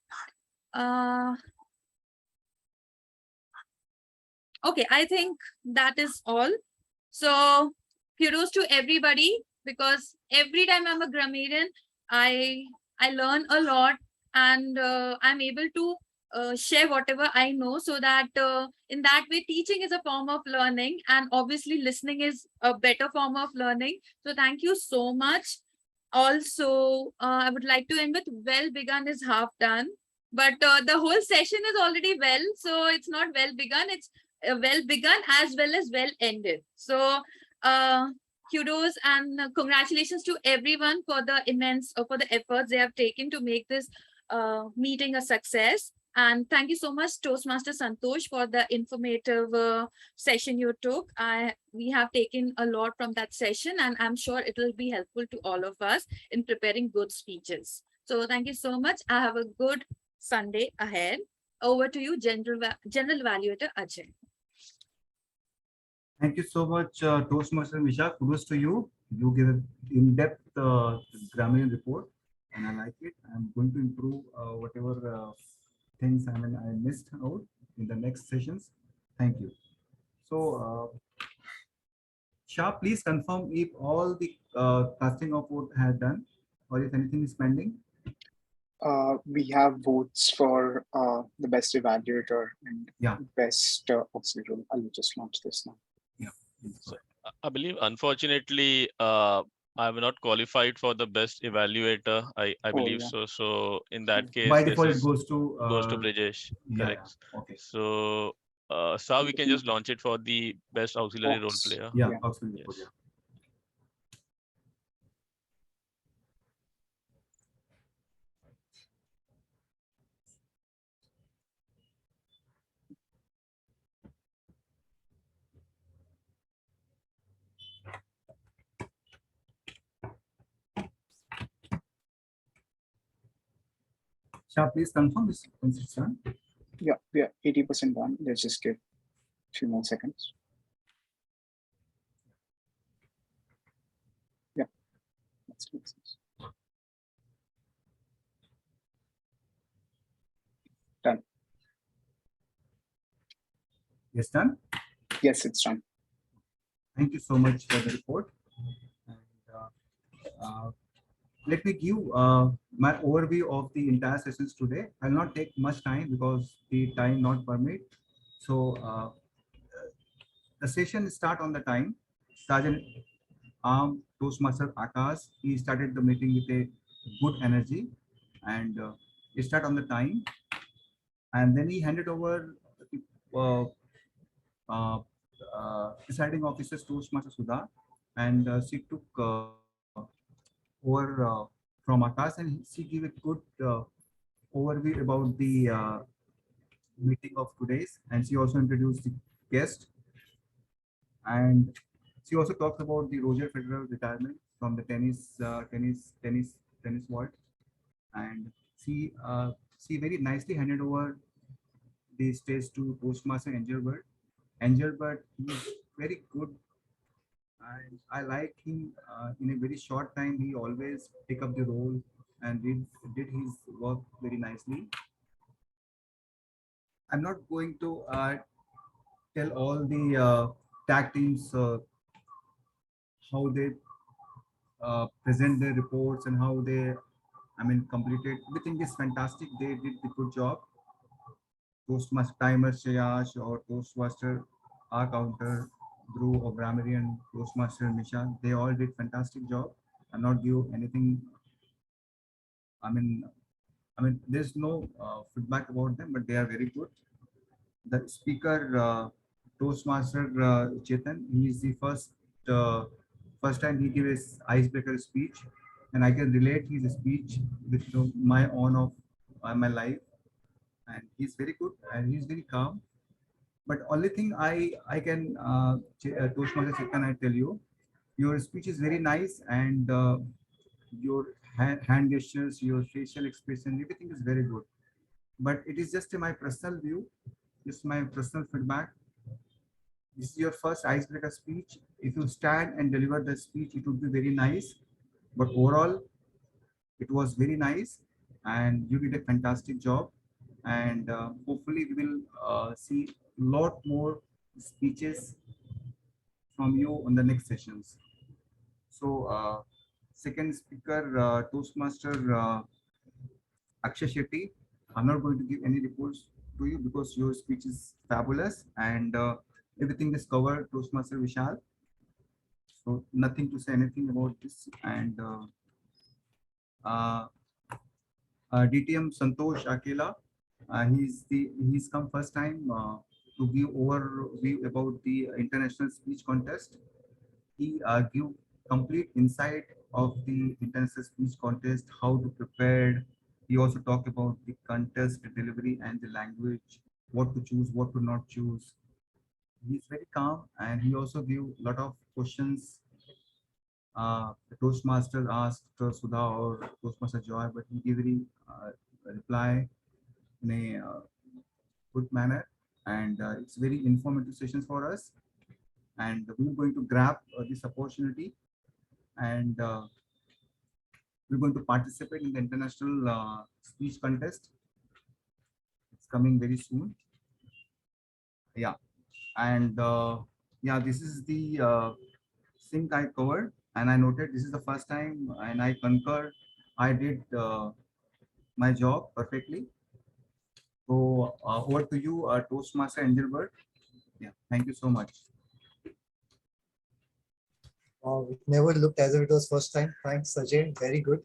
Okay, I think that is all. So kudos to everybody, because every time I'm a grammarian, I learn a lot, and I'm able to share whatever I know, so that in that way teaching is a form of learning, and obviously listening is a better form of learning. So thank you so much. Also, I would like to end with well begun is half done, but the whole session is already well, so it's not well begun, it's well begun as well as well ended. So kudos and congratulations to everyone for the immense for the efforts they have taken to make this meeting a success. And thank you so much, Toastmaster Santosh, for the informative session you took. We have taken a lot from that session, and I'm sure it will be helpful to all of us in preparing good speeches. So thank you so much. I have a good Sunday ahead. Over to you, General Evaluator Ajay. Thank you so much, Toastmaster Misha. Kudos to you. You give an in-depth grammarian report, and I like it. I'm going to improve whatever things I missed out in the next sessions. Thank you. So, Shah, please confirm if all the casting of vote had done, or if anything is pending. We have votes for the best evaluator and best auxiliary role. I'll just launch this now. Yeah. So, I believe, unfortunately, I'm not qualified for the best evaluator. I believe so. So in that case, by default it goes to Brajesh. Correct. Yeah. Okay. So so we can just launch it for the best auxiliary role player. Yeah, auxiliary role, yeah. Shah, please confirm this once it's done. Yeah, we are 80% done. Let's just give a few more seconds. Yeah, let's do this. Done. Yes, done. Yes, it's done. Thank you so much for the report. And, let me give my overview of the entire sessions today. I'll not take much time because the time not permit. So the session start on the time. Sergeant Toastmaster Akash, he started the meeting with a good energy and he start on the time. And then he handed over presiding officer Toastmaster Sudha, and she took over from Akash, and she gave a good overview about the meeting of today's, and she also introduced the guest, and she also talked about the Roger Federer retirement from the tennis world, and she very nicely handed over the stage to Toastmaster Engelbert. Engelbert, he's very good, and I like him. In a very short time, he always pick up the role and did his work very nicely. I'm not going to tell all the tag teams how they present their reports and how they, completed. Everything is fantastic. They did the good job. Toastmaster Timer Shayash or Toastmaster R Counter, Drew or Grammarian, Toastmaster Misha, they all did fantastic job. I'm not give anything. There's no feedback about them, but they are very good. The speaker, Toastmaster Chetan, he is the first time he gave his icebreaker speech, and I can relate his speech with my own of my life, and he's very good and he's very calm. But only thing I can Toastmaster Chetan, I tell you, your speech is very nice, and your hand gestures, your facial expression, everything is very good. But it is just my personal view, just my personal feedback. This is your first icebreaker speech. If you stand and deliver the speech, it would be very nice. But overall, it was very nice, and you did a fantastic job. And hopefully, we will see a lot more speeches from you on the next sessions. So, second speaker, Toastmaster Akshay Shetty. I'm not going to give any reports to you because your speech is fabulous, and everything is covered, Toastmaster Vishal. So nothing to say anything about this. And DTM Santosh Akela, he's come first time to give overview about the international speech contest. He give complete insight of the international speech contest, how to prepare. He also talked about the contest, the delivery, and the language, what to choose, what to not choose. He's very calm, and he also gave a lot of questions. The Toastmaster asked Sudha or Toastmaster Joy, but he gave a reply in a good manner, and it's very informative sessions for us. And we're going to grab this opportunity, and we're going to participate in the international speech contest. It's coming very soon. Yeah, and yeah, this is the thing I covered, and I noted this is the first time, and I concur. I did my job perfectly. So over to you, Toastmaster Engelbert. Yeah, thank you so much. It never looked as if it was first time. Thanks, Sajay. Very good.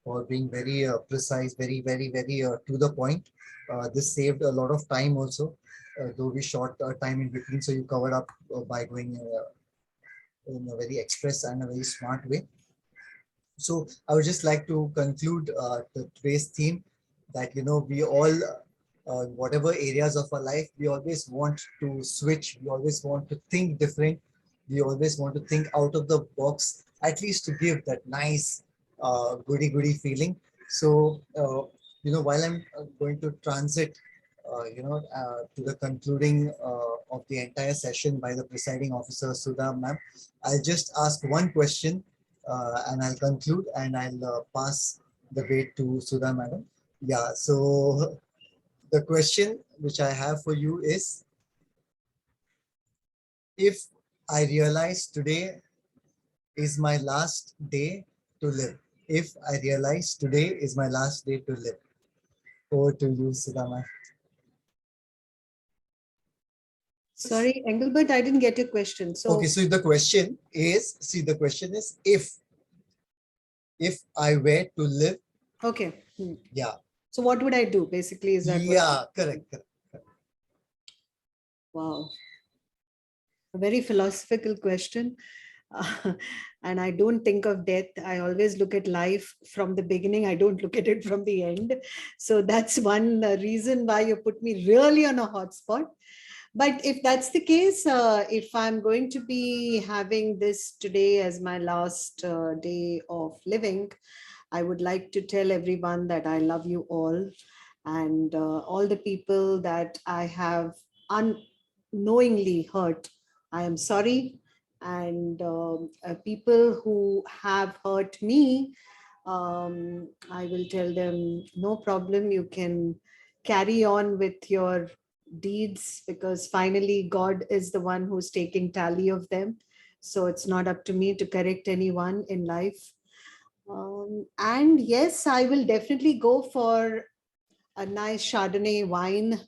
For being very precise, very to the point. This saved a lot of time also, though we short time in between. So you covered up by going in a very express and a very smart way. So I would just like to conclude today's theme that, we all, whatever areas of our life, we always want to switch. We always want to think different. We always want to think out of the box, at least to give that nice goody feeling. So, while I'm going to transit, to the concluding of the entire session by the presiding officer, Sudha ma'am, I'll just ask one question and I'll conclude and I'll pass the way to Sudha madam. Yeah, so the question which I have for you is, if I realize today is my last day to live, if I realize today is my last day to live. Over to you, Sudama. Sorry, Engelbert, I didn't get your question. So okay, so the question is, if I were to live. Okay. Yeah. So what would I do? Basically, is that yeah, correct. Wow. A very philosophical question. And I don't think of death. I always look at life from the beginning. I don't look at it from the end. So that's one reason why you put me really on a hot spot. But if that's the case, if I'm going to be having this today as my last day of living, I would like to tell everyone that I love you all, and all the people that I have unknowingly hurt. I am sorry. And people who have hurt me, I will tell them, no problem, you can carry on with your deeds, because finally God is the one who's taking tally of them. So it's not up to me to correct anyone in life. And yes, I will definitely go for a nice Chardonnay wine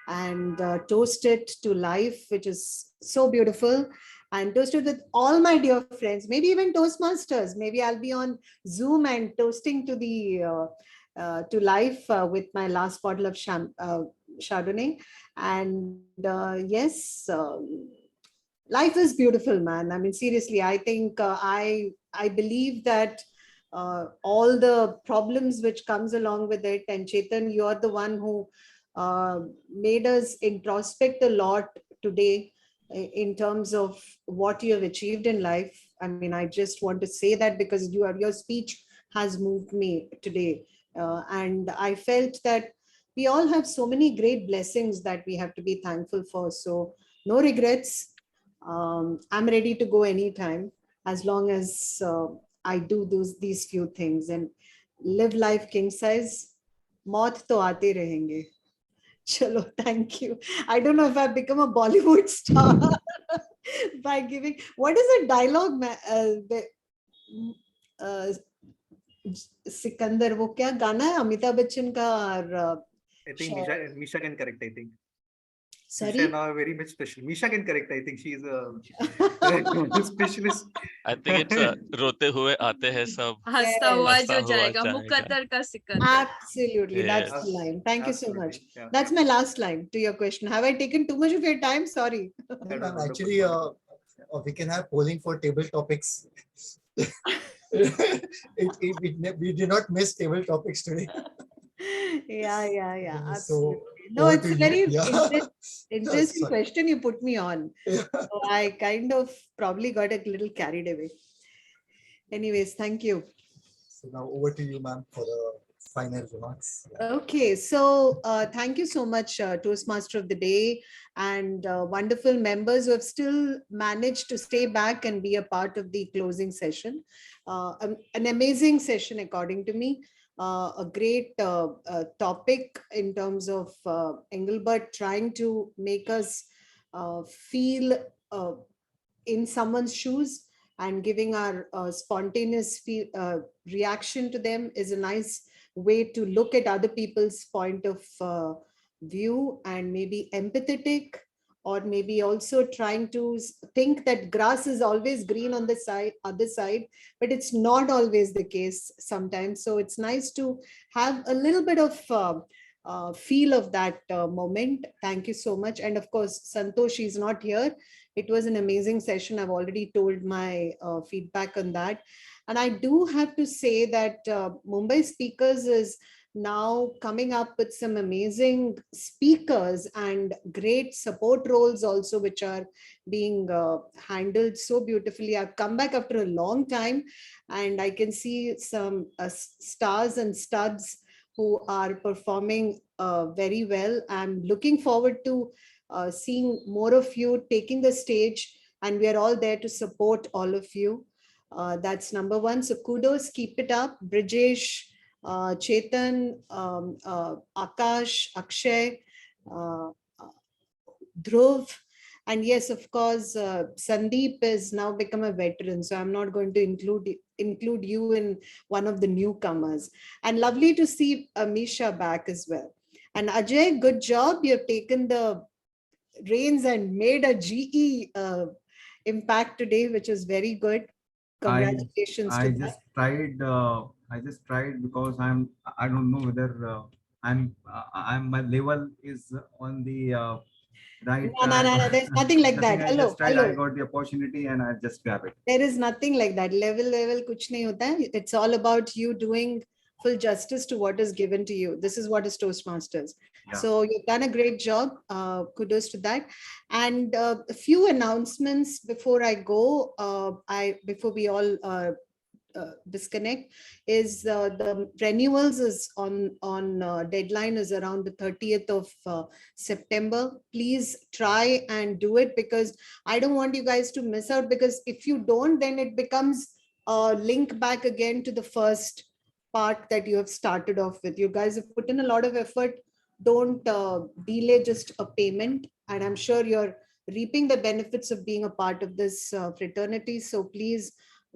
and toast it to life, which is so beautiful, and toast it with all my dear friends, maybe even Toastmasters. Maybe I'll be on Zoom and toasting to the to life with my last bottle of Chardonnay. And yes, life is beautiful, man. I mean, seriously, I think I believe that all the problems which comes along with it, and Chetan, you're the one who made us introspect a lot today in terms of what you have achieved in life. I mean, I just want to say that because your speech has moved me today. And I felt that we all have so many great blessings that we have to be thankful for. So no regrets. I'm ready to go anytime, as long as I do these few things and live life king size. Maut to aate rahenge. Chalo, thank you. I don't know if I've become a Bollywood star by giving. What is a dialogue? Sikandar, वो क्या गाना है अमिताभ बच्चन का? और I think Misha can correct, I think. Sorry? Misha now very much special. Misha can correct. I think she's a specialist. I think it's rote hue aate hai sab. हंसता हुआ हंसता जो हुआ जाएगा जाएगा. मुकद्दर का Sikandar. Absolutely, that's Yes. the line. Thank you so much. Yeah. That's my last line to your question. Have I taken too much of your time? Sorry. Actually, we can have polling for table topics. We did not miss table topics today. Yeah. So, Absolutely. No, over it's to a very you. interesting Sorry. question you put me on. So I kind of probably got a little carried away. Anyways, thank you. So now over to you, ma'am, for the final remarks. Okay, so thank you so much, Toastmaster of the Day, and wonderful members who have still managed to stay back and be a part of the closing session. An amazing session, according to me. A great topic in terms of Engelbert trying to make us feel in someone's shoes, and giving our spontaneous reaction to them is a nice way to look at other people's point of view, and maybe empathetic, or maybe also trying to think that grass is always green on the other side, but it's not always the case sometimes. So it's nice to have a little bit of feel of that moment. Thank you so much. And of course, Santosh is not here. It was an amazing session. I've already told my feedback on that. And I do have to say that Mumbai Speakers is now coming up with some amazing speakers and great support roles also, which are being handled so beautifully. I've come back after a long time and I can see some stars and studs who are performing very well. I'm looking forward to seeing more of you taking the stage, and we are all there to support all of you. That's number one. So kudos, keep it up. Brijesh, Chetan, Akash, Akshay, Dhruv, and yes, of course, Sandeep has now become a veteran, so I'm not going to include you in one of the newcomers. And lovely to see Misha back as well. And Ajay, good job. You've taken the reins and made a GE impact today, which is very good. Congratulations I to just that. tried. I just tried because I don't know whether my level is on the right No, no, track. no, no, there's nothing like Nothing. that. I Hello, just tried. I hello. got the opportunity and I just grab it. There is nothing like that. Level kuch nahi hota hai. It's all about you doing full justice to what is given to you. This is what is Toastmasters. Yeah. So you've done a great job. Kudos to that. And a few announcements before I go. Before we all disconnect, is the renewals is on deadline is around the 30th of September. Please try and do it, because I don't want you guys to miss out, because if you don't, then it becomes a link back again to the first part that you have started off with. You guys have put in a lot of effort. Don't delay just a payment, and I'm sure you're reaping the benefits of being a part of this fraternity. So please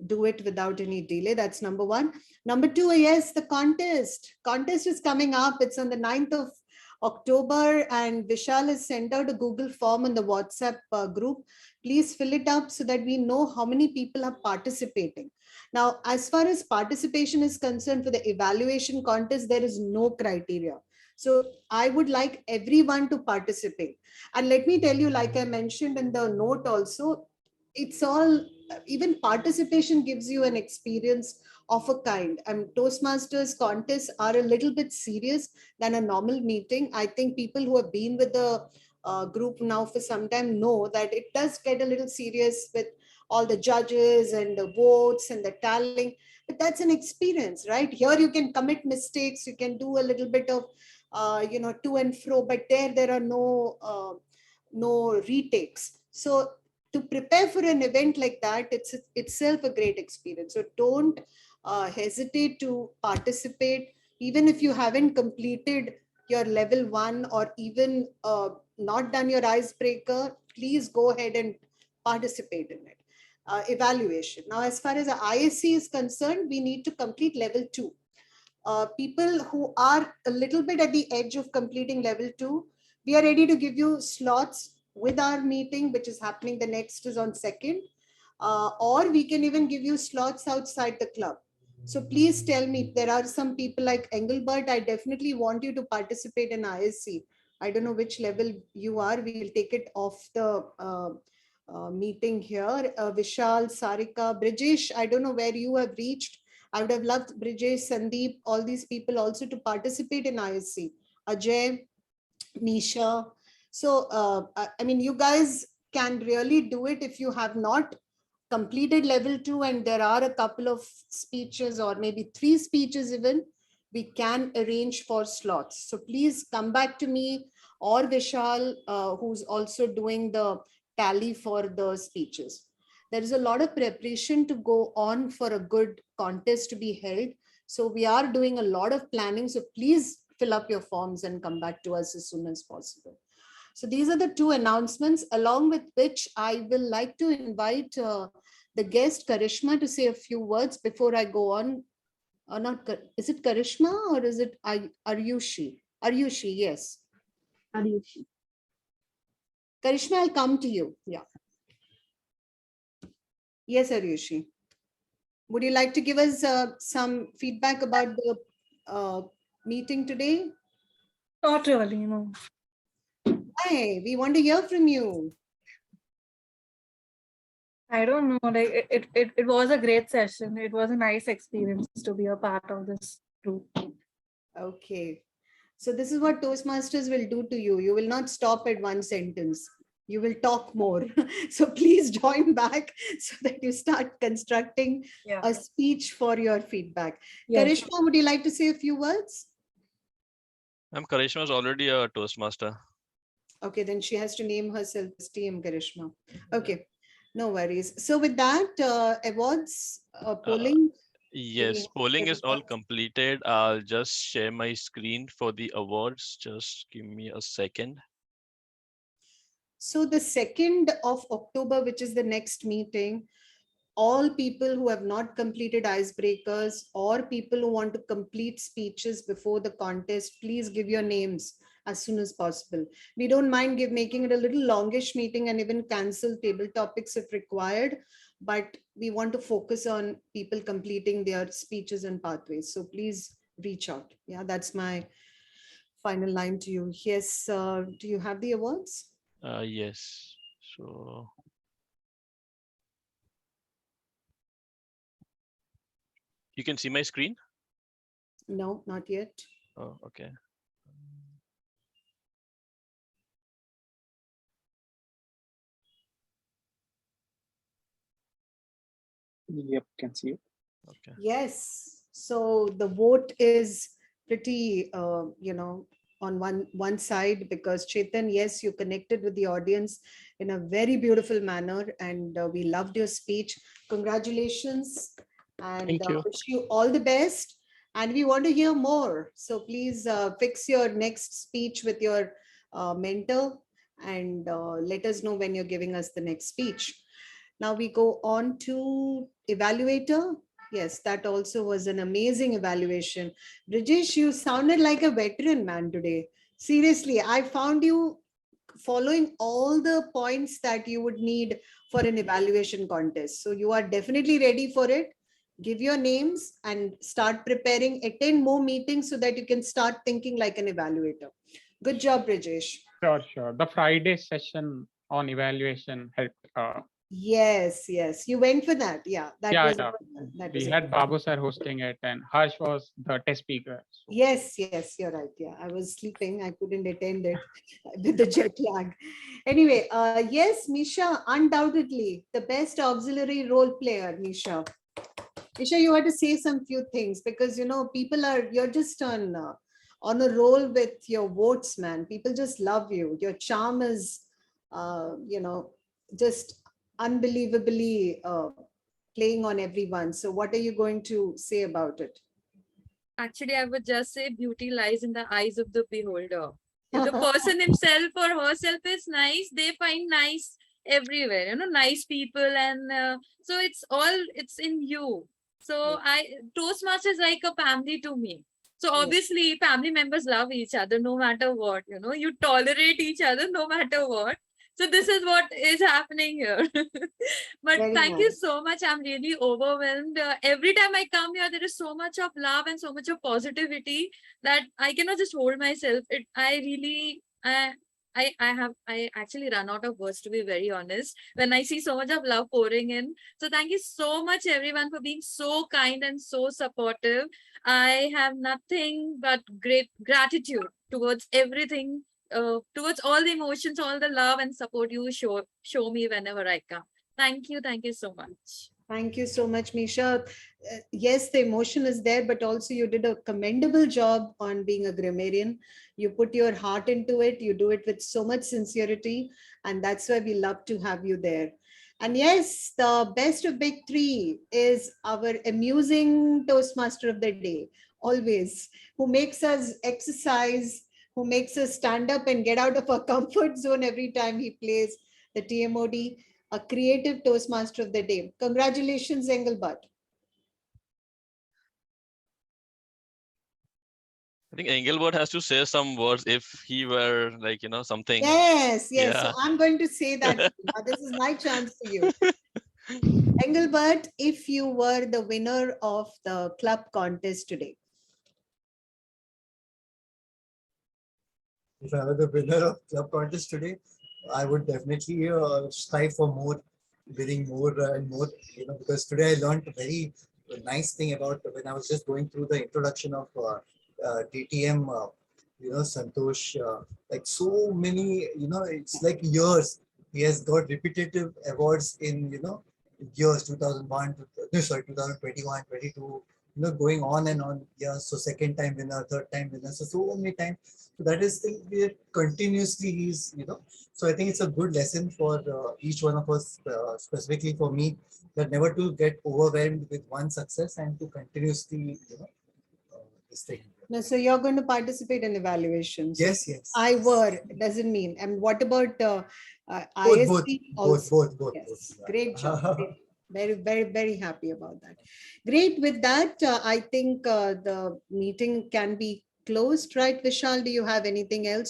do it without any delay. That's number one. Number two, yes, the contest is coming up. It's on the 9th of October, and Vishal has sent out a Google form on the WhatsApp group. Please fill it up so that we know how many people are participating. Now, as far as participation is concerned for the evaluation contest, there is no criteria. So I would like everyone to participate. And let me tell you, like I mentioned in the note also, it's all, even participation gives you an experience of a kind. And Toastmasters contests are a little bit serious than a normal meeting. I think people who have been with the group now for some time know that it does get a little serious with all the judges and the votes and the tallying. But that's an experience, right? Here you can commit mistakes, you can do a little bit of to and fro, but there are no retakes. So to prepare for an event like that, it's itself a great experience. So don't hesitate to participate, even if you haven't completed your level 1 or even not done your icebreaker. Please go ahead and participate in it. Evaluation. Now, as far as the ISC is concerned, we need to complete level 2. People who are a little bit at the edge of completing level 2, we are ready to give you slots with our meeting, which is happening the next is on 2nd, or we can even give you slots outside the club. So please tell me, there are some people like Engelbert, I definitely want you to participate in ISC. I don't know which level you are. We'll take it off the meeting here. Vishal, Sarika, Brijesh, I don't know where you have reached. I would have loved Brijesh, Sandeep, all these people also to participate in ISC. Ajay, Misha. So, I mean, you guys can really do it if you have not completed level 2 and there are a couple of speeches or maybe 3 speeches even, we can arrange for slots. So please come back to me or Vishal, who's also doing the tally for the speeches. There is a lot of preparation to go on for a good contest to be held. So we are doing a lot of planning. So please fill up your forms and come back to us as soon as possible. So these are the 2 announcements, along with which I will like to invite the guest Karishma to say a few words before I go on. Or not, is it Karishma or is it Aryushi? Aryushi, yes. Aryushi. Karishma, I'll come to you. Yeah. Yes, Aryushi. Would you like to give us some feedback about the meeting today? Not really, no. Hi, we want to hear from you. I don't know, like it was a great session. It was a nice experience to be a part of this group. Okay. So this is what Toastmasters will do to you. You will not stop at one sentence. You will talk more. So please join back so that you start constructing a speech for your feedback. Yes. Karishma, would you like to say a few words? Karishma is already a Toastmaster. Okay, then she has to name herself as TM Karishma. Okay, no worries. So with that, awards, polling. Yes, polling is all completed. I'll just share my screen for the awards. Just give me a second. So the 2nd of October, which is the next meeting, all people who have not completed icebreakers or people who want to complete speeches before the contest, please give your names as soon as possible. We don't mind making it a little longish meeting and even cancel table topics if required, but we want to focus on people completing their speeches and pathways. So please reach out. Yeah, that's my final line to you. Yes, do you have the awards? Yes. So you can see my screen? No, not yet. Oh, okay. Yep, can see it. Okay. Yes. So the vote is pretty, on one side, because Chetan, yes, you connected with the audience in a very beautiful manner, and we loved your speech. Congratulations, and Thank you. wish you all the best. And we want to hear more. So please fix your next speech with your mentor, and let us know when you're giving us the next speech. Now we go on to evaluator. Yes, that also was an amazing evaluation. Brijesh, you sounded like a veteran man today. Seriously, I found you following all the points that you would need for an evaluation contest. So you are definitely ready for it. Give your names and start preparing. Attend more meetings so that you can start thinking like an evaluator. Good job, Brijesh. Sure. The Friday session on evaluation helped. Yes. You went for that. Yeah, that was. We had Babu sir hosting it, and Harsh was the test speaker. Yes, you're right. Yeah, I was sleeping. I couldn't attend it with the jet lag. Anyway, yes, Misha, undoubtedly the best auxiliary role player, Misha. Misha, you had to say some few things because you're just on a roll with your votes, man. People just love you. Your charm is, just unbelievably playing on everyone. So, what are you going to say about it? Actually, I would just say beauty lies in the eyes of the beholder. If the person himself or herself is nice, they find nice everywhere, nice people. And so it's in you. So Toastmasters is like a family to me. So obviously family members love each other no matter what, you tolerate each other no matter what. So this is what is happening here. But Very thank you nice. so much. I'm really overwhelmed. Every time I come here, there is so much of love and so much of positivity that I cannot just hold myself. I actually run out of words, to be very honest, when I see so much of love pouring in. So thank you so much, everyone, for being so kind and so supportive. I have nothing but great gratitude towards everything, towards all the emotions, all the love and support you show me whenever I come. Thank you so much. Thank you so much, Misha. Yes, the emotion is there, but also you did a commendable job on being a grammarian. You put your heart into it. You do it with so much sincerity, and that's why we love to have you there. And yes, the best of big three is our amusing Toastmaster of the day, always, who makes us exercise, who makes us stand up and get out of our comfort zone every time he plays the TMOD, a creative Toastmaster of the day. Congratulations, Engelbert. I think Engelbert has to say some words if he were like, something. Yes. Yeah. So I'm going to say that. This is my chance for you. Engelbert, if you were the winner of the club contest today. If I were the winner of club contest today, I would definitely strive for more, winning more and more. Because today I learned a very nice thing about when I was just going through the introduction of DTM, Santosh, like so many, it's like years. He has got repetitive awards in, years 2001, sorry, 2021, 22, going on and on. Yeah, so second time winner, third time winner, so many times. So that is continuously he's, so I think it's a good lesson for each one of us, specifically for me, that never to get overwhelmed with one success and to continuously, this thing. No, so you're going to participate in evaluations. Yes, yes. I were doesn't mean. And what about Both, also? both. Yes. Great job. Great. Very, very, very happy about that. Great. With that, I think the meeting can be closed, right, Vishal? Do you have anything else